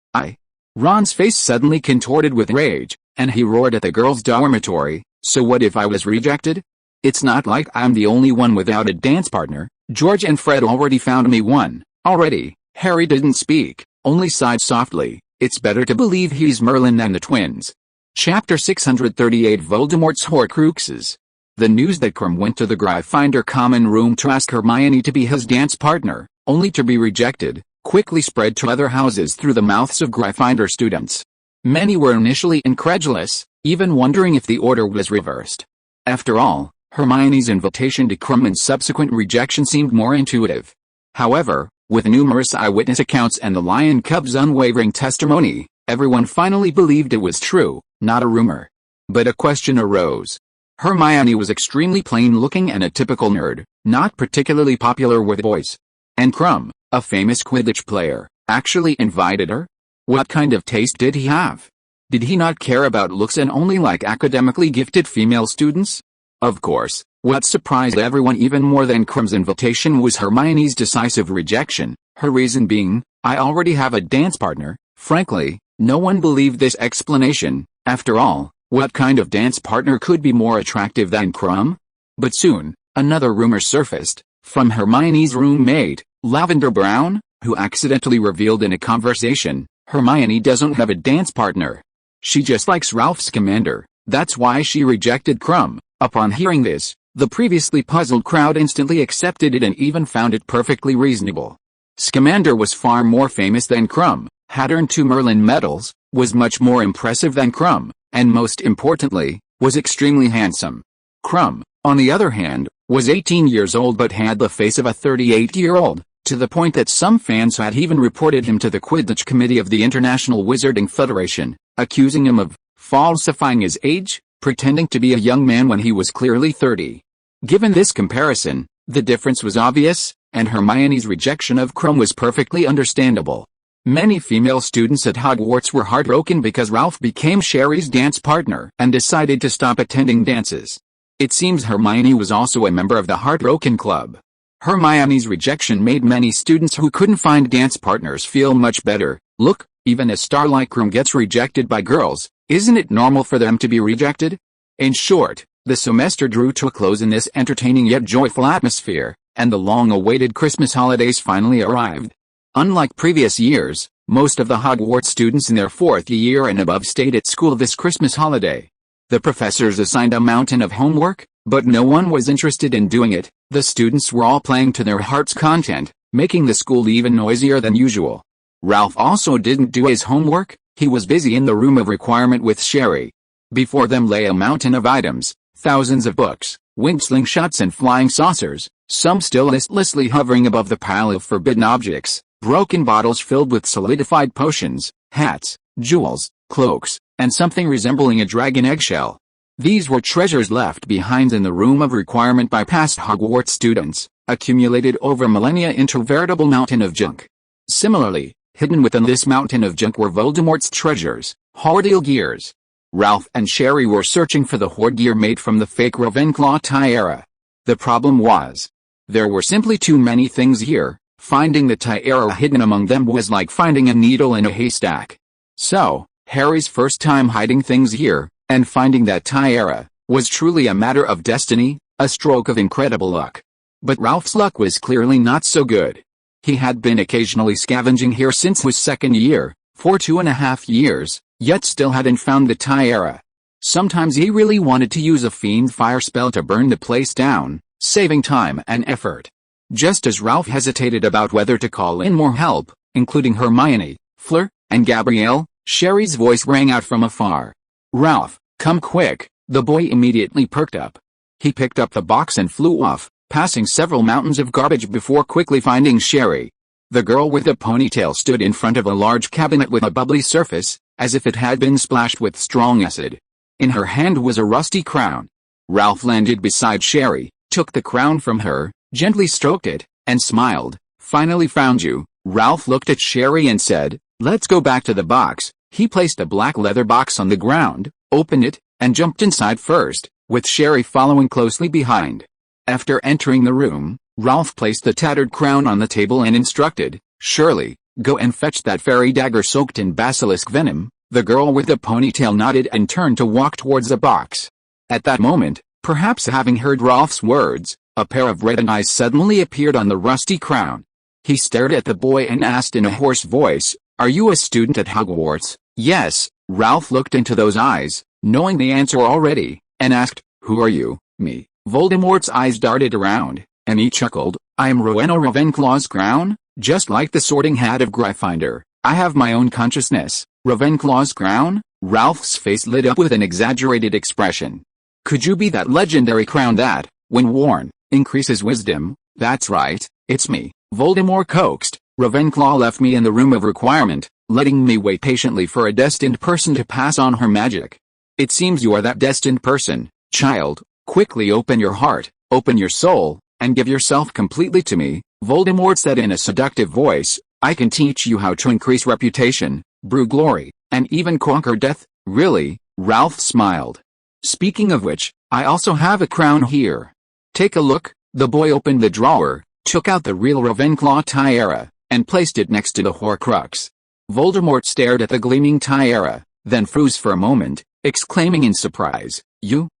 Ron's face suddenly contorted with rage, and he roared at the girls' dormitory, "So what if I was rejected? It's not like I'm the only one without a dance partner. George and Fred already found me one, already." Harry didn't speak, only sighed softly. It's better to believe he's Merlin than the twins. Chapter 638 Voldemort's Horcruxes. The news that Krum went to the Gryffindor common room to ask Hermione to be his dance partner, only to be rejected, quickly spread to other houses through the mouths of Gryffindor students. Many were initially incredulous, even wondering if the order was reversed. After all, Hermione's invitation to Krum and subsequent rejection seemed more intuitive. However, with numerous eyewitness accounts and the Lion Cub's unwavering testimony, everyone finally believed it was true, not a rumor. But a question arose. Hermione was extremely plain-looking and a typical nerd, not particularly popular with boys. And Krum, a famous Quidditch player, actually invited her? What kind of taste did he have? Did he not care about looks and only like academically gifted female students? Of course, what surprised everyone even more than Krum's invitation was Hermione's decisive rejection, her reason being, "I already have a dance partner." Frankly, no one believed this explanation. After all, what kind of dance partner could be more attractive than Krum? But soon, another rumor surfaced, from Hermione's roommate, Lavender Brown, who accidentally revealed in a conversation, "Hermione doesn't have a dance partner. She just likes Ralph Scamander, that's why she rejected Krum." Upon hearing this, the previously puzzled crowd instantly accepted it and even found it perfectly reasonable. Scamander was far more famous than Krum, had earned 2 Merlin medals, was much more impressive than Krum, and most importantly, was extremely handsome. Krum, on the other hand, was 18 years old but had the face of a 38-year-old, to the point that some fans had even reported him to the Quidditch Committee of the International Wizarding Federation, accusing him of falsifying his age, pretending to be a young man when he was clearly 30. Given this comparison, the difference was obvious, and Hermione's rejection of Krum was perfectly understandable. Many female students at Hogwarts were heartbroken because Ralph became Sherry's dance partner and decided to stop attending dances. It seems Hermione was also a member of the Heartbroken Club. Hermione's rejection made many students who couldn't find dance partners feel much better. Look, even a star like Krum gets rejected by girls. Isn't it normal for them to be rejected? In short, the semester drew to a close in this entertaining yet joyful atmosphere, and the long-awaited Christmas holidays finally arrived. Unlike previous years, most of the Hogwarts students in their 4th year and above stayed at school this Christmas holiday. The professors assigned a mountain of homework, but no one was interested in doing it. The students were all playing to their heart's content, making the school even noisier than usual. Ralph also didn't do his homework. He was busy in the room of requirement with Sherry. Before them lay a mountain of items, thousands of books, winged slingshots and flying saucers, some still listlessly hovering above the pile of forbidden objects, broken bottles filled with solidified potions, hats, jewels, cloaks, and something resembling a dragon eggshell. These were treasures left behind in the room of requirement by past Hogwarts students, accumulated over millennia into a veritable mountain of junk. Similarly, hidden within this mountain of junk were Voldemort's treasures, Hoardil gears. Ralph and Sherry were searching for the hoard gear made from the fake Ravenclaw tiara. The problem was, there were simply too many things here. Finding the tiara hidden among them was like finding a needle in a haystack. So, Harry's first time hiding things here, and finding that tiara, was truly a matter of destiny, a stroke of incredible luck. But Ralph's luck was clearly not so good. He had been occasionally scavenging here since his second year, for 2.5 years, yet still hadn't found the tiara. Sometimes he really wanted to use a fiend fire spell to burn the place down, saving time and effort. Just as Ralph hesitated about whether to call in more help, including Hermione, Fleur, and Gabrielle, Sherry's voice rang out from afar. "Ralph, come quick." The boy immediately perked up. He picked up the box and flew off, passing several mountains of garbage before quickly finding Sherry. The girl with the ponytail stood in front of a large cabinet with a bubbly surface, as if it had been splashed with strong acid. In her hand was a rusty crown. Ralph landed beside Sherry, took the crown from her, gently stroked it, and smiled. "Finally found you." Ralph looked at Sherry and said, "Let's go back to the box." He placed a black leather box on the ground, opened it, and jumped inside first, with Sherry following closely behind. After entering the room, Ralph placed the tattered crown on the table and instructed, "Shirley, go and fetch that fairy dagger soaked in basilisk venom." The girl with the ponytail nodded and turned to walk towards the box. At that moment, perhaps having heard Ralph's words, a pair of red eyes suddenly appeared on the rusty crown. He stared at the boy and asked in a hoarse voice, "Are you a student at Hogwarts?" "Yes." Ralph looked into those eyes, knowing the answer already, and asked, "Who are you?" "Me." Voldemort's eyes darted around, and he chuckled, "I am Rowena Ravenclaw's crown, just like the Sorting Hat of Gryffindor. I have my own consciousness." "Ravenclaw's crown?" Ralph's face lit up with an exaggerated expression. "Could you be that legendary crown that, when worn, increases wisdom?" "That's right, it's me," Voldemort coaxed. "Ravenclaw left me in the room of requirement, letting me wait patiently for a destined person to pass on her magic. It seems you are that destined person, child. Quickly open your heart, open your soul, and give yourself completely to me," Voldemort said in a seductive voice. "I can teach you how to increase reputation, brew glory, and even conquer death." "Really?" Ralph smiled. "Speaking of which, I also have a crown here. Take a look." The boy opened the drawer, took out the real Ravenclaw tiara, and placed it next to the Horcrux. Voldemort stared at the gleaming tiara, then froze for a moment, exclaiming in surprise,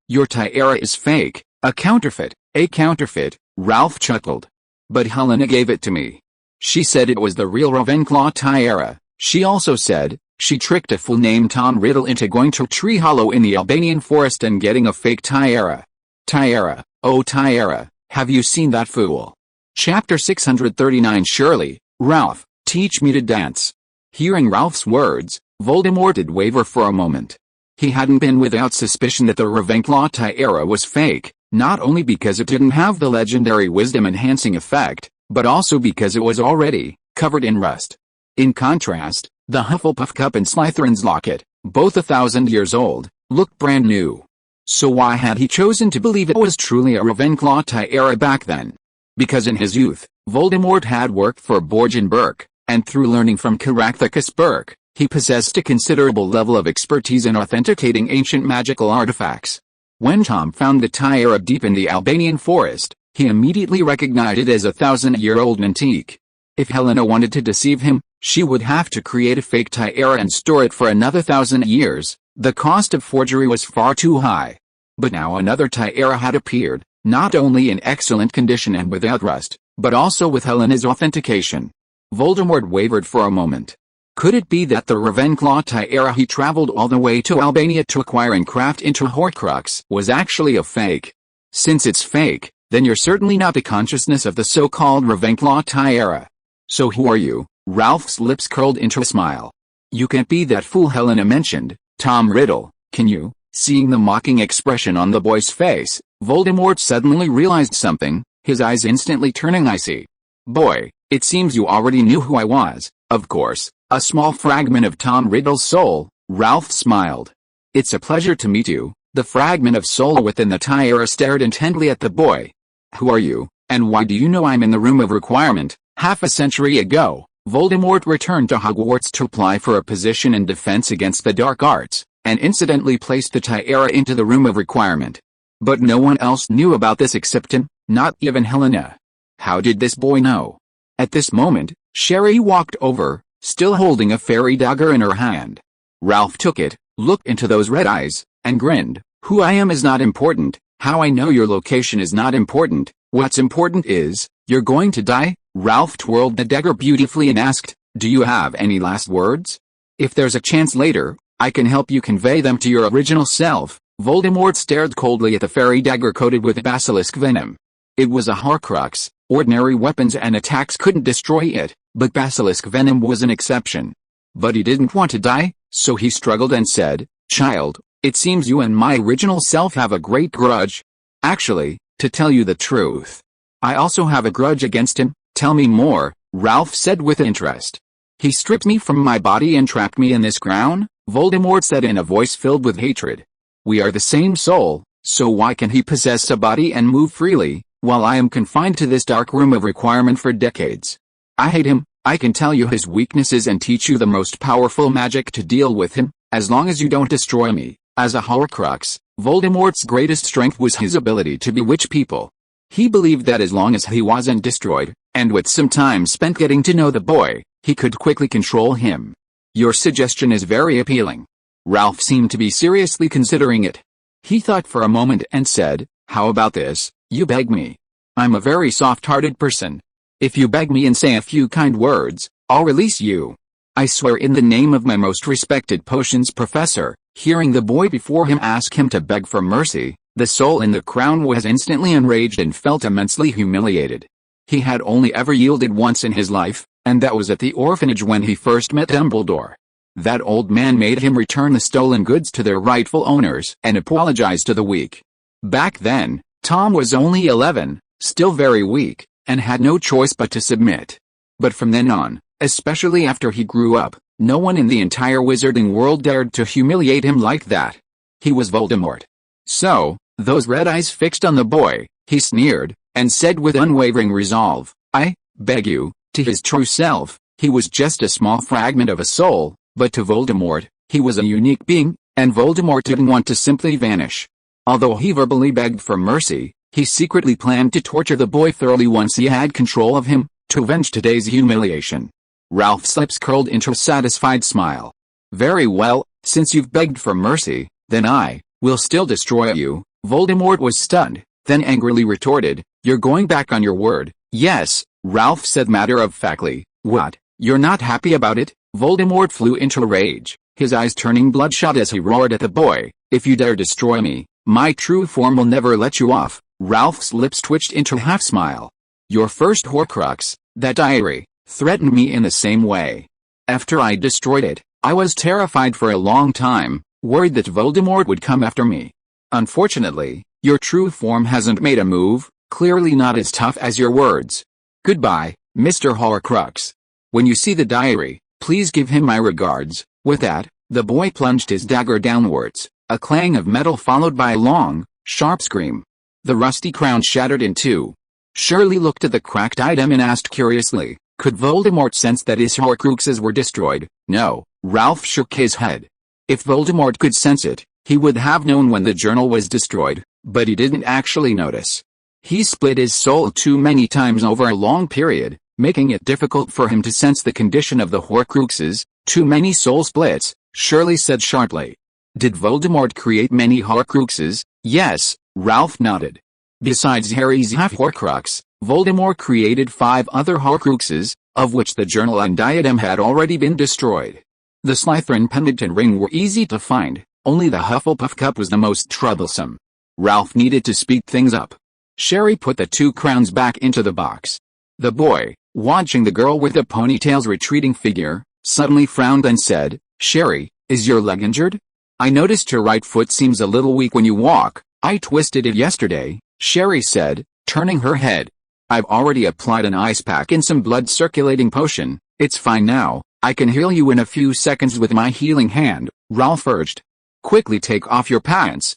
Your tiara is fake, a counterfeit." "A counterfeit?" Ralph chuckled. "But Helena gave it to me. She said it was the real Ravenclaw tiara. She also said, she tricked a fool named Tom Riddle into going to Tree Hollow in the Albanian forest and getting a fake tiara." "Tiara, oh tiara, have you seen that fool?" Chapter 639 Shirley, Ralph, teach me to dance. Hearing Ralph's words, Voldemort did waver for a moment. He hadn't been without suspicion that the Ravenclaw tiara was fake, not only because it didn't have the legendary wisdom-enhancing effect, but also because it was already covered in rust. In contrast, the Hufflepuff cup and Slytherin's locket, both 1,000 years old, looked brand new. So why had he chosen to believe it was truly a Ravenclaw tiara back then? Because in his youth, Voldemort had worked for Borgin Burke, and through learning from Caractacus Burke, he possessed a considerable level of expertise in authenticating ancient magical artifacts. When Tom found the tiara deep in the Albanian forest, he immediately recognized it as a 1,000-year-old antique. If Helena wanted to deceive him, she would have to create a fake tiara and store it for another 1,000 years. The cost of forgery was far too high. But now another tiara had appeared, not only in excellent condition and without rust, but also with Helena's authentication. Voldemort wavered for a moment. Could it be that the Ravenclaw tiara he traveled all the way to Albania to acquire and craft into Horcrux was actually a fake? Since it's fake, Then you're certainly not the consciousness of the so-called Ravenclaw Tiara. So who are you? Ralph's lips curled into a smile. You can't be that fool Helena mentioned, Tom Riddle, can you? Seeing the mocking expression on the boy's face, Voldemort suddenly realized something, his eyes instantly turning icy. Boy, it seems you already knew who I was. Of course, a small fragment of Tom Riddle's soul, Ralph smiled. It's a pleasure to meet you. The fragment of soul within the Tiara stared intently at the boy. Who are you, and why do you know I'm in the room of requirement? Half a century ago, Voldemort returned to Hogwarts to apply for a position in defense against the dark arts, and incidentally placed the Tiara into the room of requirement. But no one else knew about this except him, not even Helena. How did this boy know? At this moment, Sherry walked over, still holding a fairy dagger in her hand. Ralph took it, looked into those red eyes, and grinned. Who I am is not important, how I know your location is not important, what's important is, you're going to die? Ralph twirled the dagger beautifully and asked, do you have any last words? If there's a chance later, I can help you convey them to your original self. Voldemort stared coldly at the fairy dagger coated with basilisk venom. It was a Horcrux, ordinary weapons and attacks couldn't destroy it, but basilisk venom was an exception. But he didn't want to die, so he struggled and said, child, it seems you and my original self have a great grudge. Actually, to tell you the truth, I also have a grudge against him. Tell me more, Ralph said with interest. He stripped me from my body and trapped me in this crown, Voldemort said in a voice filled with hatred. We are the same soul, so why can he possess a body and move freely, while I am confined to this dark room of requirement for decades? I hate him. I can tell you his weaknesses and teach you the most powerful magic to deal with him, as long as you don't destroy me. As a Horcrux, Voldemort's greatest strength was his ability to bewitch people. He believed that as long as he wasn't destroyed, and with some time spent getting to know the boy, he could quickly control him. Your suggestion is very appealing. Ralph seemed to be seriously considering it. He thought for a moment and said, how about this, you beg me. I'm a very soft-hearted person. If you beg me and say a few kind words, I'll release you. I swear in the name of my most respected potions professor. Hearing the boy before him ask him to beg for mercy, the soul in the crown was instantly enraged and felt immensely humiliated. He had only ever yielded once in his life, and that was at the orphanage when he first met Dumbledore. That old man made him return the stolen goods to their rightful owners and apologize to the weak. Back then, Tom was only 11, still very weak, and had no choice but to submit. But from then on, especially after he grew up, no one in the entire wizarding world dared to humiliate him like that. He was Voldemort. So, those red eyes fixed on the boy, he sneered, and said with unwavering resolve, I beg you. To his true self, he was just a small fragment of a soul, but to Voldemort, he was a unique being, and Voldemort didn't want to simply vanish. Although he verbally begged for mercy, he secretly planned to torture the boy thoroughly once he had control of him, to avenge today's humiliation. Ralph's lips curled into a satisfied smile. Very well, since you've begged for mercy, then I will still destroy you. Voldemort was stunned, then angrily retorted, you're going back on your word. Yes, Ralph said matter-of-factly. What, you're not happy about it? Voldemort flew into a rage, his eyes turning bloodshot as he roared at the boy, if you dare destroy me, my true form will never let you off. Ralph's lips twitched into a half-smile. Your first Horcrux, that diary, threatened me in the same way. After I destroyed it, I was terrified for a long time, worried that Voldemort would come after me. Unfortunately, your true form hasn't made a move, clearly not as tough as your words. Goodbye, Mr. Horcrux. When you see the diary, please give him my regards. With that, the boy plunged his dagger downwards, a clang of metal followed by a long, sharp scream. The rusty crown shattered in two. Shirley looked at the cracked item and asked curiously, could Voldemort sense that his Horcruxes were destroyed? No, Ralph shook his head. If Voldemort could sense it, he would have known when the journal was destroyed, but he didn't actually notice. He split his soul too many times over a long period, making it difficult for him to sense the condition of the Horcruxes. Too many soul splits, Shirley said sharply. Did Voldemort create many Horcruxes? Yes, Ralph nodded. Besides Harry's half-Horcrux, Voldemort created 5 other Horcruxes, of which the journal and diadem had already been destroyed. The Slytherin pendant and ring were easy to find, only the Hufflepuff cup was the most troublesome. Ralph needed to speed things up. Sherry put the 2 crowns back into the box. The boy, watching the girl with the ponytail's retreating figure, suddenly frowned and said, "Sherry, is your leg injured? I noticed your right foot seems a little weak when you walk." "I twisted it yesterday," Sherry said, turning her head. "I've already applied an ice pack and some blood-circulating potion. It's fine now. I can heal you in a few seconds with my healing hand," Ralph urged. "Quickly take off your pants,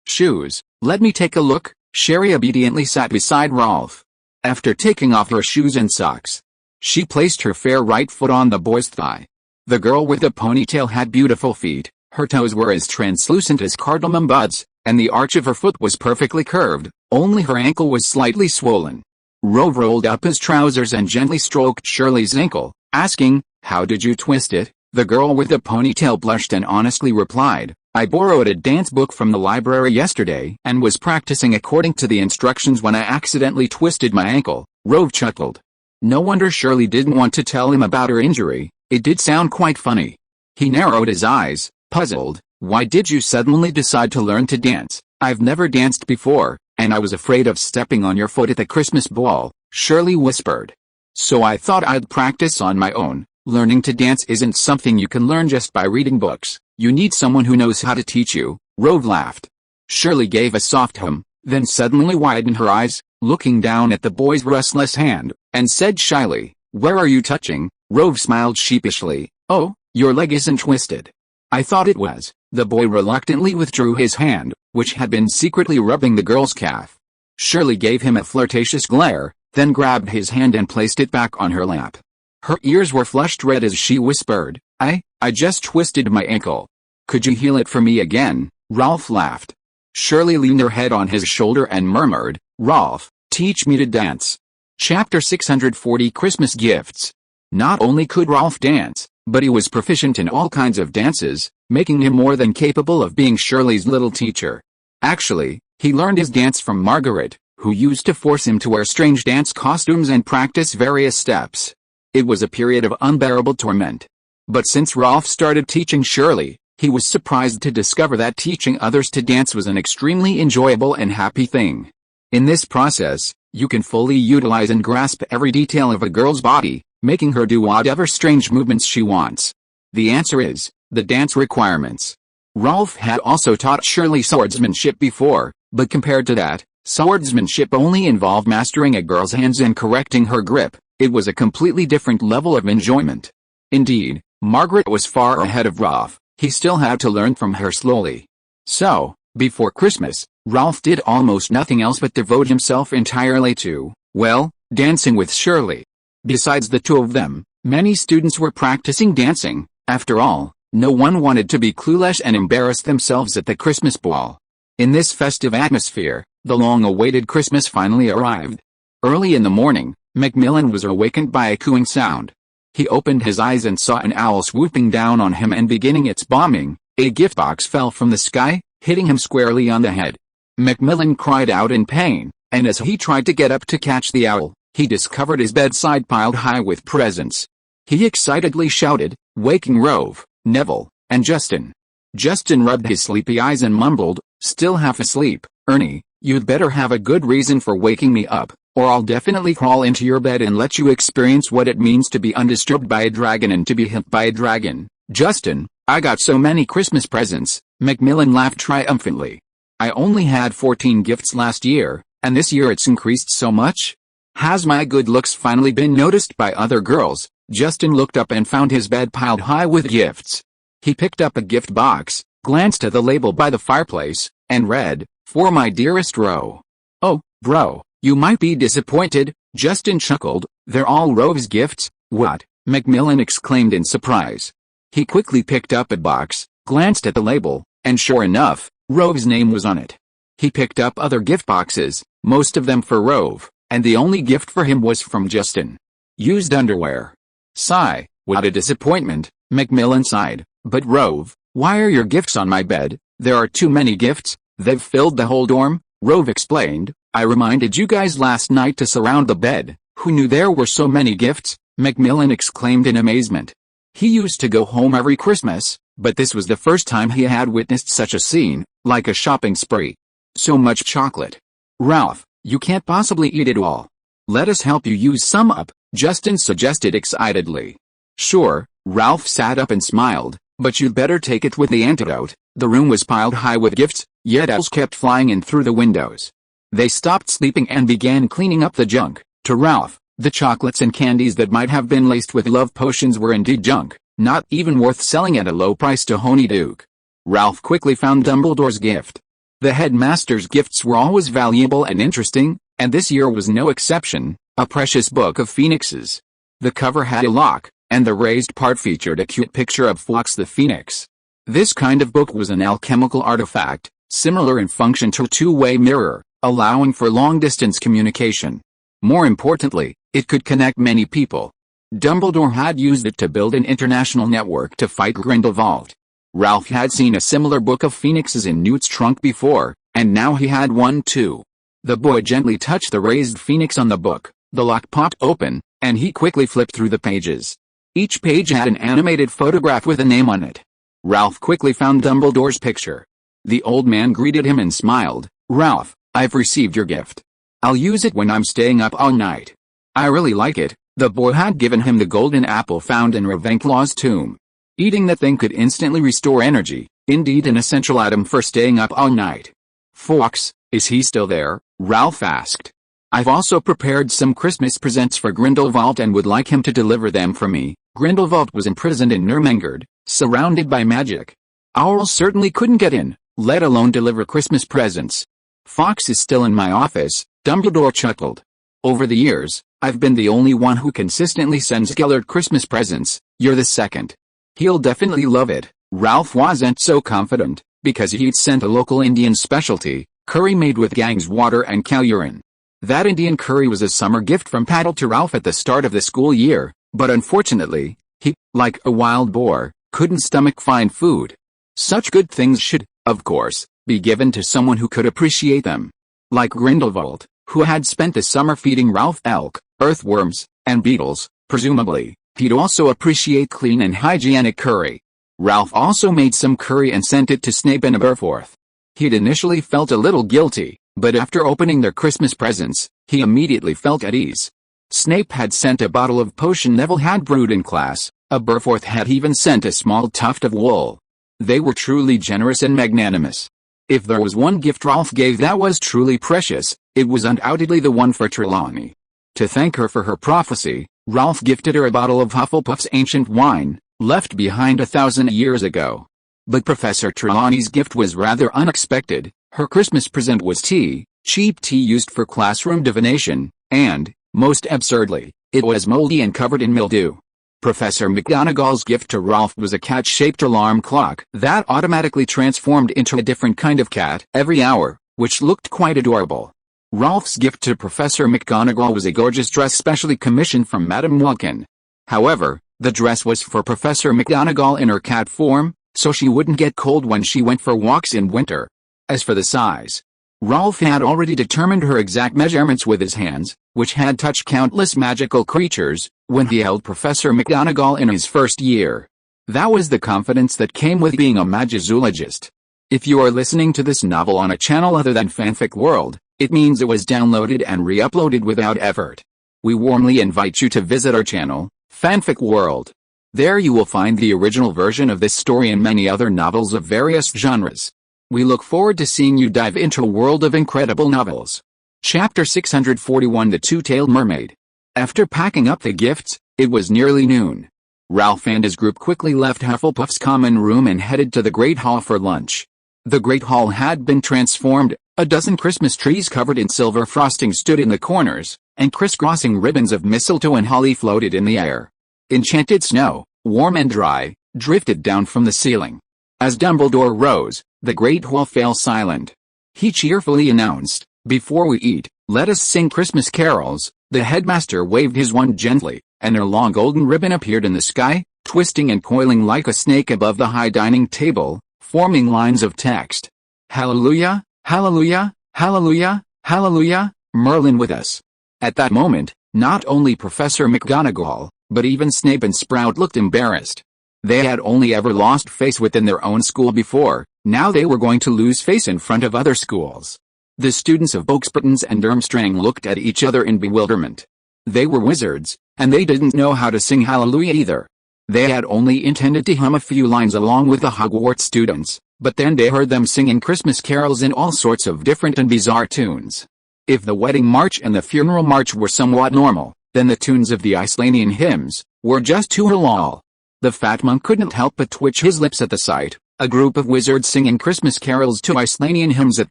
shoes. Let me take a look." Sherry obediently sat beside Ralph. After taking off her shoes and socks, she placed her fair right foot on the boy's thigh. The girl with the ponytail had beautiful feet. Her toes were as translucent as cardamom buds, and the arch of her foot was perfectly curved, only her ankle was slightly swollen. Rove rolled up his trousers and gently stroked Shirley's ankle, asking, "How did you twist it?" The girl with the ponytail blushed and honestly replied, "I borrowed a dance book from the library yesterday and was practicing according to the instructions when I accidentally twisted my ankle." Rove chuckled. No wonder Shirley didn't want to tell him about her injury. It did sound quite funny. He narrowed his eyes, puzzled. "Why did you suddenly decide to learn to dance?" "I've never danced before, and I was afraid of stepping on your foot at the Christmas ball," Shirley whispered. "So I thought I'd practice on my own." "Learning to dance isn't something you can learn just by reading books. You need someone who knows how to teach you," Rove laughed. Shirley gave a soft hum, then suddenly widened her eyes, looking down at the boy's restless hand, and said shyly, "Where are you touching?" Rove smiled sheepishly. "Oh, your leg isn't twisted." "I thought it was." The boy reluctantly withdrew his hand, which had been secretly rubbing the girl's calf. Shirley gave him a flirtatious glare, then grabbed his hand and placed it back on her lap. Her ears were flushed red as she whispered, I just twisted my ankle. Could you heal it for me again?" Ralph laughed. Shirley leaned her head on his shoulder and murmured, "Ralph, teach me to dance." Chapter 640 Christmas Gifts. Not only could Ralph dance, but he was proficient in all kinds of dances, making him more than capable of being Shirley's little teacher. Actually, he learned his dance from Margaret, who used to force him to wear strange dance costumes and practice various steps. It was a period of unbearable torment. But since Ralph started teaching Shirley, he was surprised to discover that teaching others to dance was an extremely enjoyable and happy thing. In this process, you can fully utilize and grasp every detail of a girl's body, making her do whatever strange movements she wants. The answer is, the dance requirements. Ralph had also taught Shirley swordsmanship before, but compared to that, swordsmanship only involved mastering a girl's hands and correcting her grip. It was a completely different level of enjoyment. Indeed, Margaret was far ahead of Ralph. He still had to learn from her slowly. So, before Christmas, Ralph did almost nothing else but devote himself entirely to, well, dancing with Shirley. Besides the two of them, many students were practicing dancing. After all, no one wanted to be clueless and embarrass themselves at the Christmas ball. In this festive atmosphere, the long-awaited Christmas finally arrived. Early in the morning, Macmillan was awakened by a cooing sound. He opened his eyes and saw an owl swooping down on him and beginning its bombing. A gift box fell from the sky, hitting him squarely on the head. Macmillan cried out in pain, and as he tried to get up to catch the owl, he discovered his bedside piled high with presents. He excitedly shouted, waking Rove, Neville, and Justin. Justin rubbed his sleepy eyes and mumbled, still half asleep, "Ernie, you'd better have a good reason for waking me up, or I'll definitely crawl into your bed and let you experience what it means to be undisturbed by a dragon and to be hit by a dragon." "Justin, I got so many Christmas presents," Macmillan laughed triumphantly. "I only had 14 gifts last year, and this year it's increased so much. Has my good looks finally been noticed by other girls?" Justin looked up and found his bed piled high with gifts. He picked up a gift box, glanced at the label by the fireplace, and read, "For my dearest Ro." "Oh, bro, you might be disappointed," Justin chuckled. "They're all Rove's gifts." "What?" Macmillan exclaimed in surprise. He quickly picked up a box, glanced at the label, and sure enough, Rove's name was on it. He picked up other gift boxes, most of them for Rove, and the only gift for him was from Justin. Used underwear. Sigh, what a disappointment, Macmillan sighed. "But Rove, why are your gifts on my bed? There are too many gifts, they've filled the whole dorm," Rove explained. "I reminded you guys last night to surround the bed." "Who knew there were so many gifts?" Macmillan exclaimed in amazement. He used to go home every Christmas, but this was the first time he had witnessed such a scene, like a shopping spree. So much chocolate. "Ralph, You can't possibly eat it all. Let us help you use some up, Justin suggested excitedly. Sure, Ralph sat up and smiled, but you'd better take it with the antidote. The room was piled high with gifts, yet owls kept flying in through the windows. They stopped sleeping and began cleaning up the junk. To Ralph, the chocolates and candies that might have been laced with love potions were indeed junk, not even worth selling at a low price to Honeydukes. Ralph quickly found Dumbledore's gift. The headmaster's gifts were always valuable and interesting, and this year was no exception, a precious book of phoenixes. The cover had a lock, and the raised part featured a cute picture of Fawkes the Phoenix. This kind of book was an alchemical artifact, similar in function to a two-way mirror, allowing for long-distance communication. More importantly, it could connect many people. Dumbledore had used it to build an international network to fight Grindelwald. Ralph had seen a similar book of phoenixes in Newt's trunk before, and now he had one too. The boy gently touched the raised phoenix on the book, the lock popped open, and he quickly flipped through the pages. Each page had an animated photograph with a name on it. Ralph quickly found Dumbledore's picture. The old man greeted him and smiled. Ralph, I've received your gift. I'll use it when I'm staying up all night. I really like it. The boy had given him the golden apple found in Ravenclaw's tomb. Eating the thing could instantly restore energy, indeed an essential item for staying up all night. Fawkes, is he still there? Ralph asked. I've also prepared some Christmas presents for Grindelwald and would like him to deliver them for me. Grindelwald was imprisoned in Nurmengard, surrounded by magic. Owls certainly couldn't get in, let alone deliver Christmas presents. Fawkes is still in my office, Dumbledore chuckled. Over the years, I've been the only one who consistently sends Gellert Christmas presents. You're the second. He'll definitely love it. Ralph wasn't so confident, because he'd sent a local Indian specialty, curry made with Gang's water and cow urine. That Indian curry was a summer gift from Paddle to Ralph at the start of the school year, but unfortunately, he, like a wild boar, couldn't stomach fine food. Such good things should, of course, be given to someone who could appreciate them. Like Grindelwald, who had spent the summer feeding Ralph elk, earthworms, and beetles, presumably, he'd also appreciate clean and hygienic curry. Ralph also made some curry and sent it to Snape and Aberforth. He'd initially felt a little guilty, but after opening their Christmas presents, he immediately felt at ease. Snape had sent a bottle of potion Neville had brewed in class, Aberforth had even sent a small tuft of wool. They were truly generous and magnanimous. If there was one gift Ralph gave that was truly precious, it was undoubtedly the one for Trelawney. To thank her for her prophecy, Ralph gifted her a bottle of Hufflepuff's ancient wine, left behind 1,000 years ago. But Professor Trelawney's gift was rather unexpected. Her Christmas present was tea, cheap tea used for classroom divination, and, most absurdly, it was moldy and covered in mildew. Professor McGonagall's gift to Ralph was a cat-shaped alarm clock that automatically transformed into a different kind of cat every hour, which looked quite adorable. Ralph's gift to Professor McGonagall was a gorgeous dress specially commissioned from Madame Walkin. However, the dress was for Professor McGonagall in her cat form, so she wouldn't get cold when she went for walks in winter. As for the size, Ralph had already determined her exact measurements with his hands, which had touched countless magical creatures, when he held Professor McGonagall in his first year. That was the confidence that came with being a magizoologist. If you are listening to this novel on a channel other than Fanfic World, it means it was downloaded and re-uploaded without effort. We warmly invite you to visit our channel, Fanfic World. There you will find the original version of this story and many other novels of various genres. We look forward to seeing you dive into a world of incredible novels. Chapter 641 The Two-Tailed Mermaid. After packing up the gifts, it was nearly noon. Ralph and his group quickly left Hufflepuff's common room and headed to the Great Hall for lunch. The Great Hall had been transformed, a dozen Christmas trees covered in silver frosting stood in the corners, and crisscrossing ribbons of mistletoe and holly floated in the air. Enchanted snow, warm and dry, drifted down from the ceiling. As Dumbledore rose, the Great Hall fell silent. He cheerfully announced, "Before we eat, let us sing Christmas carols." The headmaster waved his wand gently, and a long golden ribbon appeared in the sky, twisting and coiling like a snake above the high dining table, forming lines of text. "Hallelujah, hallelujah, hallelujah, hallelujah, Merlin with us." At that moment, not only Professor McGonagall, but even Snape and Sprout looked embarrassed. They had only ever lost face within their own school before, now they were going to lose face in front of other schools. The students of Boxburtons and Durmstrang looked at each other in bewilderment. They were wizards, and they didn't know how to sing Hallelujah either. They had only intended to hum a few lines along with the Hogwarts students, but then they heard them singing Christmas carols in all sorts of different and bizarre tunes. If the wedding march and the funeral march were somewhat normal, then the tunes of the Icelandic hymns were just too halal. The fat monk couldn't help but twitch his lips at the sight, a group of wizards singing Christmas carols to Icelandic hymns at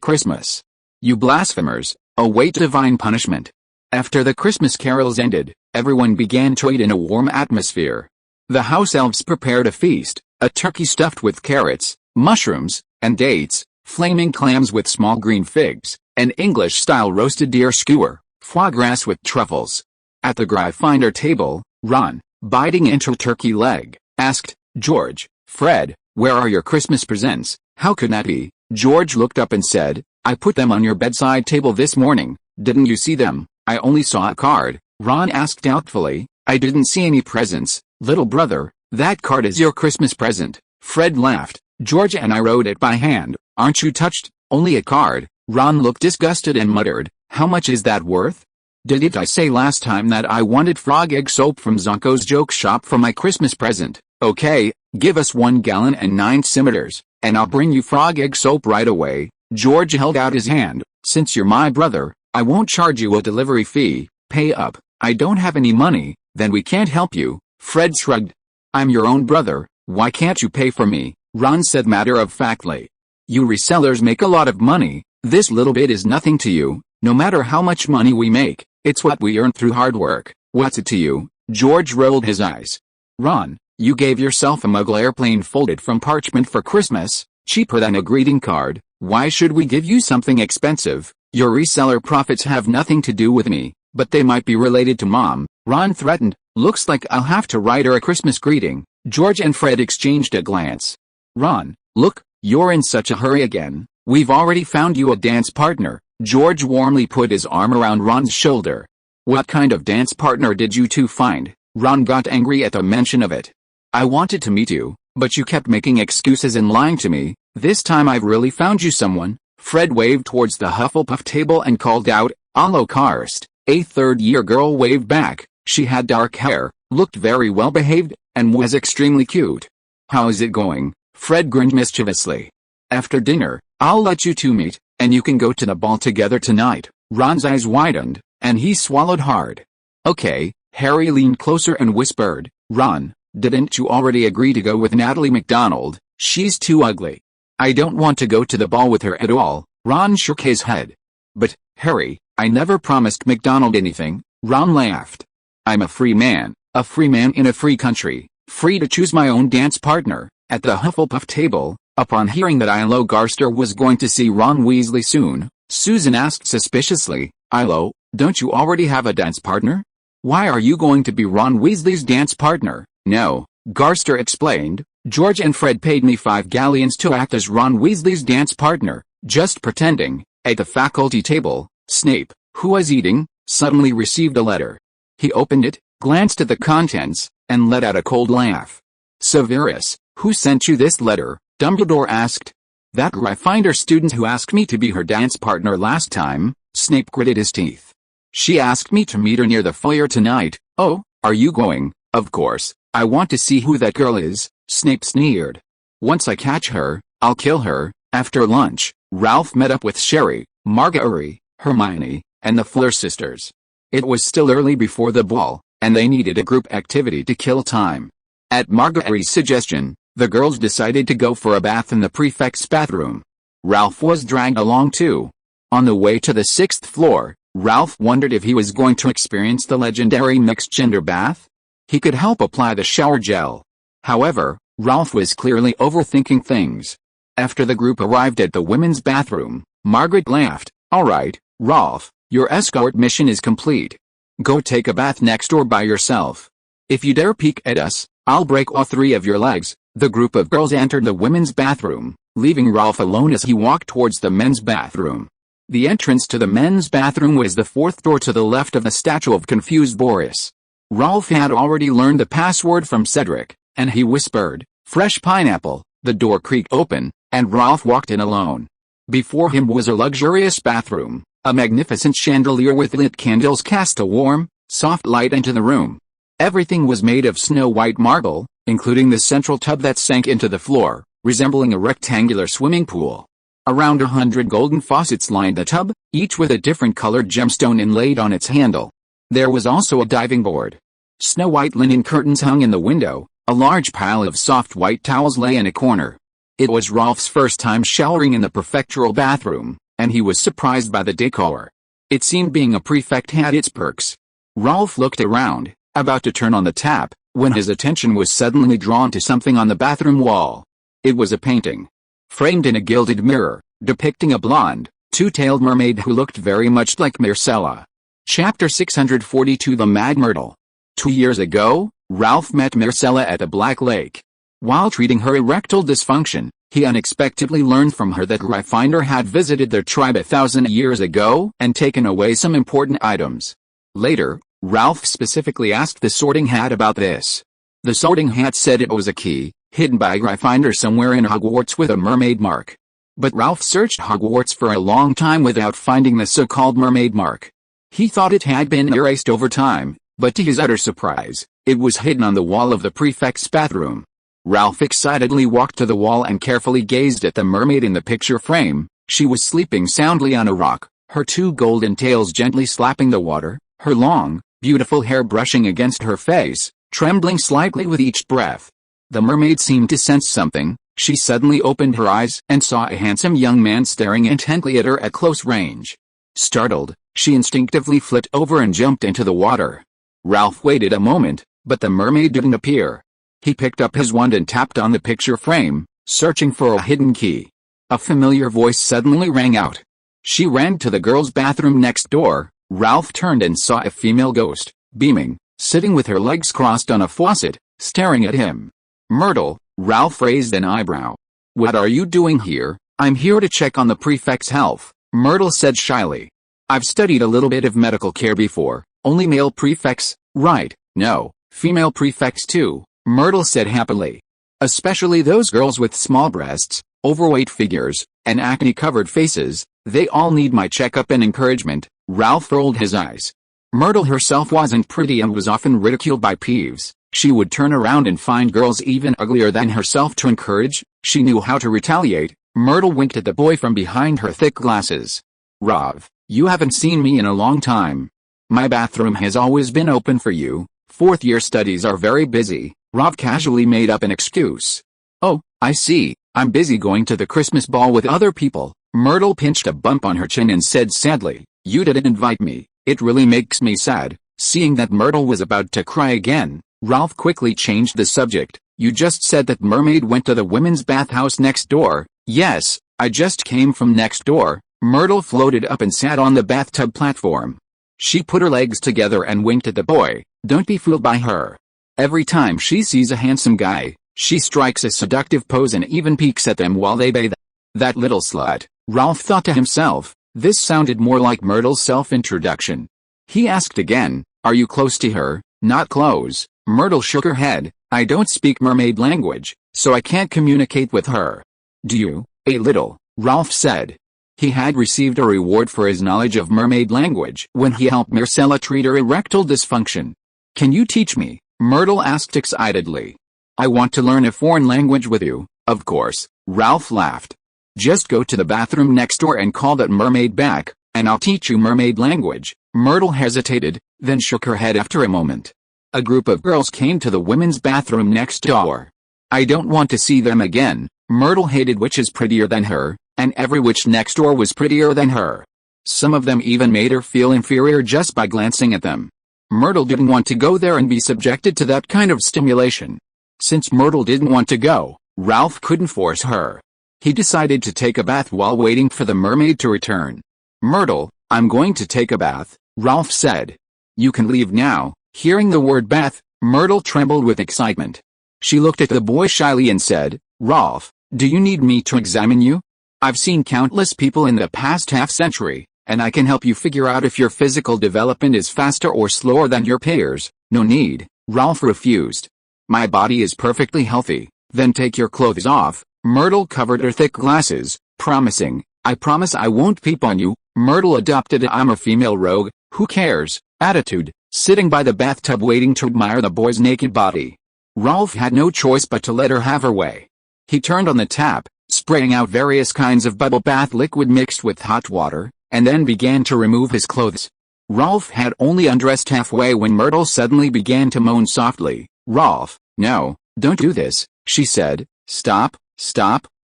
Christmas. You blasphemers, await divine punishment. After the Christmas carols ended, everyone began to eat in a warm atmosphere. The house elves prepared a feast, a turkey stuffed with carrots, mushrooms, and dates, flaming clams with small green figs, an English-style roasted deer skewer, foie gras with truffles. At the Gryffindor table, Ron, biting into a turkey leg, asked, "George, Fred, where are your Christmas presents?" "How could that be?" George looked up and said, "I put them on your bedside table this morning. Didn't you see them?" "I only saw a card," Ron asked doubtfully. "I didn't see any presents." "Little brother, that card is your Christmas present." Fred laughed. "George and I wrote it by hand. Aren't you touched?" "Only a card." Ron looked disgusted and muttered, "How much is that worth?" "Didn't I say last time that I wanted frog egg soap from Zonko's joke shop for my Christmas present?" "Okay, give us 1 gallon and 9 cimeters, and I'll bring you frog egg soap right away." George held out his hand. "Since you're my brother, I won't charge you a delivery fee. Pay up." "I don't have any money." "Then we can't help you." Fred shrugged. "I'm your own brother, why can't you pay for me?" Ron said matter-of-factly. "You resellers make a lot of money. This little bit is nothing to you. No matter how much money we make, it's what we earn through hard work. What's it to you?" George rolled his eyes. "Ron, you gave yourself a Muggle airplane folded from parchment for Christmas, cheaper than a greeting card. Why should we give you something expensive? Your reseller profits have nothing to do with me, but they might be related to Mom," Ron threatened. "Looks like I'll have to write her a Christmas greeting." George and Fred exchanged a glance. "Ron, look, you're in such a hurry again. We've already found you a dance partner." George warmly put his arm around Ron's shoulder. "What kind of dance partner did you two find?" Ron got angry at the mention of it. "I wanted to meet you, but you kept making excuses and lying to me. This time I've really found you someone." Fred waved towards the Hufflepuff table and called out, "Allo Karst." A third-year girl waved back. She had dark hair, looked very well behaved, and was extremely cute. "How is it going?" Fred grinned mischievously. "After dinner, I'll let you two meet, and you can go to the ball together tonight." Ron's eyes widened, and he swallowed hard. "Okay." Harry leaned closer and whispered, "Ron, didn't you already agree to go with Natalie MacDonald? She's too ugly." "I don't want to go to the ball with her at all." Ron shook his head. "But, Harry, I never promised MacDonald anything." Ron laughed. "I'm a free man in a free country, free to choose my own dance partner." At the Hufflepuff table, upon hearing that Ilo Garster was going to see Ron Weasley soon, Susan asked suspiciously, "Ilo, don't you already have a dance partner? Why are you going to be Ron Weasley's dance partner?" "No," Garster explained, "George and Fred paid me 5 galleons to act as Ron Weasley's dance partner, just pretending." At the faculty table, Snape, who was eating, suddenly received a letter. He opened it, glanced at the contents, and let out a cold laugh. "Severus, who sent you this letter?" Dumbledore asked. "That Gryffindor student who asked me to be her dance partner last time." Snape gritted his teeth. "She asked me to meet her near the foyer tonight." "Oh, are you going?" "Of course, I want to see who that girl is," Snape sneered. "Once I catch her, I'll kill her." After lunch, Ralph met up with Sherry, Marjorie, Hermione, and the Fleur sisters. It was still early before the ball, and they needed a group activity to kill time. At Marjorie's suggestion, the girls decided to go for a bath in the prefect's bathroom. Ralph was dragged along too. On the way to the 6th floor, Ralph wondered if he was going to experience the legendary mixed-gender bath. He could help apply the shower gel. However, Ralph was clearly overthinking things. After the group arrived at the women's bathroom, Margaret laughed. "All right, Ralph, your escort mission is complete. Go take a bath next door by yourself. If you dare peek at us, I'll break all 3 of your legs." The group of girls entered the women's bathroom, leaving Ralph alone as he walked towards the men's bathroom. The entrance to the men's bathroom was the 4th door to the left of the statue of confused Boris. Ralph had already learned the password from Cedric, and he whispered, "Fresh pineapple." The door creaked open, and Ralph walked in alone. Before him was a luxurious bathroom. A magnificent chandelier with lit candles cast a warm, soft light into the room. Everything was made of snow-white marble, including the central tub that sank into the floor, resembling a rectangular swimming pool. Around 100 golden faucets lined the tub, each with a different colored gemstone inlaid on its handle. There was also a diving board. Snow-white linen curtains hung in the window. A large pile of soft white towels lay in a corner. It was Rolf's first time showering in the prefectural bathroom, and he was surprised by the decor. It seemed being a prefect had its perks. Rolf looked around, about to turn on the tap, when his attention was suddenly drawn to something on the bathroom wall. It was a painting. Framed in a gilded mirror, depicting a blonde, two-tailed mermaid who looked very much like Myrcella. Chapter 642 The Mad Myrtle. 2 years ago, Rolf met Myrcella at the Black Lake. While treating her erectile dysfunction, he unexpectedly learned from her that Gryffindor had visited their tribe 1,000 years ago and taken away some important items. Later, Rolf specifically asked the Sorting Hat about this. The Sorting Hat said it was a key, hidden by Gryffindor somewhere in Hogwarts with a mermaid mark. But Rolf searched Hogwarts for a long time without finding the so-called mermaid mark. He thought it had been erased over time, but to his utter surprise, it was hidden on the wall of the prefect's bathroom. Rolf excitedly walked to the wall and carefully gazed at the mermaid in the picture frame. She was sleeping soundly on a rock, her two golden tails gently slapping the water, her long, beautiful hair brushing against her face, trembling slightly with each breath. The mermaid seemed to sense something. She suddenly opened her eyes and saw a handsome young man staring intently at her at close range. Startled, she instinctively flipped over and jumped into the water. Rolf waited a moment, but the mermaid didn't appear. He picked up his wand and tapped on the picture frame, searching for a hidden key. A familiar voice suddenly rang out. She ran to the girls' bathroom next door. Rolf turned and saw a female ghost, beaming, sitting with her legs crossed on a faucet, staring at him. Myrtle, Rolf raised an eyebrow. What are you doing here? I'm here to check on the prefect's health, Myrtle said shyly. I've studied a little bit of medical care before. Only male prefects, right? No, female prefects too, Myrtle said happily. Especially those girls with small breasts, overweight figures, and acne-covered faces, they all need my checkup and encouragement. Rolf rolled his eyes. Myrtle herself wasn't pretty and was often ridiculed by peeves. She would turn around and find girls even uglier than herself to encourage. She knew how to retaliate. Myrtle winked at the boy from behind her thick glasses. Rov, you haven't seen me in a long time. My bathroom has always been open for you. Fourth-year studies are very busy. Rov casually made up an excuse. Oh, I see. I'm busy going to the Christmas ball with other people. Myrtle pinched a bump on her chin and said sadly, You didn't invite me. It really makes me sad. Seeing that Myrtle was about to cry again, Rolf quickly changed the subject. You just said that mermaid went to the women's bathhouse next door. Yes, I just came from next door. Myrtle floated up and sat on the bathtub platform. She put her legs together and winked at the boy. Don't be fooled by her. Every time she sees a handsome guy, she strikes a seductive pose and even peeks at them while they bathe. That little slut, Rolf thought to himself. This sounded more like Myrtle's self-introduction. He asked again, Are you close to her? Not close. Myrtle shook her head. I don't speak mermaid language, so I can't communicate with her. Do you? A little, Rolf said. He had received a reward for his knowledge of mermaid language when he helped Myrcella treat her erectile dysfunction. Can you teach me? Myrtle asked excitedly. I want to learn a foreign language with you, of course, Rolf laughed. Just go to the bathroom next door and call that mermaid back, and I'll teach you mermaid language. Myrtle hesitated, then shook her head after a moment. A group of girls came to the women's bathroom next door. I don't want to see them again. Myrtle hated witches prettier than her, and every witch next door was prettier than her. Some of them even made her feel inferior just by glancing at them. Myrtle didn't want to go there and be subjected to that kind of stimulation. Since Myrtle didn't want to go, Rolf couldn't force her. He decided to take a bath while waiting for the mermaid to return. Myrtle, I'm going to take a bath, Rolf said. You can leave now. Hearing the word bath, Myrtle trembled with excitement. She looked at the boy shyly and said, Rolf, do you need me to examine you? I've seen countless people in the past half-century, and I can help you figure out if your physical development is faster or slower than your peers. No need, Rolf refused. My body is perfectly healthy. Then take your clothes off. Myrtle covered her thick glasses, promising, I promise I won't peep on you. Myrtle adopted a "I'm a female rogue, who cares" attitude, sitting by the bathtub waiting to admire the boy's naked body. Rolf had no choice but to let her have her way. He turned on the tap, spraying out various kinds of bubble bath liquid mixed with hot water, and then began to remove his clothes. Rolf had only undressed halfway when Myrtle suddenly began to moan softly. "Rolf, no, don't do this," she said. Stop,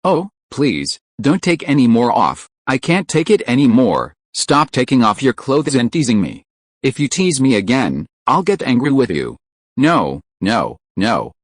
oh, please, don't take any more off. I can't take it anymore. Stop taking off your clothes and teasing me. If you tease me again, I'll get angry with you." No.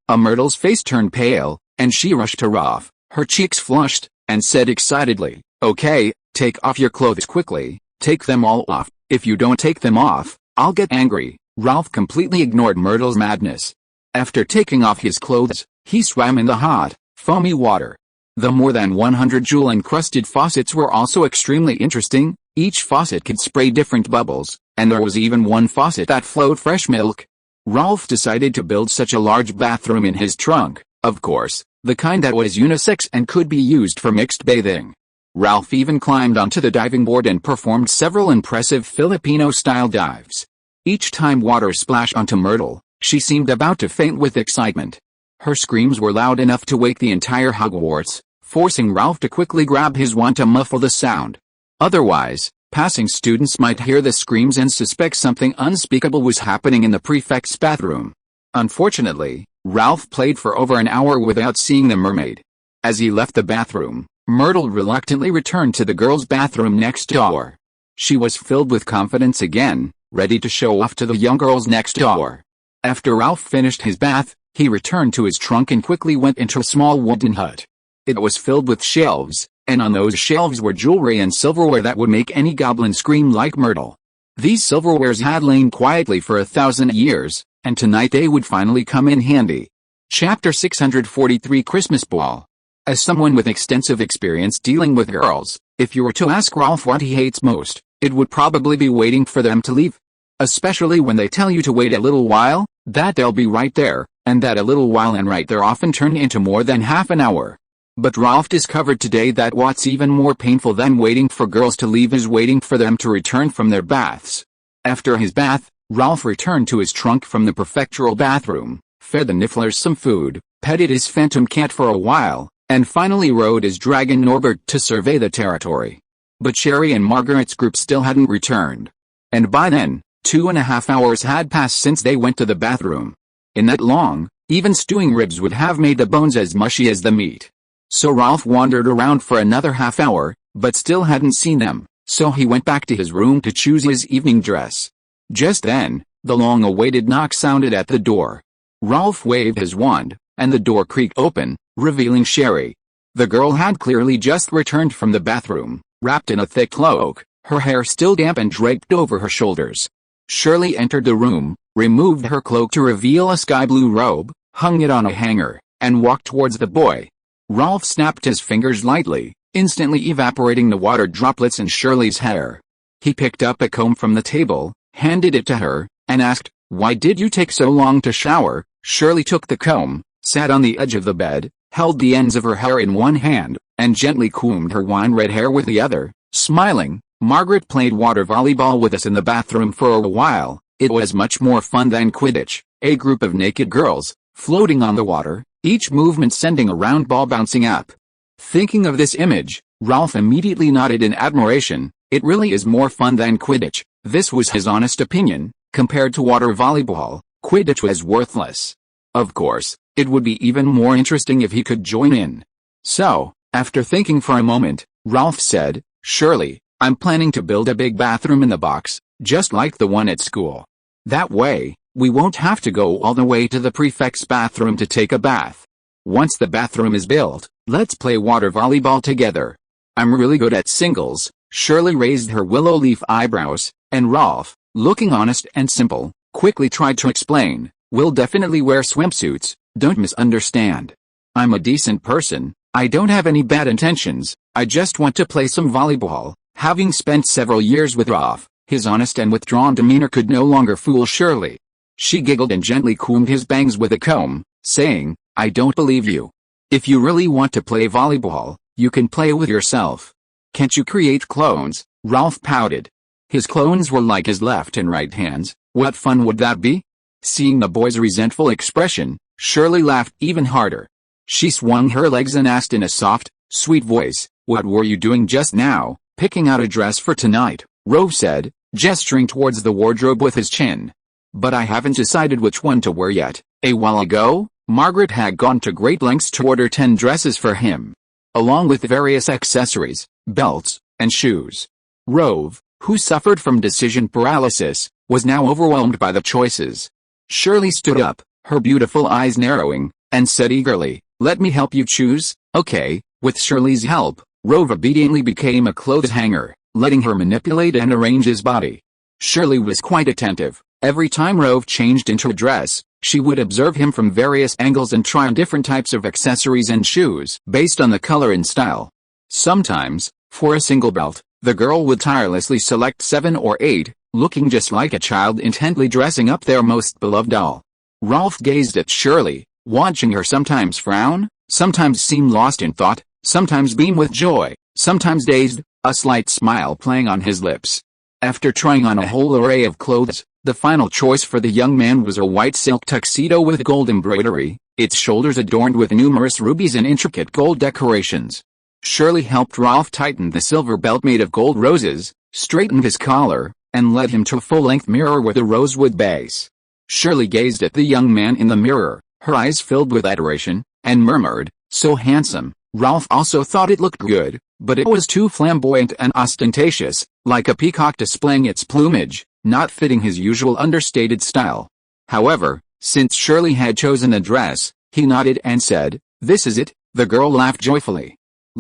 Myrtle's face turned pale, and she rushed to Rolf, her cheeks flushed, and said excitedly, "Okay, take off your clothes quickly, take them all off. If you don't take them off, I'll get angry." Rolf completely ignored Myrtle's madness. After taking off his clothes, he swam in the hot, foamy water. The more than 100 jewel-encrusted faucets were also extremely interesting. Each faucet could spray different bubbles, and there was even one faucet that flowed fresh milk. Rolf decided to build such a large bathroom in his trunk, of course, the kind that was unisex and could be used for mixed bathing. Rolf even climbed onto the diving board and performed several impressive Filipino-style dives. Each time water splashed onto Myrtle, she seemed about to faint with excitement. Her screams were loud enough to wake the entire Hogwarts, forcing Rolf to quickly grab his wand to muffle the sound. Otherwise, passing students might hear the screams and suspect something unspeakable was happening in the prefect's bathroom. Unfortunately, Rolf played for over an hour without seeing the mermaid. As he left the bathroom, Myrtle reluctantly returned to the girls' bathroom next door. She was filled with confidence again, ready to show off to the young girls next door. After Rolf finished his bath, he returned to his trunk and quickly went into a small wooden hut. It was filled with shelves, and on those shelves were jewelry and silverware that would make any goblin scream like Myrtle. These silverwares had lain quietly for 1,000 years, and tonight they would finally come in handy. Chapter 643 Christmas Ball. As someone with extensive experience dealing with girls, if you were to ask Rolf what he hates most, it would probably be waiting for them to leave. Especially when they tell you to wait a little while, that they'll be right there, and that a little while and right there often turn into more than half an hour. But Rolf discovered today that what's even more painful than waiting for girls to leave is waiting for them to return from their baths. After his bath, Rolf returned to his trunk from the prefectural bathroom, fed the Nifflers some food, petted his phantom cat for a while, and finally rode his dragon Norbert to survey the territory. But Sherry and Margaret's group still hadn't returned. And by then, 2.5 hours had passed since they went to the bathroom. In that long, even stewing ribs would have made the bones as mushy as the meat. So Rolf wandered around for another half hour, but still hadn't seen them, so he went back to his room to choose his evening dress. Just then, the long-awaited knock sounded at the door. Rolf waved his wand, and the door creaked open, revealing Sherry. The girl had clearly just returned from the bathroom, wrapped in a thick cloak, her hair still damp and draped over her shoulders. Shirley entered the room, removed her cloak to reveal a sky-blue robe, hung it on a hanger, and walked towards the boy. Rolf snapped his fingers lightly, instantly evaporating the water droplets in Shirley's hair. He picked up a comb from the table, handed it to her, and asked, "Why did you take so long to shower?" Shirley took the comb, sat on the edge of the bed, held the ends of her hair in one hand, and gently combed her wine-red hair with the other, smiling. "Margaret played water volleyball with us in the bathroom for a while. It was much more fun than Quidditch, a group of naked girls, floating on the water, each movement sending a round ball bouncing up." Thinking of this image, Rolf immediately nodded in admiration. It really is more fun than Quidditch. This was his honest opinion. Compared to water volleyball, Quidditch was worthless. Of course, it would be even more interesting if he could join in. So, after thinking for a moment, Rolf said, "Shirley, I'm planning to build a big bathroom in the box, just like the one at school. That way, we won't have to go all the way to the prefect's bathroom to take a bath. Once the bathroom is built, let's play water volleyball together. I'm really good at singles." Shirley raised her willow leaf eyebrows, and Rolf, looking honest and simple, quickly tried to explain, "We'll definitely wear swimsuits, don't misunderstand. I'm a decent person, I don't have any bad intentions, I just want to play some volleyball." Having spent several years with Rolf, his honest and withdrawn demeanor could no longer fool Shirley. She giggled and gently combed his bangs with a comb, saying, "I don't believe you. If you really want to play volleyball, you can play with yourself. Can't you create clones? Ralph pouted. His clones were like his left and right hands. What fun would that be? Seeing the boy's resentful expression, Shirley laughed even harder. She swung her legs and asked in a soft, sweet voice, "What were you doing just now?" "Picking out a dress for tonight," Rove said, gesturing towards the wardrobe with his chin. "But I haven't decided which one to wear yet." A while ago, Margaret had gone to great lengths to order 10 dresses for him, along with various accessories, belts, and shoes. Rove, who suffered from decision paralysis, was now overwhelmed by the choices. Shirley stood up, her beautiful eyes narrowing, and said eagerly, "Let me help you choose." "Okay." With Shirley's help, Rove obediently became a clothes hanger, letting her manipulate and arrange his body. Shirley was quite attentive. Every time Rove changed into a dress, she would observe him from various angles and try on different types of accessories and shoes based on the color and style. Sometimes, for a single belt, the girl would tirelessly select 7 or 8, looking just like a child intently dressing up their most beloved doll. Ralph gazed at Shirley, watching her sometimes frown, sometimes seem lost in thought, sometimes beam with joy, sometimes dazed, a slight smile playing on his lips. After trying on a whole array of clothes, the final choice for the young man was a white silk tuxedo with gold embroidery, its shoulders adorned with numerous rubies and intricate gold decorations. Shirley helped Ralph tighten the silver belt made of gold roses, straightened his collar, and led him to a full-length mirror with a rosewood base. Shirley gazed at the young man in the mirror, her eyes filled with adoration, and murmured, "So handsome." Ralph also thought it looked good, but it was too flamboyant and ostentatious, like a peacock displaying its plumage, not fitting his usual understated style. However, since Shirley had chosen a dress, he nodded and said, "This is it." The girl laughed joyfully.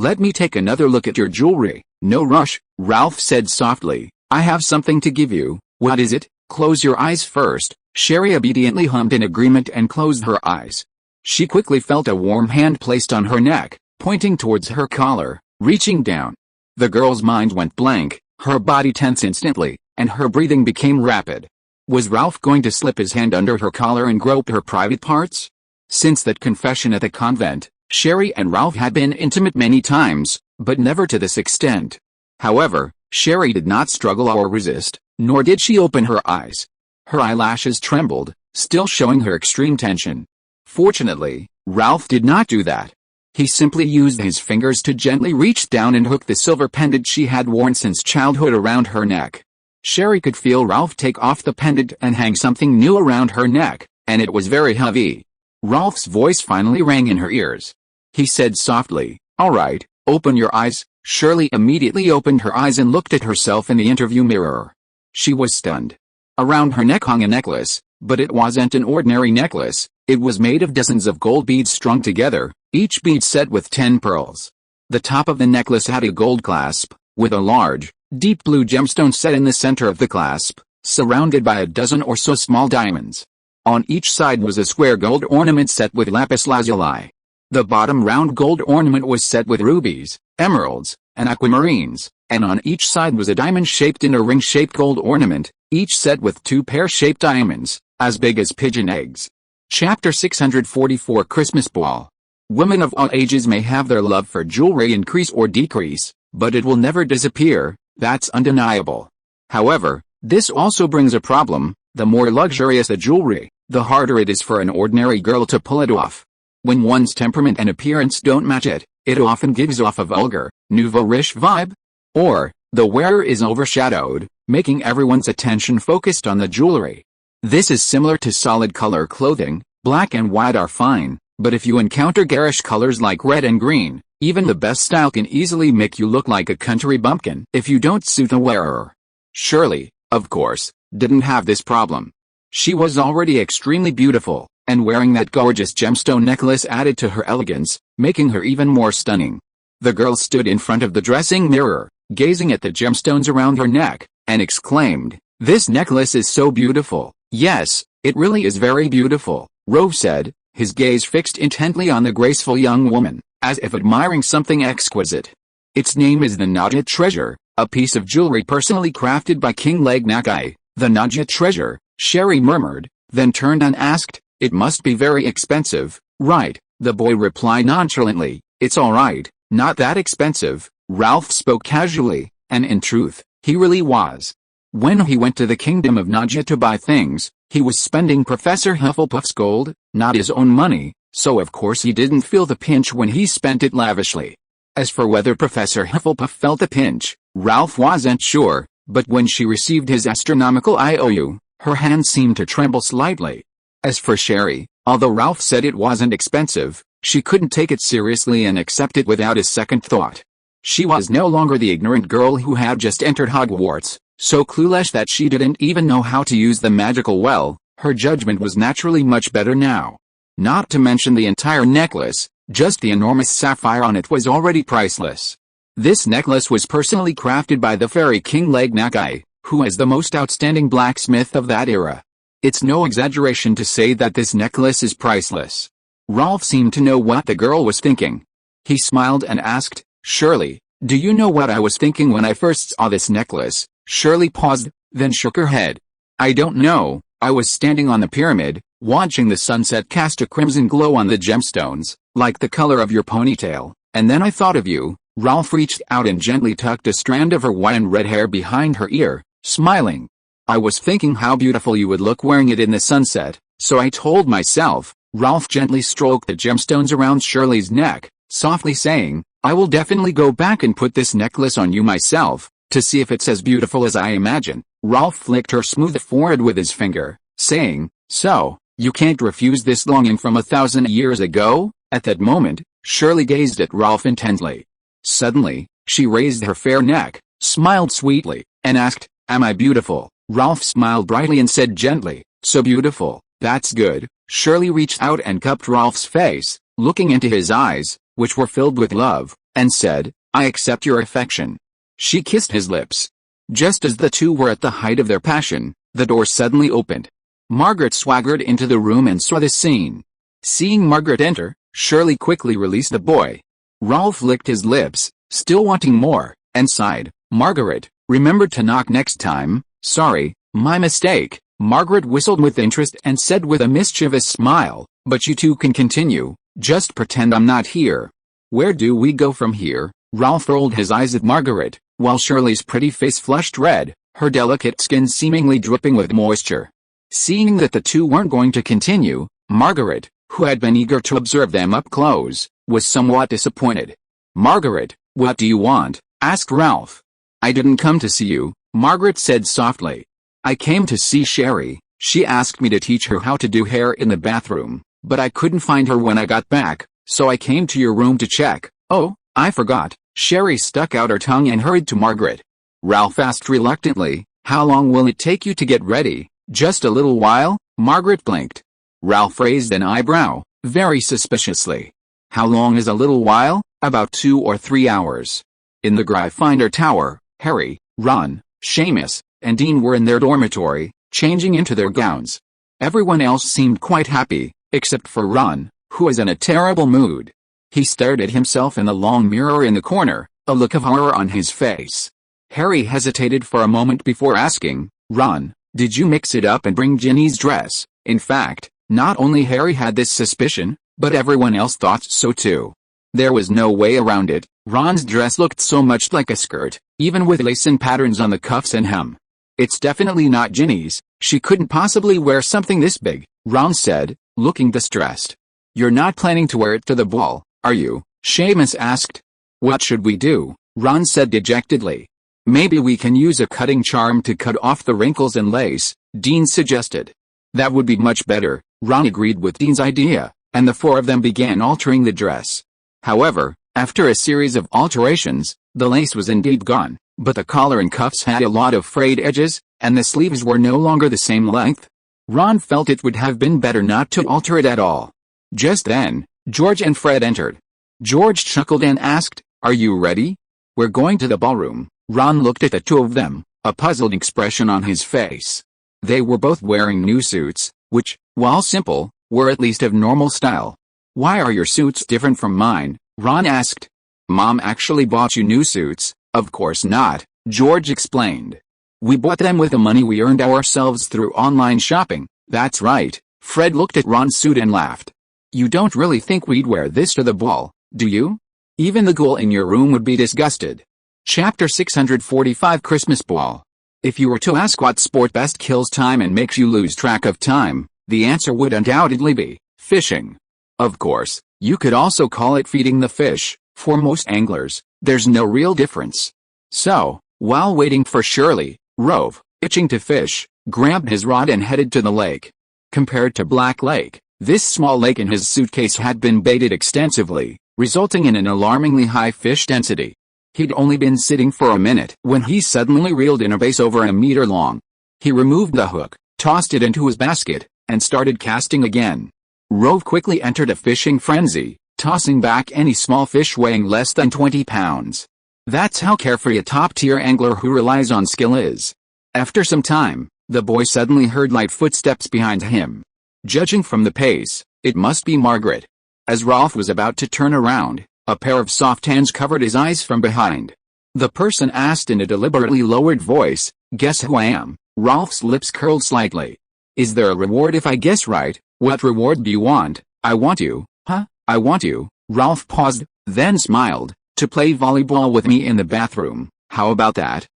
"Let me take another look at your jewelry." "No rush," Ralph said softly. "I have something to give you." "What is it?" "Close your eyes first." Shirley obediently hummed in agreement and closed her eyes. She quickly felt a warm hand placed on her neck, pointing towards her collar, reaching down. The girl's mind went blank, her body tense instantly, and her breathing became rapid. Was Ralph going to slip his hand under her collar and grope her private parts? Since that confession at the convent, Shirley and Ralph had been intimate many times, but never to this extent. However, Shirley did not struggle or resist, nor did she open her eyes. Her eyelashes trembled, still showing her extreme tension. Fortunately, Ralph did not do that. He simply used his fingers to gently reach down and hook the silver pendant she had worn since childhood around her neck. Shirley could feel Ralph take off the pendant and hang something new around her neck, and it was very heavy. Ralph's voice finally rang in her ears. He said softly, "All right, open your eyes." Shirley immediately opened her eyes and looked at herself in the interview mirror. She was stunned. Around her neck hung a necklace, but it wasn't an ordinary necklace. It was made of dozens of gold beads strung together, each bead set with 10 pearls. The top of the necklace had a gold clasp, with a large, deep blue gemstone set in the center of the clasp, surrounded by a dozen or so small diamonds. On each side was a square gold ornament set with lapis lazuli. The bottom round gold ornament was set with rubies, emeralds, and aquamarines, and on each side was a diamond shaped in a ring-shaped gold ornament, each set with 2 pear-shaped diamonds, as big as pigeon eggs. Chapter 644 Christmas Ball. Women of all ages may have their love for jewelry increase or decrease, but it will never disappear, that's undeniable. However, this also brings a problem. The more luxurious the jewelry, the harder it is for an ordinary girl to pull it off. When one's temperament and appearance don't match it, it often gives off a vulgar, nouveau riche vibe. Or, the wearer is overshadowed, making everyone's attention focused on the jewelry. This is similar to solid color clothing. Black and white are fine, but if you encounter garish colors like red and green, even the best style can easily make you look like a country bumpkin if you don't suit the wearer. Shirley, of course, didn't have this problem. She was already extremely beautiful, and wearing that gorgeous gemstone necklace added to her elegance, making her even more stunning. The girl stood in front of the dressing mirror, gazing at the gemstones around her neck, and exclaimed, "This necklace is so beautiful." "Yes, it really is very beautiful," Rove said, his gaze fixed intently on the graceful young woman, as if admiring something exquisite. "Its name is the Nadja treasure, a piece of jewelry personally crafted by King Legnagai." "The Nadja treasure," Shirley murmured, then turned and asked, "It must be very expensive, right?" The boy replied nonchalantly, "It's all right, not that expensive, Ralph spoke casually, and in truth, he really was. When he went to the Kingdom of Nagia to buy things, he was spending Professor Hufflepuff's gold, not his own money, so of course he didn't feel the pinch when he spent it lavishly. As for whether Professor Hufflepuff felt the pinch, Ralph wasn't sure, but when she received his astronomical IOU, her hand seemed to tremble slightly. As for Sherry, although Ralph said it wasn't expensive, she couldn't take it seriously and accept it without a second thought. She was no longer the ignorant girl who had just entered Hogwarts, so clueless that she didn't even know how to use the magical well. Her judgment was naturally much better now. Not to mention the entire necklace, just the enormous sapphire on it was already priceless. This necklace was personally crafted by the fairy king Legnakai, who is the most outstanding blacksmith of that era. It's no exaggeration to say that this necklace is priceless. Ralph seemed to know what the girl was thinking. He smiled and asked, "Shirley, do you know what I was thinking when I first saw this necklace?" Shirley paused, then shook her head. "I don't know. I was standing on the pyramid, watching the sunset cast a crimson glow on the gemstones, like the color of your ponytail, and then I thought of you." Ralph reached out and gently tucked a strand of her white and red hair behind her ear, smiling. "I was thinking how beautiful you would look wearing it in the sunset, so I told myself." Ralph gently stroked the gemstones around Shirley's neck, softly saying, "I will definitely go back and put this necklace on you myself, to see if it's as beautiful as I imagine." Ralph flicked her smooth forehead with his finger, saying, "So, you can't refuse this longing from 1,000 years ago?" At that moment, Shirley gazed at Ralph intently. Suddenly, she raised her fair neck, smiled sweetly, and asked, "Am I beautiful?" Ralph smiled brightly and said gently, "So beautiful, that's good." Shirley reached out and cupped Ralph's face, looking into his eyes, which were filled with love, and said, "I accept your affection." She kissed his lips. Just as the two were at the height of their passion, the door suddenly opened. Margaret swaggered into the room and saw the scene. Seeing Margaret enter, Shirley quickly released the boy. Ralph licked his lips, still wanting more, and sighed, "Margaret, remember to knock next time." "Sorry, my mistake." Margaret whistled with interest and said with a mischievous smile, "But you two can continue, just pretend I'm not here." "Where do we go from here?" Ralph rolled his eyes at Margaret, while Shirley's pretty face flushed red, her delicate skin seemingly dripping with moisture. Seeing that the two weren't going to continue, Margaret, who had been eager to observe them up close, was somewhat disappointed. "Margaret, what do you want?" asked Ralph. "I didn't come to see you," Margaret said softly. "I came to see Sherry. She asked me to teach her how to do hair in the bathroom, but I couldn't find her when I got back, so I came to your room to check." "Oh, I forgot." Sherry stuck out her tongue and hurried to Margaret. Ralph asked reluctantly, "How long will it take you to get ready?" "Just a little while," Margaret blinked. Ralph raised an eyebrow, very suspiciously. "How long is a little while?" "About 2 or 3 hours." In the Gryffindor Tower, Harry, Ron, Seamus, and Dean were in their dormitory, changing into their gowns. Everyone else seemed quite happy, except for Ron, who was in a terrible mood. He stared at himself in the long mirror in the corner, a look of horror on his face. Harry hesitated for a moment before asking, "Ron, did you mix it up and bring Ginny's dress?" In fact, not only Harry had this suspicion, but everyone else thought so too. There was no way around it. Ron's dress looked so much like a skirt, even with lace and patterns on the cuffs and hem. "It's definitely not Ginny's. She couldn't possibly wear something this big," Ron said, looking distressed. "You're not planning to wear it to the ball, are you?" Seamus asked. "What should we do?" Ron said dejectedly. "Maybe we can use a cutting charm to cut off the wrinkles and lace," Dean suggested. "That would be much better." Ron agreed with Dean's idea, and the four of them began altering the dress. However, after a series of alterations, the lace was indeed gone, but the collar and cuffs had a lot of frayed edges, and the sleeves were no longer the same length. Ron felt it would have been better not to alter it at all. Just then, George and Fred entered. George chuckled and asked, "Are you ready?" "We're going to the ballroom." Ron looked at the two of them, a puzzled expression on his face. They were both wearing new suits, which, while simple, were at least of normal style. "Why are your suits different from mine?" Ron asked. "Mom actually bought you new suits." "Of course not," George explained. "We bought them with the money we earned ourselves through online shopping." "That's right." Fred looked at Ron's suit and laughed. "You don't really think we'd wear this to the ball, do you?" Even the ghoul in your room would be disgusted. Chapter 645 Christmas Ball. If you were to ask what sport best kills time and makes you lose track of time, the answer would undoubtedly be fishing. Of course, you could also call it feeding the fish. For most anglers, there's no real difference. So, while waiting for Shirley, Rove, itching to fish, grabbed his rod and headed to the lake. Compared to Black Lake, this small lake in his suitcase had been baited extensively, resulting in an alarmingly high fish density. He'd only been sitting for a minute when he suddenly reeled in a vase over a meter long. He removed the hook, tossed it into his basket, and started casting again. Rove quickly entered a fishing frenzy, tossing back any small fish weighing less than 20 pounds. That's how carefree a top-tier angler who relies on skill is. After some time, the boy suddenly heard light footsteps behind him. Judging from the pace, it must be Margaret. As Rolf was about to turn around, a pair of soft hands covered his eyes from behind. The person asked in a deliberately lowered voice, "Guess who I am?" Rolf's lips curled slightly. "Is there a reward if I guess right?" "What reward do you want?" "I want you." "Huh? I want you." Rolf paused, then smiled. "To play volleyball with me in the bathroom. How about that?"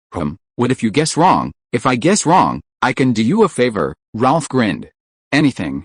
What if you guess wrong?" "If I guess wrong, I can do you a favor." Rolf grinned. Anything.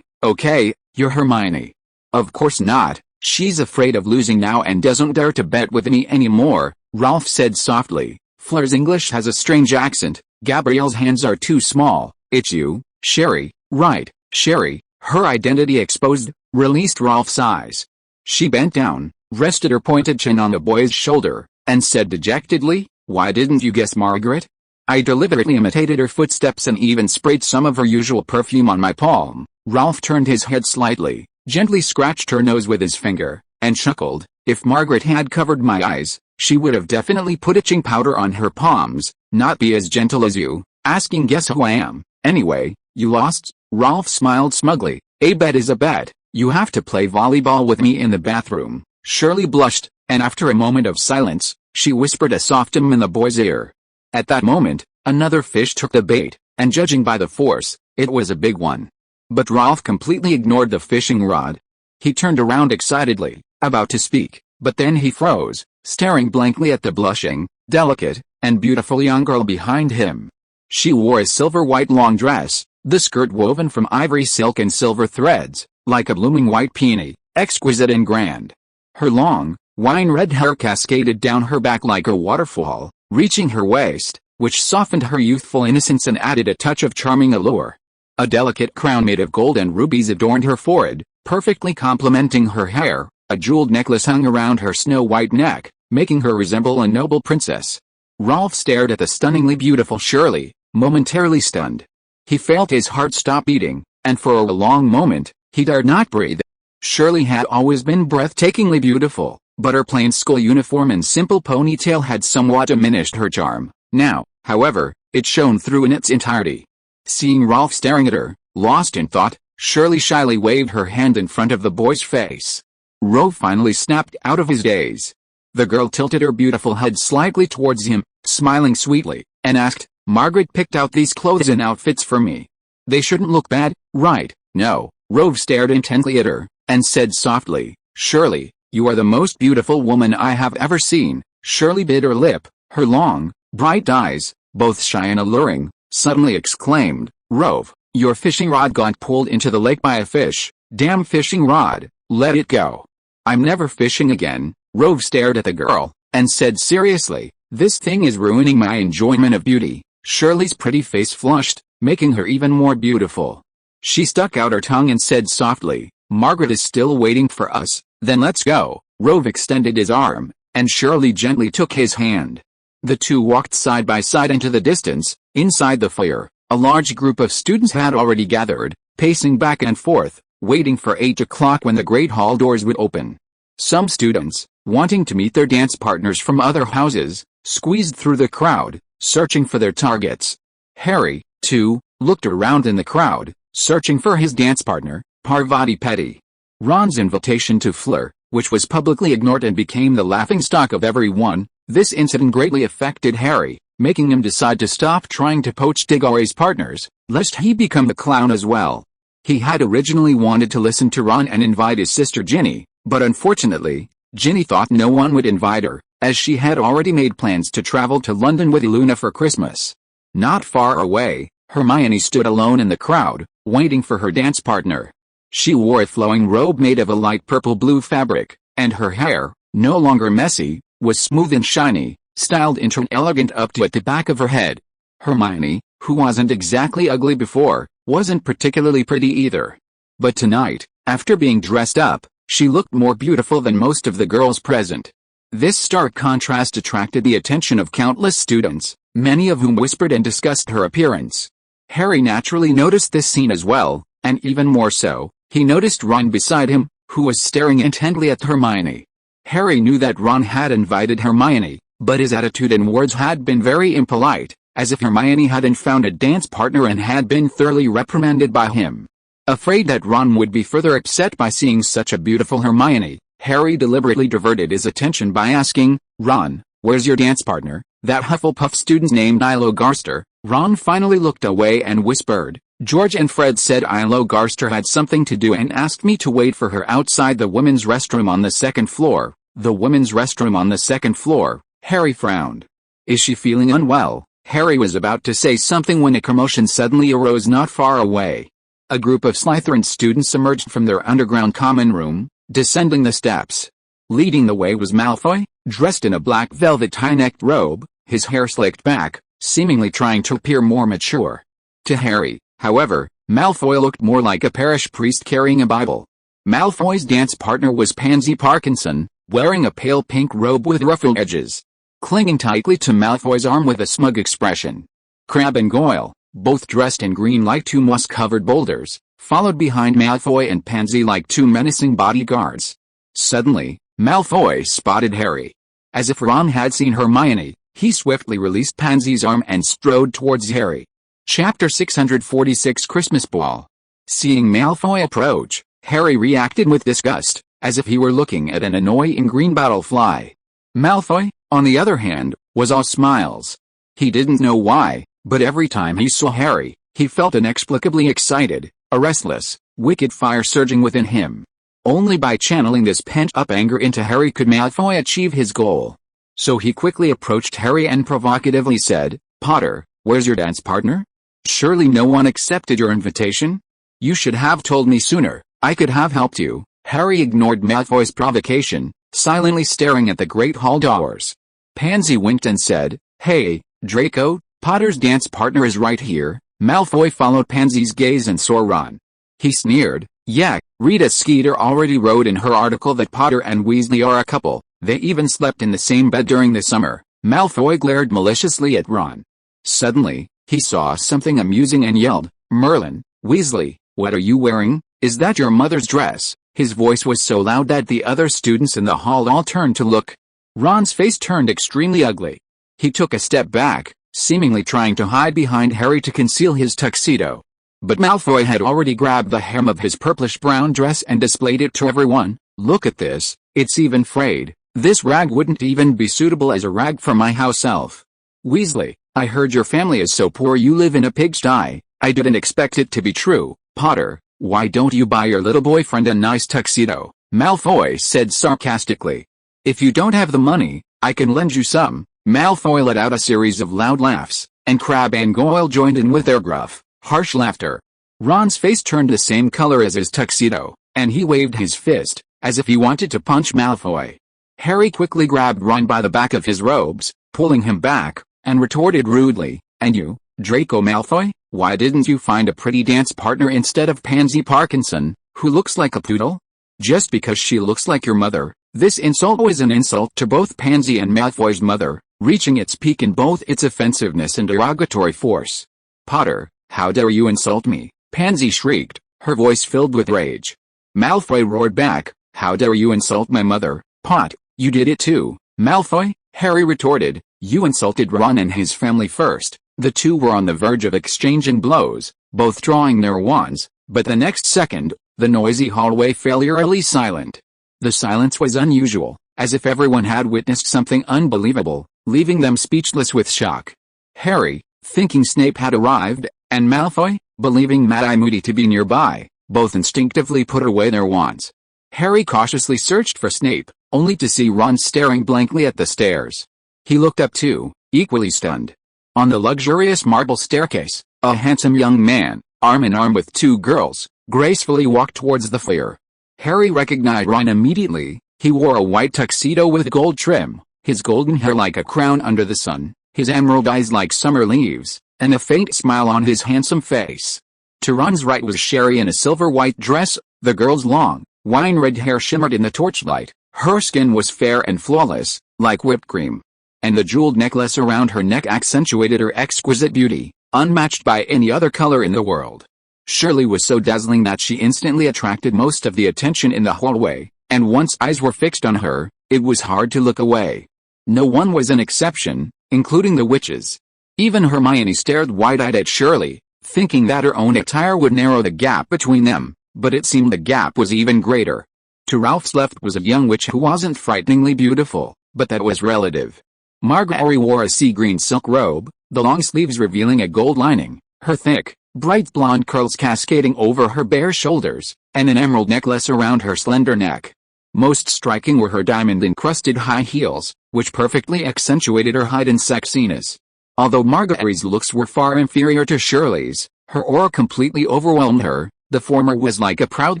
Okay, you're Hermione." "Of course not. She's afraid of losing now and doesn't dare to bet with me anymore," Rolf said softly. Fleur's English has a strange accent. "Gabrielle's hands are too small." "It's you, Sherry." "Right, Sherry." Her identity exposed, released Rolf's eyes. She bent down, rested her pointed chin on the boy's shoulder, and said dejectedly, "Why didn't you guess Margaret?" "I deliberately imitated her footsteps and even sprayed some of her usual perfume on my palm." Rolf turned his head slightly, gently scratched her nose with his finger, and chuckled. "If Margaret had covered my eyes, she would have definitely put itching powder on her palms. Not be as gentle as you, asking guess who I am. Anyway, you lost." Rolf smiled smugly. "A bet is a bet. You have to play volleyball with me in the bathroom." Shirley blushed, and after a moment of silence, she whispered a soft in the boy's ear. At that moment, another fish took the bait, and judging by the force, it was a big one. But Rolf completely ignored the fishing rod. He turned around excitedly, about to speak, but then he froze, staring blankly at the blushing, delicate, and beautiful young girl behind him. She wore a silver-white long dress, the skirt woven from ivory silk and silver threads, like a blooming white peony, exquisite and grand. Her long, wine-red hair cascaded down her back like a waterfall, reaching her waist, which softened her youthful innocence and added a touch of charming allure. A delicate crown made of gold and rubies adorned her forehead, perfectly complementing her hair. A jeweled necklace hung around her snow-white neck, making her resemble a noble princess. Rolf stared at the stunningly beautiful Shirley, momentarily stunned. He felt his heart stop beating, and for a long moment, he dared not breathe. Shirley had always been breathtakingly beautiful, but her plain school uniform and simple ponytail had somewhat diminished her charm. Now, however, it shone through in its entirety. Seeing Rolf staring at her, lost in thought, Shirley shyly waved her hand in front of the boy's face. Rove finally snapped out of his daze. The girl tilted her beautiful head slightly towards him, smiling sweetly, and asked, "Margaret picked out these clothes and outfits for me. They shouldn't look bad, right?" "No." Rove stared intently at her, and said softly, "Shirley, you are the most beautiful woman I have ever seen." Shirley bit her lip, her long, bright eyes, both shy and alluring, suddenly exclaimed, "Rove, your fishing rod got pulled into the lake by a fish." "Damn fishing rod, let it go. I'm never fishing again." Rove stared at the girl, and said seriously, "This thing is ruining my enjoyment of beauty." Shirley's pretty face flushed, making her even more beautiful. She stuck out her tongue and said softly, "Margaret is still waiting for us, then let's go." Rove extended his arm, and Shirley gently took his hand. The two walked side by side into the distance. Inside the foyer, a large group of students had already gathered, pacing back and forth, waiting for 8 o'clock when the great hall doors would open. Some students, wanting to meet their dance partners from other houses, squeezed through the crowd, searching for their targets. Harry, too, looked around in the crowd, searching for his dance partner, Parvati Petty. Ron's invitation to Fleur, which was publicly ignored and became the laughingstock of everyone. This incident greatly affected Harry, making him decide to stop trying to poach Diggory's partners, lest he become the clown as well. He had originally wanted to listen to Ron and invite his sister Ginny, but unfortunately, Ginny thought no one would invite her, as she had already made plans to travel to London with Luna for Christmas. Not far away, Hermione stood alone in the crowd, waiting for her dance partner. She wore a flowing robe made of a light purple-blue fabric, and her hair, no longer messy, was smooth and shiny, styled into an elegant updo at the back of her head. Hermione, who wasn't exactly ugly before, wasn't particularly pretty either. But tonight, after being dressed up, she looked more beautiful than most of the girls present. This stark contrast attracted the attention of countless students, many of whom whispered and discussed her appearance. Harry naturally noticed this scene as well, and even more so, he noticed Ron beside him, who was staring intently at Hermione. Harry knew that Ron had invited Hermione, but his attitude and words had been very impolite, as if Hermione hadn't found a dance partner and had been thoroughly reprimanded by him. Afraid that Ron would be further upset by seeing such a beautiful Hermione, Harry deliberately diverted his attention by asking, "Ron, where's your dance partner, that Hufflepuff student named Ilo Garster?" Ron finally looked away and whispered, "George and Fred said Ilo Garster had something to do and asked me to wait for her outside the women's restroom on the second floor." The women's restroom on the second floor, Harry frowned. "Is she feeling unwell?" Harry was about to say something when a commotion suddenly arose not far away. A group of Slytherin students emerged from their underground common room, descending the steps. Leading the way was Malfoy, dressed in a black velvet high-necked robe, his hair slicked back, seemingly trying to appear more mature. To Harry, however, Malfoy looked more like a parish priest carrying a Bible. Malfoy's dance partner was Pansy Parkinson, wearing a pale pink robe with ruffled edges, clinging tightly to Malfoy's arm with a smug expression. Crabbe and Goyle, both dressed in green like two moss-covered boulders, followed behind Malfoy and Pansy like two menacing bodyguards. Suddenly, Malfoy spotted Harry. As if Ron had seen Hermione, he swiftly released Pansy's arm and strode towards Harry. Chapter 646 Christmas Ball. Seeing Malfoy approach, Harry reacted with disgust, as if he were looking at an annoying green butterfly. Malfoy, on the other hand, was all smiles. He didn't know why, but every time he saw Harry, he felt inexplicably excited, a restless, wicked fire surging within him. Only by channeling this pent-up anger into Harry could Malfoy achieve his goal. So he quickly approached Harry and provocatively said, "Potter, where's your dance partner? Surely no one accepted your invitation? You should have told me sooner, I could have helped you." Harry ignored Malfoy's provocation, silently staring at the Great Hall doors. Pansy winked and said, "Hey, Draco, Potter's dance partner is right here." Malfoy followed Pansy's gaze and saw Ron. He sneered, "Yeah, Rita Skeeter already wrote in her article that Potter and Weasley are a couple. They even slept in the same bed during the summer." Malfoy glared maliciously at Ron. Suddenly, he saw something amusing and yelled, "Merlin, Weasley, what are you wearing? Is that your mother's dress?" His voice was so loud that the other students in the hall all turned to look. Ron's face turned extremely ugly. He took a step back, seemingly trying to hide behind Harry to conceal his tuxedo. But Malfoy had already grabbed the hem of his purplish-brown dress and displayed it to everyone. "Look at this, it's even frayed. This rag wouldn't even be suitable as a rag for my house elf. Weasley, I heard your family is so poor you live in a pigsty. I didn't expect it to be true. Potter, why don't you buy your little boyfriend a nice tuxedo?" Malfoy said sarcastically. "If you don't have the money, I can lend you some." Malfoy let out a series of loud laughs, and Crabbe and Goyle joined in with their gruff, harsh laughter. Ron's face turned the same color as his tuxedo, and he waved his fist, as if he wanted to punch Malfoy. Harry quickly grabbed Ron by the back of his robes, pulling him back, and retorted rudely, "And you, Draco Malfoy, why didn't you find a pretty dance partner instead of Pansy Parkinson, who looks like a poodle? Just because she looks like your mother." This insult was an insult to both Pansy and Malfoy's mother, reaching its peak in both its offensiveness and derogatory force. "Potter, how dare you insult me?" Pansy shrieked, her voice filled with rage. Malfoy roared back, "How dare you insult my mother, Pot? You did it too, Malfoy," Harry retorted. "You insulted Ron and his family first." The two were on the verge of exchanging blows, both drawing their wands, but the next second, the noisy hallway fell eerily silent. The silence was unusual, as if everyone had witnessed something unbelievable, leaving them speechless with shock. Harry, thinking Snape had arrived, and Malfoy, believing Mad-Eye Moody to be nearby, both instinctively put away their wands. Harry cautiously searched for Snape, only to see Ron staring blankly at the stairs. He looked up too, equally stunned. On the luxurious marble staircase, a handsome young man, arm in arm with two girls, gracefully walked towards the foyer. Harry recognized Ron immediately. He wore a white tuxedo with gold trim, his golden hair like a crown under the sun, his emerald eyes like summer leaves, and a faint smile on his handsome face. To Ron's right was Sherry in a silver-white dress. The girl's long, wine-red hair shimmered in the torchlight. Her skin was fair and flawless, like whipped cream. And the jeweled necklace around her neck accentuated her exquisite beauty, unmatched by any other color in the world. Shirley was so dazzling that she instantly attracted most of the attention in the hallway, and once eyes were fixed on her, it was hard to look away. No one was an exception, including the witches. Even Hermione stared wide-eyed at Shirley, thinking that her own attire would narrow the gap between them, but it seemed the gap was even greater. To Ralph's left was a young witch who wasn't frighteningly beautiful, but that was relative. Margaery wore a sea-green silk robe, the long sleeves revealing a gold lining, her thick, bright blonde curls cascading over her bare shoulders, and an emerald necklace around her slender neck. Most striking were her diamond-encrusted high heels, which perfectly accentuated her height and sexiness. Although Margaery's looks were far inferior to Shirley's, her aura completely overwhelmed her. The former was like a proud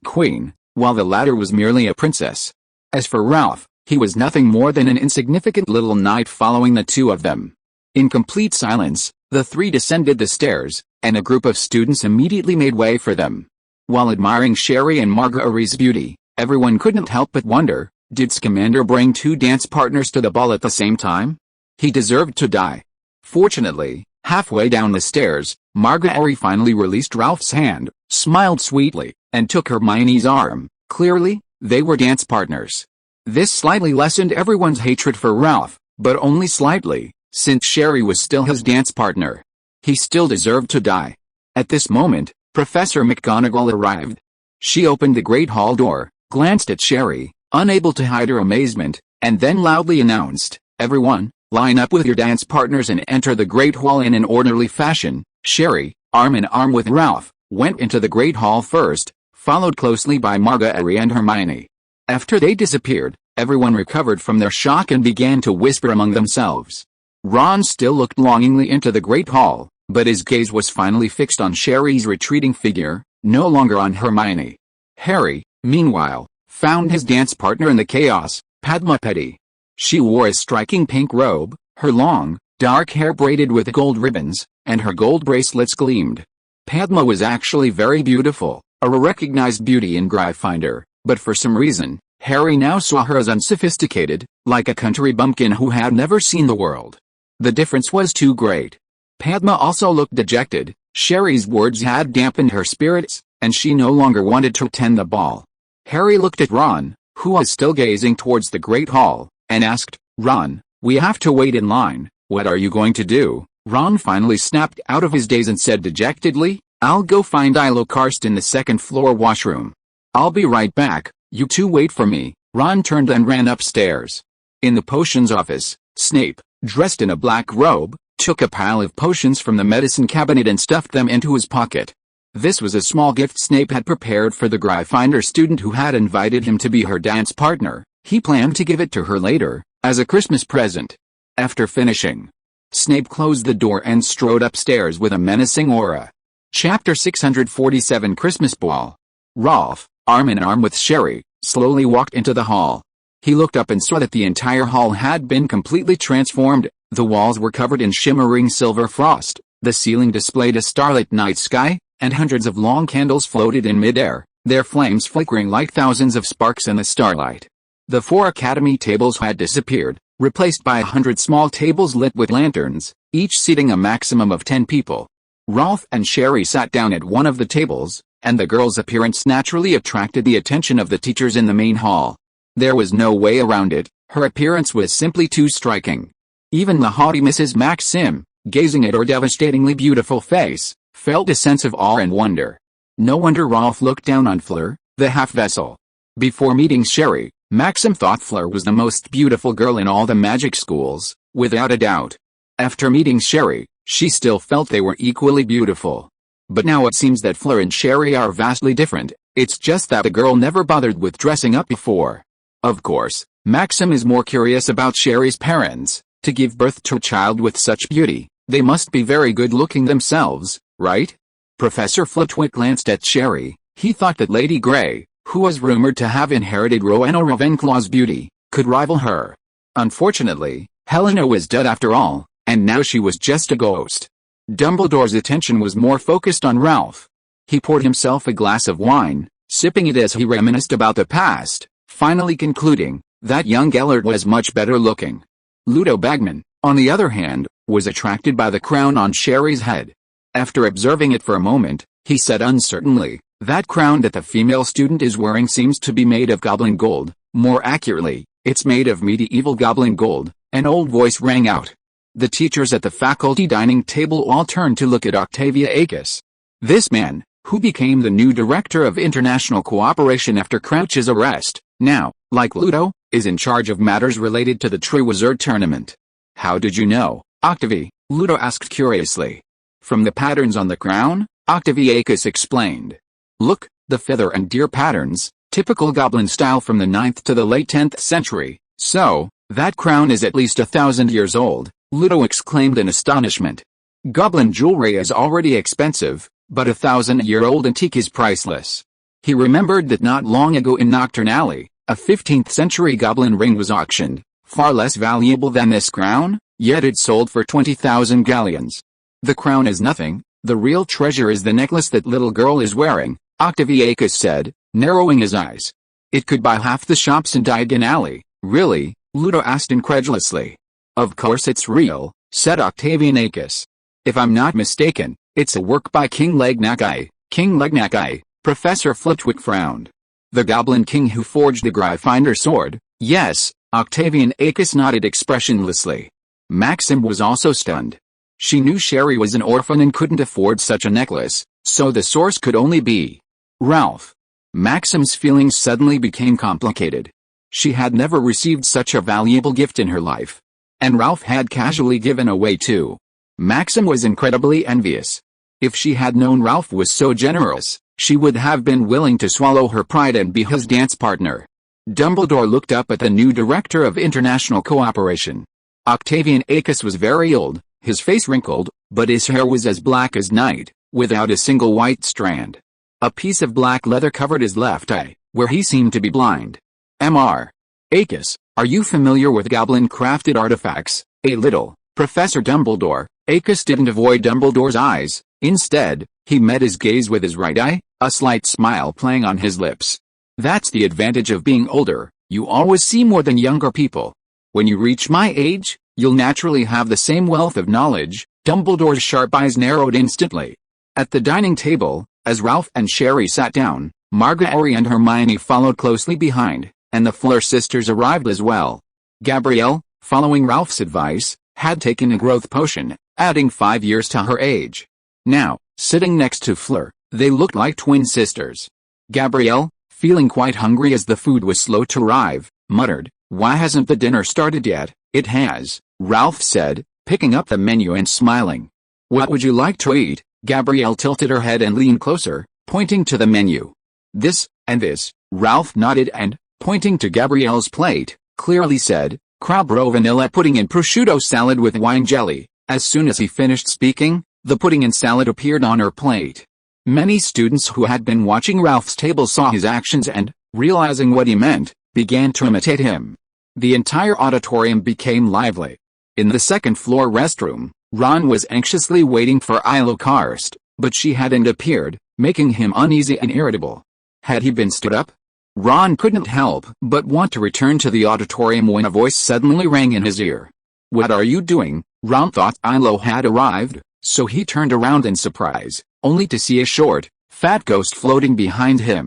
queen, while the latter was merely a princess. As for Ralph, he was nothing more than an insignificant little knight following the two of them. In complete silence, the three descended the stairs, and a group of students immediately made way for them. While admiring Sherry and Margaery's beauty, everyone couldn't help but wonder, did Scamander bring two dance partners to the ball at the same time? He deserved to die. Fortunately, halfway down the stairs, Margaery finally released Ralph's hand, smiled sweetly, and took Hermione's arm. Clearly, they were dance partners. This slightly lessened everyone's hatred for Ralph, but only slightly, since Sherry was still his dance partner. He still deserved to die. At this moment, Professor McGonagall arrived. She opened the great hall door, glanced at Sherry, unable to hide her amazement, and then loudly announced, "Everyone, line up with your dance partners and enter the great hall in an orderly fashion." Sherry, arm in arm with Ralph, went into the great hall first, followed closely by Margaery and Hermione. After they disappeared, everyone recovered from their shock and began to whisper among themselves. Ron still looked longingly into the great hall, but his gaze was finally fixed on Sherry's retreating figure, no longer on Hermione. Harry, meanwhile, found his dance partner in the chaos, Padma Petty. She wore a striking pink robe, her long, dark hair braided with gold ribbons, and her gold bracelets gleamed. Padma was actually very beautiful, a recognized beauty in Gryffindor, but for some reason, Harry now saw her as unsophisticated, like a country bumpkin who had never seen the world. The difference was too great. Padma also looked dejected. Sherry's words had dampened her spirits, and she no longer wanted to attend the ball. Harry looked at Ron, who was still gazing towards the great hall, and asked, "Ron, we have to wait in line. What are you going to do?" Ron finally snapped out of his daze and said dejectedly, "I'll go find Ilocharst in the second-floor washroom. I'll be right back, you two wait for me." Ron turned and ran upstairs. In the potions office, Snape, dressed in a black robe, took a pile of potions from the medicine cabinet and stuffed them into his pocket. This was a small gift Snape had prepared for the Gryffindor student who had invited him to be her dance partner. He planned to give it to her later, as a Christmas present. After finishing, Snape closed the door and strode upstairs with a menacing aura. Chapter 647 Christmas Ball. Ralph, arm in arm with Sherry, slowly walked into the hall. He looked up and saw that the entire hall had been completely transformed. The walls were covered in shimmering silver frost, the ceiling displayed a starlit night sky, and hundreds of long candles floated in midair, their flames flickering like thousands of sparks in the starlight. The 4 academy tables had disappeared, replaced by 100 small tables lit with lanterns, each seating a maximum of 10 people. Ralph and Sherry sat down at one of the tables, and the girl's appearance naturally attracted the attention of the teachers in the main hall. There was no way around it, her appearance was simply too striking. Even the haughty Mrs. Maxim, gazing at her devastatingly beautiful face, felt a sense of awe and wonder. No wonder Ralph looked down on Fleur, the half-vessel. Before meeting Sherry, Maxim thought Fleur was the most beautiful girl in all the magic schools, without a doubt. After meeting Sherry, she still felt they were equally beautiful. But now it seems that Fleur and Sherry are vastly different. It's just that the girl never bothered with dressing up before. Of course, Maxim is more curious about Sherry's parents. To give birth to a child with such beauty, they must be very good-looking themselves, right? Professor Flitwick glanced at Sherry. He thought that Lady Grey, who was rumored to have inherited Rowena Ravenclaw's beauty, could rival her. Unfortunately, Helena was dead after all, and now she was just a ghost. Dumbledore's attention was more focused on Ralph. He poured himself a glass of wine, sipping it as he reminisced about the past, finally concluding that young Gellert was much better looking. Ludo Bagman, on the other hand, was attracted by the crown on Sherry's head. After observing it for a moment, he said uncertainly, "That crown that the female student is wearing seems to be made of goblin gold. More accurately, it's made of medieval goblin gold." An old voice rang out. The teachers at the faculty dining table all turned to look at Octavia Acus. This man, who became the new director of international cooperation after Crouch's arrest, now, like Ludo, is in charge of matters related to the Triwizard Tournament. "How did you know, Octavie?" Ludo asked curiously. "From the patterns on the crown," Octaviacus explained. "Look, the feather and deer patterns, typical goblin style from the 9th to the late 10th century. So, that crown is at least 1,000 years old," Ludo exclaimed in astonishment. "Goblin jewelry is already expensive, but 1,000-year-old antique is priceless." He remembered that not long ago in Nocturne Alley, a 15th-century goblin ring was auctioned, far less valuable than this crown, yet it sold for 20,000 galleons. "The crown is nothing, the real treasure is the necklace that little girl is wearing," Octaviacus said, narrowing his eyes. "It could buy half the shops in Diagon Alley." "Really?" Ludo asked incredulously. "Of course it's real," said Octavianacus. "If I'm not mistaken, it's a work by King Legnagai." "King Legnagai?" Professor Flitwick frowned. "The Goblin King who forged the Gryffindor sword?" "Yes," Octavianacus nodded expressionlessly. Maxim was also stunned. She knew Sherry was an orphan and couldn't afford such a necklace, so the source could only be Ralph. Maxim's feelings suddenly became complicated. She had never received such a valuable gift in her life. And Ralph had casually given away too. Maxim was incredibly envious. If she had known Ralph was so generous, she would have been willing to swallow her pride and be his dance partner. Dumbledore looked up at the new director of international cooperation. Octavianacus was very old, his face wrinkled, but his hair was as black as night, without a single white strand. A piece of black leather covered his left eye, where he seemed to be blind. "Mr. Acus, are you familiar with goblin-crafted artifacts?" "A little, Professor Dumbledore." Acus didn't avoid Dumbledore's eyes. Instead, he met his gaze with his right eye, a slight smile playing on his lips. "That's the advantage of being older, you always see more than younger people. When you reach my age, you'll naturally have the same wealth of knowledge." Dumbledore's sharp eyes narrowed instantly. At the dining table, as Ralph and Sherry sat down, Margaery and Hermione followed closely behind, and the Fleur sisters arrived as well. Gabrielle, following Ralph's advice, had taken a growth potion, adding 5 years to her age. Now, sitting next to Fleur, they looked like twin sisters. Gabrielle, feeling quite hungry as the food was slow to arrive, muttered, "Why hasn't the dinner started yet?" "It has," Ralph said, picking up the menu and smiling. "What would you like to eat?" Gabrielle tilted her head and leaned closer, pointing to the menu. "This, and this." Ralph nodded and, pointing to Gabrielle's plate, clearly said, "Crabro vanilla pudding and prosciutto salad with wine jelly." As soon as he finished speaking, the pudding and salad appeared on her plate. Many students who had been watching Ralph's table saw his actions and, realizing what he meant, began to imitate him. The entire auditorium became lively. In the second-floor restroom, Ron was anxiously waiting for Ilokarst, but she hadn't appeared, making him uneasy and irritable. Had he been stood up? Ron couldn't help but want to return to the auditorium when a voice suddenly rang in his ear. "What are you doing?" Ron thought Ilo had arrived, so he turned around in surprise, only to see a short, fat ghost floating behind him.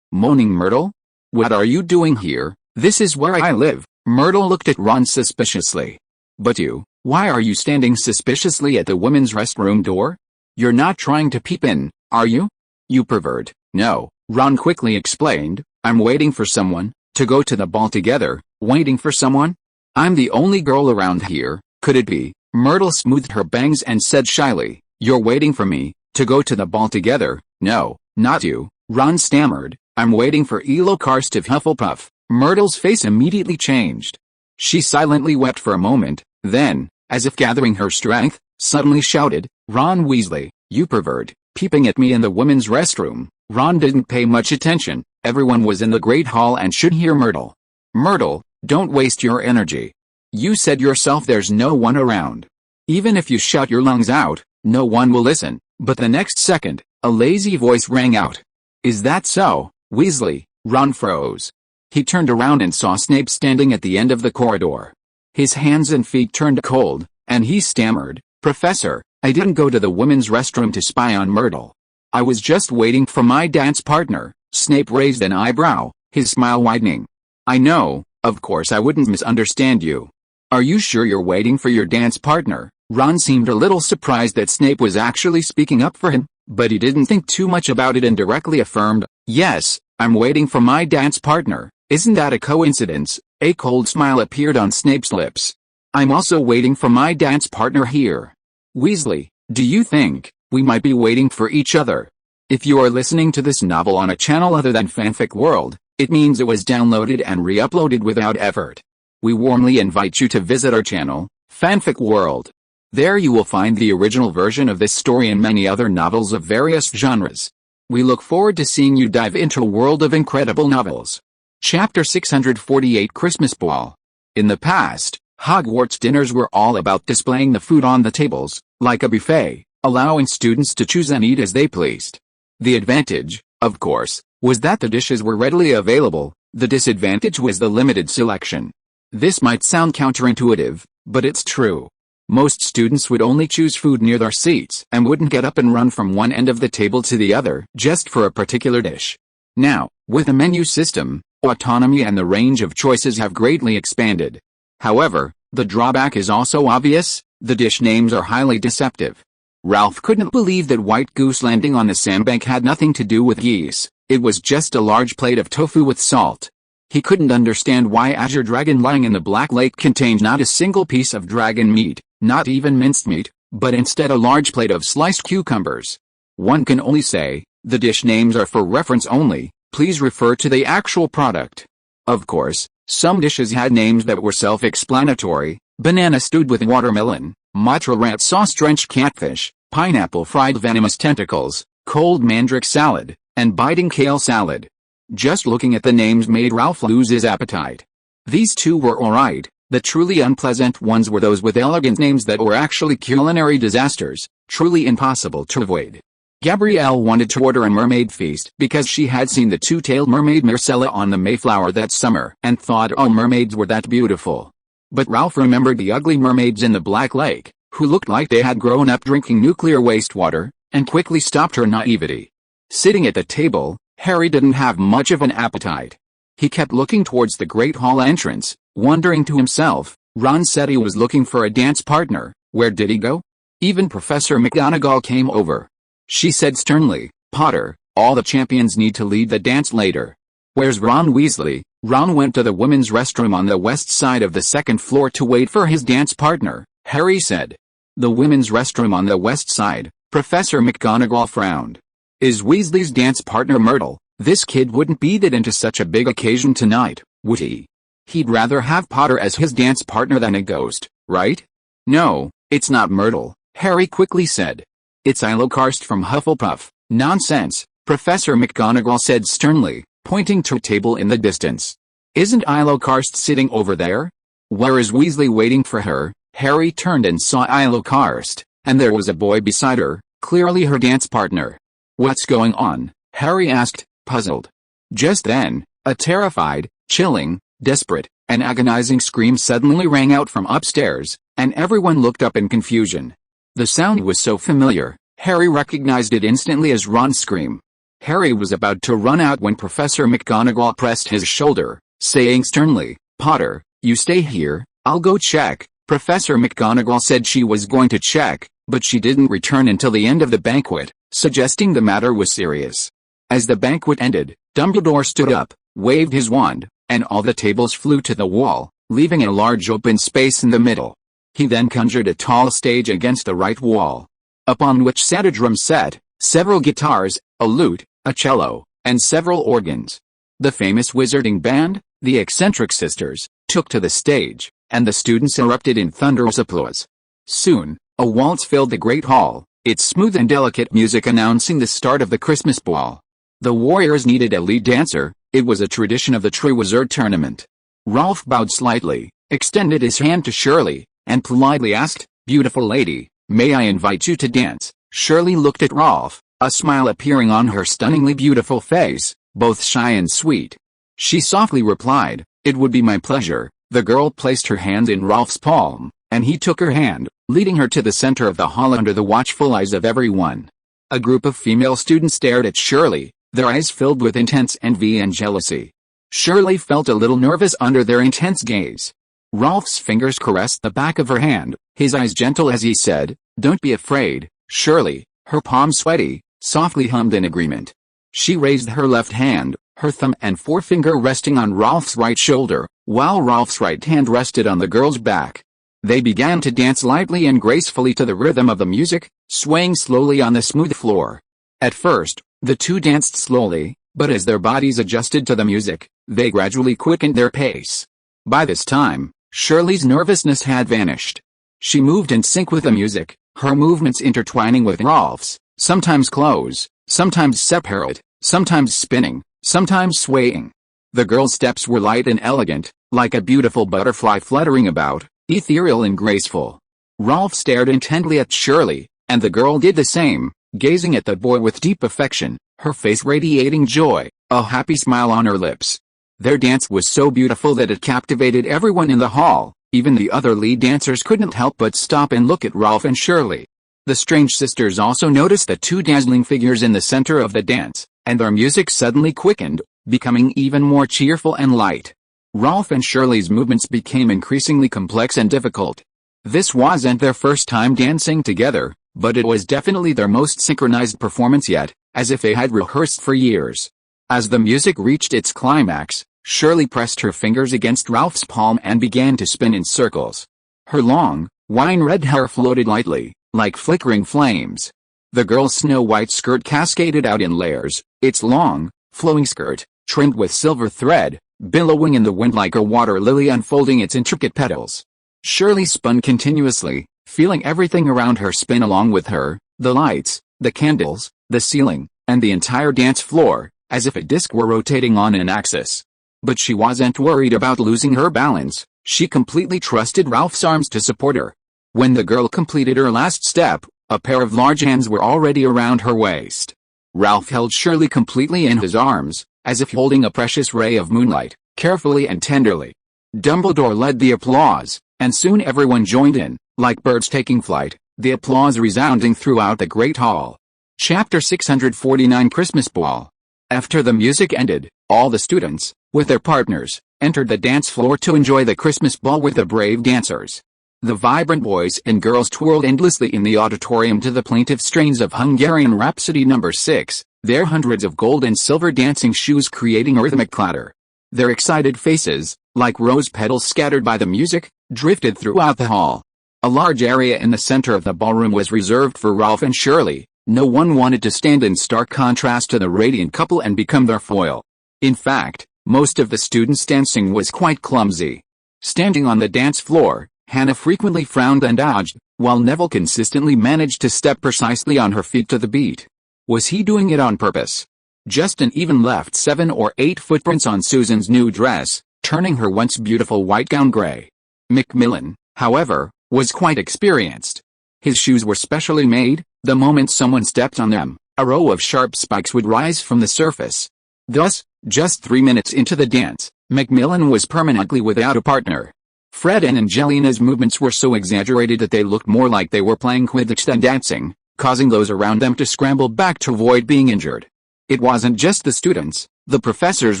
"Moaning Myrtle? What are you doing here?" "This is where I live." Myrtle looked at Ron suspiciously. "But why are you standing suspiciously at the women's restroom door? You're not trying to peep in, are you? You pervert." "No," Ron quickly explained, "I'm waiting for someone, to go to the ball together." "Waiting for someone? I'm the only girl around here, could it be?" Myrtle smoothed her bangs and said shyly, "You're waiting for me, to go to the ball together?" "No, not you," Ron stammered, I'm waiting for Elocharst of Hufflepuff." Myrtle's face immediately changed. She silently wept for a moment, then, as if gathering her strength, suddenly shouted, "Ron Weasley, you pervert," peeping at me in the women's restroom. Ron didn't pay much attention. Everyone was in the Great Hall and should hear Myrtle. "Myrtle, don't waste your energy. You said yourself there's no one around. Even if you shout your lungs out, no one will listen." But the next second, a lazy voice rang out. "Is that so, Weasley?" Ron froze. He turned around and saw Snape standing at the end of the corridor. His hands and feet turned cold, and he stammered, "Professor, I didn't go to the women's restroom to spy on Myrtle. I was just waiting for my dance partner." Snape raised an eyebrow, his smile widening. "I know, of course I wouldn't misunderstand you. Are you sure you're waiting for your dance partner?" Ron seemed a little surprised that Snape was actually speaking up for him, but he didn't think too much about it and directly affirmed, "Yes, I'm waiting for my dance partner. Isn't that a coincidence?" A cold smile appeared on Snape's lips. "I'm also waiting for my dance partner here. Weasley, do you think we might be waiting for each other?" If you are listening to this novel on a channel other than Fanfic World, it means it was downloaded and re-uploaded without effort. We warmly invite you to visit our channel, Fanfic World. There you will find the original version of this story and many other novels of various genres. We look forward to seeing you dive into a world of incredible novels. Chapter 648 Christmas Ball. In the past, Hogwarts dinners were all about displaying the food on the tables, like a buffet, allowing students to choose and eat as they pleased. The advantage, of course, was that the dishes were readily available. The disadvantage was the limited selection. This might sound counterintuitive, but it's true. Most students would only choose food near their seats and wouldn't get up and run from one end of the table to the other just for a particular dish. Now, with a menu system, autonomy and the range of choices have greatly expanded. However, the drawback is also obvious: the dish names are highly deceptive. Ralph couldn't believe that white goose landing on the sandbank had nothing to do with geese. It was just a large plate of tofu with salt. He couldn't understand why Azure Dragon lying in the Black Lake contained not a single piece of dragon meat, not even minced meat, but instead a large plate of sliced cucumbers. One can only say, the dish names are for reference only. Please refer to the actual product. Of course, some dishes had names that were self-explanatory: banana stewed with watermelon, matcha rat sauce-drenched catfish, pineapple fried venomous tentacles, cold mandrake salad, and biting kale salad. Just looking at the names made Ralph lose his appetite. These two were alright. The truly unpleasant ones were those with elegant names that were actually culinary disasters, truly impossible to avoid. Gabrielle wanted to order a mermaid feast because she had seen the two-tailed mermaid Marcella on the Mayflower that summer and thought all mermaids were that beautiful. But Ralph remembered the ugly mermaids in the Black Lake, who looked like they had grown up drinking nuclear wastewater, and quickly stopped her naivety. Sitting at the table, Harry didn't have much of an appetite. He kept looking towards the Great Hall entrance, wondering to himself, Ron said he was looking for a dance partner. Where did he go? Even Professor McGonagall came over. She said sternly, "Potter, all the champions need to lead the dance later." "Where's Ron Weasley?" Ron went to the women's restroom on the west side of the second floor to wait for his dance partner, Harry said. The women's restroom on the west side. Professor McGonagall frowned. "Is Weasley's dance partner Myrtle? This kid wouldn't beat it into such a big occasion tonight, would he? He'd rather have Potter as his dance partner than a ghost, right?" "No, it's not Myrtle," Harry quickly said. "It's Elocharst from Hufflepuff." "Nonsense," Professor McGonagall said sternly, pointing to a table in the distance. "Isn't Elocharst sitting over there? Where is Weasley waiting for her?" Harry turned and saw Elocharst, and there was a boy beside her, clearly her dance partner. "What's going on?" Harry asked, puzzled. Just then, a terrified, chilling, desperate, and agonizing scream suddenly rang out from upstairs, and everyone looked up in confusion. The sound was so familiar, Harry recognized it instantly as Ron's scream. Harry was about to run out when Professor McGonagall pressed his shoulder, saying sternly, "Potter, you stay here, I'll go check." Professor McGonagall said she was going to check, but she didn't return until the end of the banquet, suggesting the matter was serious. As the banquet ended, Dumbledore stood up, waved his wand, and all the tables flew to the wall, leaving a large open space in the middle. He then conjured a tall stage against the right wall, upon which sat a drum set, several guitars, a lute, a cello, and several organs. The famous wizarding band, the eccentric sisters, took to the stage, and the students erupted in thunderous applause. Soon, a waltz filled the great hall, its smooth and delicate music announcing the start of the Christmas ball. The warriors needed a lead dancer. It was a tradition of the True Wizard tournament. Ralph bowed slightly, extended his hand to Shirley, and politely asked, "Beautiful lady, may I invite you to dance?" Shirley looked at Ralph, a smile appearing on her stunningly beautiful face, both shy and sweet. She softly replied, "It would be my pleasure." The girl placed her hand in Ralph's palm, and he took her hand, leading her to the center of the hall under the watchful eyes of everyone. A group of female students stared at Shirley, their eyes filled with intense envy and jealousy. Shirley felt a little nervous under their intense gaze. Ralph's fingers caressed the back of her hand, his eyes gentle as he said, "Don't be afraid, Shirley." Her palms sweaty, softly hummed in agreement. She raised her left hand, her thumb and forefinger resting on Ralph's right shoulder, while Ralph's right hand rested on the girl's back. They began to dance lightly and gracefully to the rhythm of the music, swaying slowly on the smooth floor. At first, the two danced slowly, but as their bodies adjusted to the music, they gradually quickened their pace. By this time, Shirley's nervousness had vanished. She moved in sync with the music, her movements intertwining with Ralph's, sometimes close, sometimes separate, sometimes spinning, sometimes swaying. The girl's steps were light and elegant, like a beautiful butterfly fluttering about, ethereal and graceful. Ralph stared intently at Shirley, and the girl did the same, gazing at the boy with deep affection, her face radiating joy, a happy smile on her lips. Their dance was so beautiful that it captivated everyone in the hall. Even the other lead dancers couldn't help but stop and look at Ralph and Shirley. The strange sisters also noticed the two dazzling figures in the center of the dance, and their music suddenly quickened, becoming even more cheerful and light. Ralph and Shirley's movements became increasingly complex and difficult. This wasn't their first time dancing together, but it was definitely their most synchronized performance yet, as if they had rehearsed for years. As the music reached its climax, Shirley pressed her fingers against Ralph's palm and began to spin in circles. Her long, wine-red hair floated lightly, like flickering flames. The girl's snow-white skirt cascaded out in layers, its long, flowing skirt, trimmed with silver thread, billowing in the wind like a water lily unfolding its intricate petals. Shirley spun continuously, feeling everything around her spin along with her, the lights, the candles, the ceiling, and the entire dance floor, as if a disc were rotating on an axis. But she wasn't worried about losing her balance. She completely trusted Ralph's arms to support her. When the girl completed her last step, a pair of large hands were already around her waist. Ralph held Shirley completely in his arms, as if holding a precious ray of moonlight, carefully and tenderly. Dumbledore led the applause, and soon everyone joined in, like birds taking flight, the applause resounding throughout the great hall. Chapter 649 Christmas Ball. After the music ended, all the students, with their partners, entered the dance floor to enjoy the Christmas ball with the brave dancers. The vibrant boys and girls twirled endlessly in the auditorium to the plaintive strains of Hungarian Rhapsody No. 6, their hundreds of gold and silver dancing shoes creating a rhythmic clatter. Their excited faces, like rose petals scattered by the music, drifted throughout the hall. A large area in the center of the ballroom was reserved for Ralph and Shirley. No one wanted to stand in stark contrast to the radiant couple and become their foil. In fact, most of the students' dancing was quite clumsy. Standing on the dance floor, Hannah frequently frowned and dodged, while Neville consistently managed to step precisely on her feet to the beat. Was he doing it on purpose? Justin even left 7 or 8 footprints on Susan's new dress, turning her once beautiful white gown gray. Macmillan, however, was quite experienced. His shoes were specially made. The moment someone stepped on them, a row of sharp spikes would rise from the surface. Thus, just 3 minutes into the dance, Macmillan was permanently without a partner. Fred and Angelina's movements were so exaggerated that they looked more like they were playing Quidditch than dancing, causing those around them to scramble back to avoid being injured. It wasn't just the students, the professor's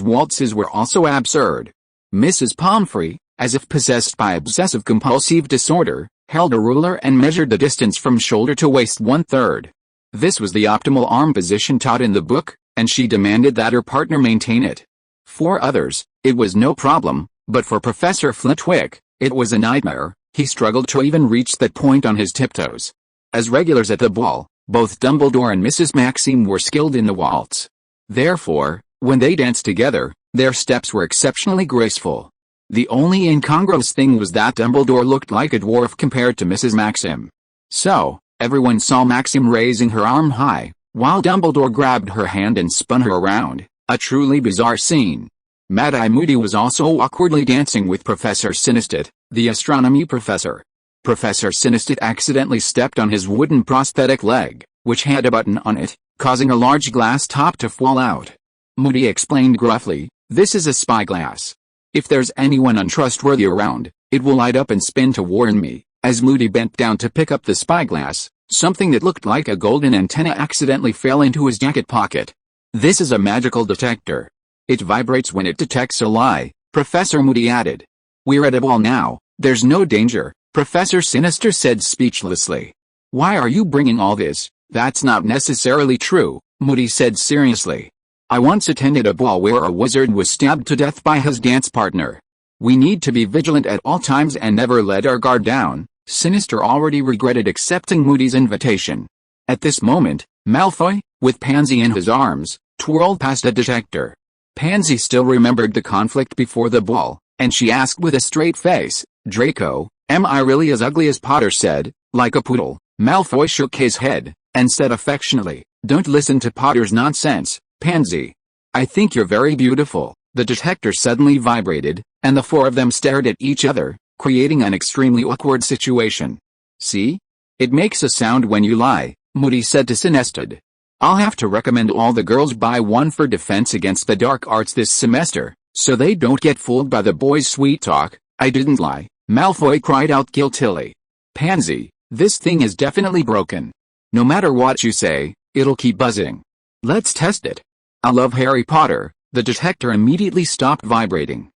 waltzes were also absurd. Mrs. Pomfrey, as if possessed by obsessive-compulsive disorder, held a ruler and measured the distance from shoulder to waist 1/3. This was the optimal arm position taught in the book, and she demanded that her partner maintain it. For others, it was no problem, but for Professor Flitwick, it was a nightmare. He struggled to even reach that point on his tiptoes. As regulars at the ball, both Dumbledore and Mrs. Maxime were skilled in the waltz. Therefore, when they danced together, their steps were exceptionally graceful. The only incongruous thing was that Dumbledore looked like a dwarf compared to Mrs. Maxim. So, everyone saw Maxim raising her arm high, while Dumbledore grabbed her hand and spun her around, a truly bizarre scene. Mad-Eye Moody was also awkwardly dancing with Professor Sinistet, the astronomy professor. Professor Sinistet accidentally stepped on his wooden prosthetic leg, which had a button on it, causing a large glass top to fall out. Moody explained gruffly, "This is a spyglass. If there's anyone untrustworthy around, it will light up and spin to warn me." As Moody bent down to pick up the spyglass, something that looked like a golden antenna accidentally fell into his jacket pocket. "This is a magical detector. It vibrates when it detects a lie," Professor Moody added. "We're at a ball now, there's no danger," Professor Sinister said speechlessly. "Why are you bringing all this?" "That's not necessarily true," Moody said seriously. "I once attended a ball where a wizard was stabbed to death by his dance partner. We need to be vigilant at all times and never let our guard down." Sinister already regretted accepting Moody's invitation. At this moment, Malfoy, with Pansy in his arms, twirled past the detector. Pansy still remembered the conflict before the ball, and she asked with a straight face, "Draco, am I really as ugly as Potter said?" "Like a poodle." Malfoy shook his head, and said affectionately, "Don't listen to Potter's nonsense, Pansy. I think you're very beautiful." The detector suddenly vibrated, and the four of them stared at each other, creating an extremely awkward situation. "See? It makes a sound when you lie," Moody said to Sinisted. "I'll have to recommend all the girls buy one for Defense Against the Dark Arts this semester, so they don't get fooled by the boys' sweet talk." "I didn't lie," Malfoy cried out guiltily. "Pansy, this thing is definitely broken. No matter what you say, it'll keep buzzing. Let's test it." "I love Harry Potter." The detector immediately stopped vibrating.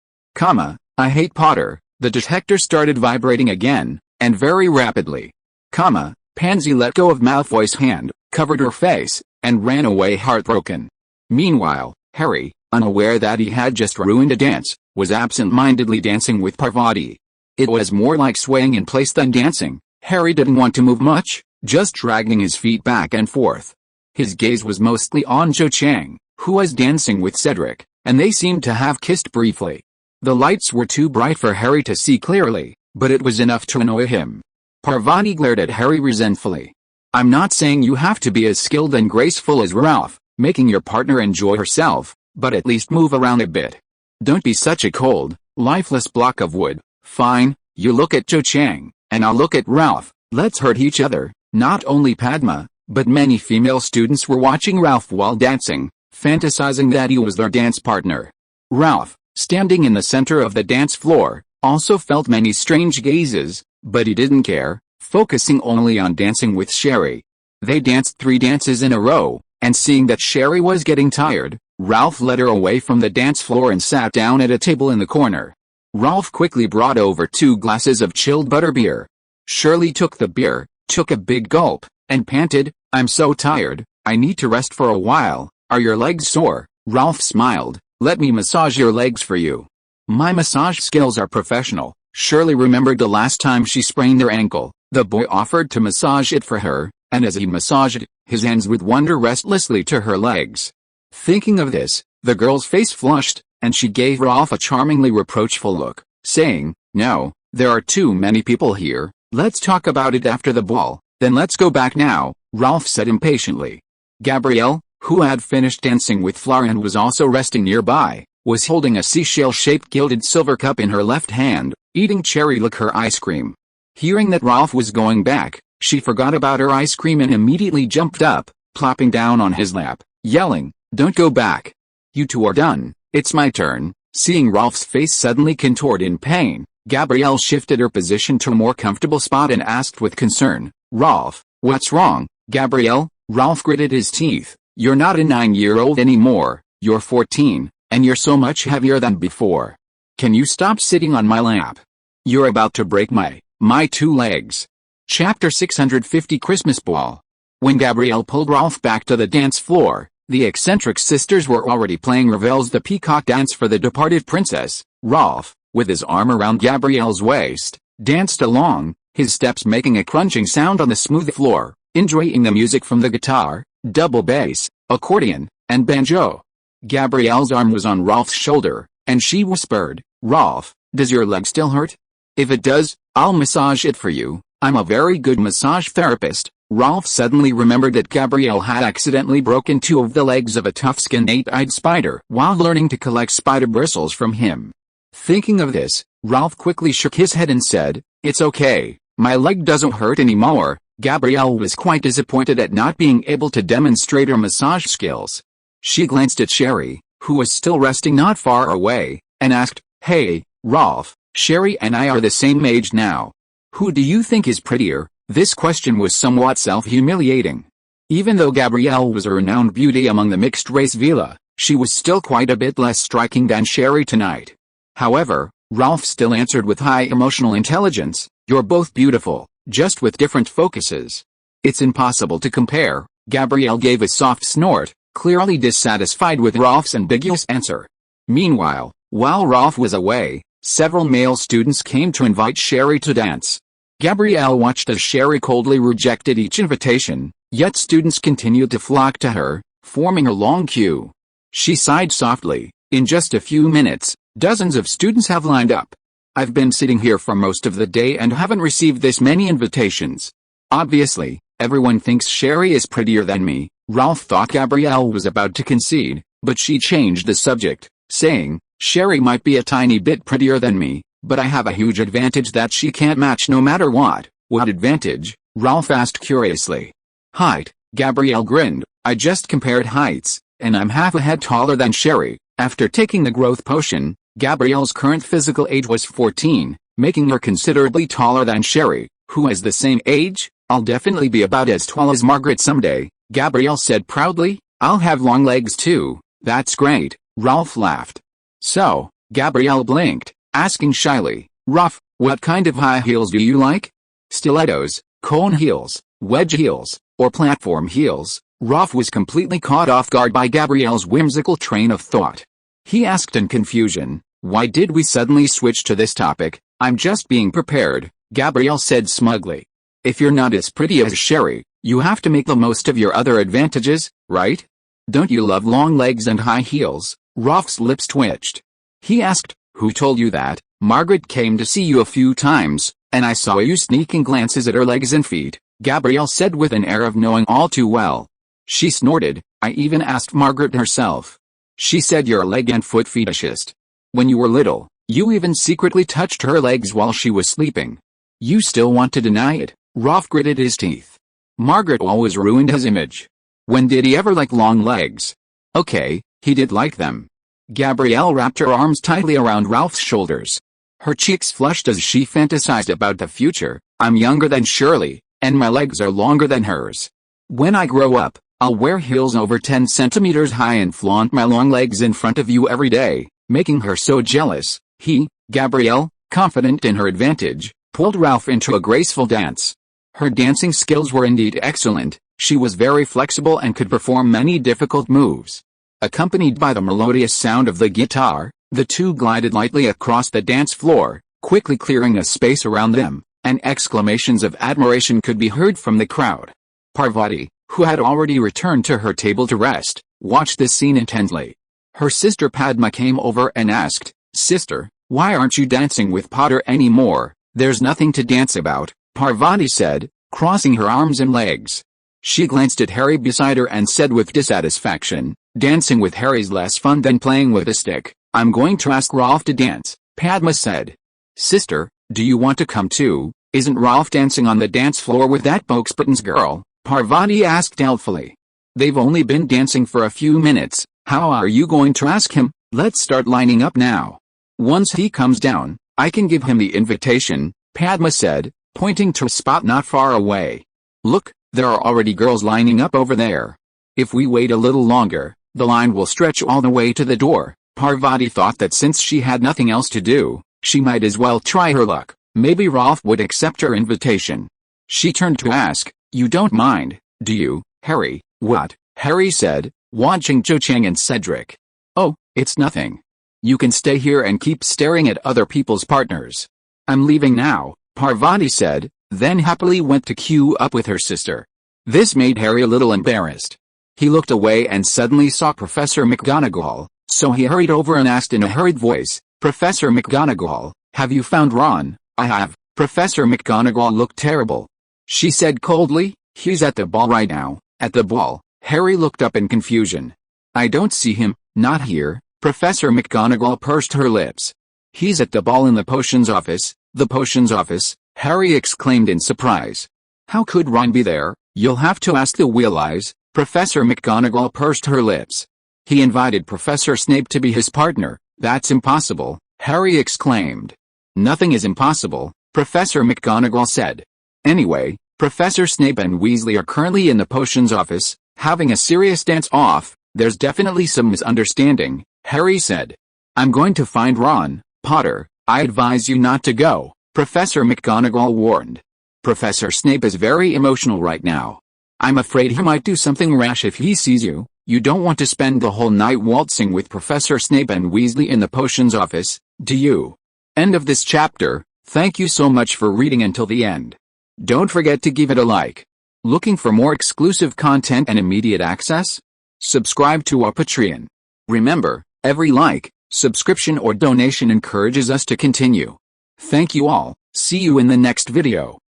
"I hate Potter." The detector started vibrating again, and very rapidly. Pansy let go of Malfoy's hand, covered her face, and ran away heartbroken. Meanwhile, Harry, unaware that he had just ruined a dance, was absent-mindedly dancing with Parvati. It was more like swaying in place than dancing. Harry didn't want to move much, just dragging his feet back and forth. His gaze was mostly on Cho Chang, who was dancing with Cedric, and they seemed to have kissed briefly. The lights were too bright for Harry to see clearly, but it was enough to annoy him. Parvati glared at Harry resentfully. "I'm not saying you have to be as skilled and graceful as Ralph, making your partner enjoy herself, but at least move around a bit. Don't be such a cold, lifeless block of wood." "Fine, you look at Cho Chang, and I'll look at Ralph. Let's hurt each other." Not only Padma, but many female students were watching Ralph while dancing, fantasizing that he was their dance partner. Ralph, standing in the center of the dance floor, also felt many strange gazes, but he didn't care, focusing only on dancing with Sherry. They danced 3 dances in a row, and seeing that Sherry was getting tired, Ralph led her away from the dance floor and sat down at a table in the corner. Ralph quickly brought over 2 glasses of chilled butterbeer. Shirley took the beer, took a big gulp, and panted, "I'm so tired, I need to rest for a while." "Are your legs sore?" Ralph smiled. "Let me massage your legs for you." "My massage skills are professional." Shirley remembered the last time she sprained her ankle. The boy offered to massage it for her, and as he massaged it, his hands would wander restlessly to her legs. Thinking of this, the girl's face flushed, and she gave Ralph a charmingly reproachful look, saying, "No, there are too many people here. Let's talk about it after the ball." "Then let's go back now," Ralph said impatiently. Gabrielle, who had finished dancing with Flora and was also resting nearby, was holding a seashell-shaped gilded silver cup in her left hand, eating cherry liqueur ice cream. Hearing that Ralph was going back, she forgot about her ice cream and immediately jumped up, plopping down on his lap, yelling, "Don't go back. You two are done, it's my turn." Seeing Ralph's face suddenly contort in pain, Gabrielle shifted her position to a more comfortable spot and asked with concern, "Ralph, what's wrong?" "Gabrielle," Ralph gritted his teeth, "you're not a 9-year-old anymore, you're 14, and you're so much heavier than before. Can you stop sitting on my lap? You're about to break my 2 legs." Chapter 650 Christmas Ball. When Gabrielle pulled Ralph back to the dance floor, the eccentric sisters were already playing Ravel's The Peacock Dance for the Departed Princess. Ralph, with his arm around Gabrielle's waist, danced along, his steps making a crunching sound on the smooth floor, enjoying the music from the guitar, double bass, accordion, and banjo. Gabrielle's arm was on Rolf's shoulder, and she whispered, "Rolf, does your leg still hurt? If it does, I'll massage it for you. I'm a very good massage therapist." Rolf suddenly remembered that Gabrielle had accidentally broken two of the legs of a tough-skinned eight-eyed spider while learning to collect spider bristles from him. Thinking of this, Rolf quickly shook his head and said, "It's okay, my leg doesn't hurt anymore." Gabrielle was quite disappointed at not being able to demonstrate her massage skills. She glanced at Sherry, who was still resting not far away, and asked, "Hey, Rolf, Sherry and I are the same age now. Who do you think is prettier?" This question was somewhat self-humiliating. Even though Gabrielle was a renowned beauty among the mixed-race villa, she was still quite a bit less striking than Sherry tonight. However, Rolf still answered with high emotional intelligence, "You're both beautiful, just with different focuses." "It's impossible to compare." Gabrielle gave a soft snort, clearly dissatisfied with Rolf's ambiguous answer. Meanwhile, while Rolf was away, several male students came to invite Sherry to dance. Gabrielle watched as Sherry coldly rejected each invitation, yet students continued to flock to her, forming a long queue. She sighed softly. "In just a few minutes, dozens of students have lined up. I've been sitting here for most of the day and haven't received this many invitations. Obviously, everyone thinks Sherry is prettier than me." Rolf thought Gabrielle was about to concede, but she changed the subject, saying, "Sherry might be a tiny bit prettier than me, but I have a huge advantage that she can't match no matter what." "What advantage?" Rolf asked curiously. "Height." Gabrielle grinned. "I just compared heights, and I'm half a head taller than Sherry." After taking the growth potion, Gabrielle's current physical age was 14, making her considerably taller than Sherry, who is the same age. "I'll definitely be about as tall as Margaret someday," Gabrielle said proudly. "I'll have long legs too." "That's great," Rolf laughed. "So," Gabrielle blinked, asking shyly, "Rolf, what kind of high heels do you like? Stilettos, cone heels, wedge heels, or platform heels?" Rolf was completely caught off guard by Gabrielle's whimsical train of thought. He asked in confusion, "Why did we suddenly switch to this topic?" "I'm just being prepared," Gabrielle said smugly. "If you're not as pretty as Sherry, you have to make the most of your other advantages, right? Don't you love long legs and high heels?" Rolf's lips twitched. He asked, "Who told you that?" "Margaret came to see you a few times, and I saw you sneaking glances at her legs and feet," Gabrielle said with an air of knowing all too well. She snorted, "I even asked Margaret herself. She said you're a leg and foot fetishist. When you were little, you even secretly touched her legs while she was sleeping. You still want to deny it?" Rolf gritted his teeth. Margaret always ruined his image. When did he ever like long legs? Okay, he did like them. Gabrielle wrapped her arms tightly around Rolf's shoulders. Her cheeks flushed as she fantasized about the future. "I'm younger than Shirley, and my legs are longer than hers. When I grow up, I'll wear heels over 10 centimeters high and flaunt my long legs in front of you every day," making her so jealous. Gabrielle, confident in her advantage, pulled Rolf into a graceful dance. Her dancing skills were indeed excellent. She was very flexible and could perform many difficult moves. Accompanied by the melodious sound of the guitar, the two glided lightly across the dance floor, quickly clearing a space around them, and exclamations of admiration could be heard from the crowd. Parvati, who had already returned to her table to rest, watched this scene intently. Her sister Padma came over and asked, "Sister, why aren't you dancing with Potter anymore?" "There's nothing to dance about," Parvati said, crossing her arms and legs. She glanced at Harry beside her and said with dissatisfaction, "Dancing with Harry's less fun than playing with a stick." "I'm going to ask Rolf to dance," Padma said. "Sister, do you want to come too? Isn't Rolf dancing on the dance floor with that Boxbuttons girl?" Parvati asked doubtfully. "They've only been dancing for a few minutes. How are you going to ask him?" "Let's start lining up now. Once he comes down, I can give him the invitation," Padma said, pointing to a spot not far away. "Look, there are already girls lining up over there. If we wait a little longer, the line will stretch all the way to the door." Parvati thought that since she had nothing else to do, she might as well try her luck. Maybe Rolf would accept her invitation. She turned to ask, "You don't mind, do you, Harry?" "What?" Harry said, watching Cho Chang and Cedric. "Oh, it's nothing. You can stay here and keep staring at other people's partners." "I'm leaving now," Parvati said, then happily went to queue up with her sister. This made Harry a little embarrassed. He looked away and suddenly saw Professor McGonagall, so he hurried over and asked in a hurried voice, "Professor McGonagall, have you found Ron?" "I have." Professor McGonagall looked terrible. She said coldly, "He's at the ball right now." "At the ball?" Harry looked up in confusion. "I don't see him." "Not here." Professor McGonagall pursed her lips. "He's at the ball in the potions office." "The potions office?" Harry exclaimed in surprise. "How could Ron be there?" "You'll have to ask the Wheeleyes." Professor McGonagall pursed her lips. "He invited Professor Snape to be his partner." "That's impossible," Harry exclaimed. "Nothing is impossible," Professor McGonagall said. "Anyway, Professor Snape and Weasley are currently in the potions office, having a serious dance-off. There's definitely some misunderstanding," Harry said. "I'm going to find Ron. Potter, I advise you not to go," Professor McGonagall warned. "Professor Snape is very emotional right now. I'm afraid he might do something rash if he sees you. You don't want to spend the whole night waltzing with Professor Snape and Weasley in the potions office, do you?" End of this chapter. Thank you so much for reading until the end. Don't forget to give it a like. Looking for more exclusive content and immediate access? Subscribe to our Patreon. Remember, every like, subscription or donation encourages us to continue. Thank you all. See you in the next video.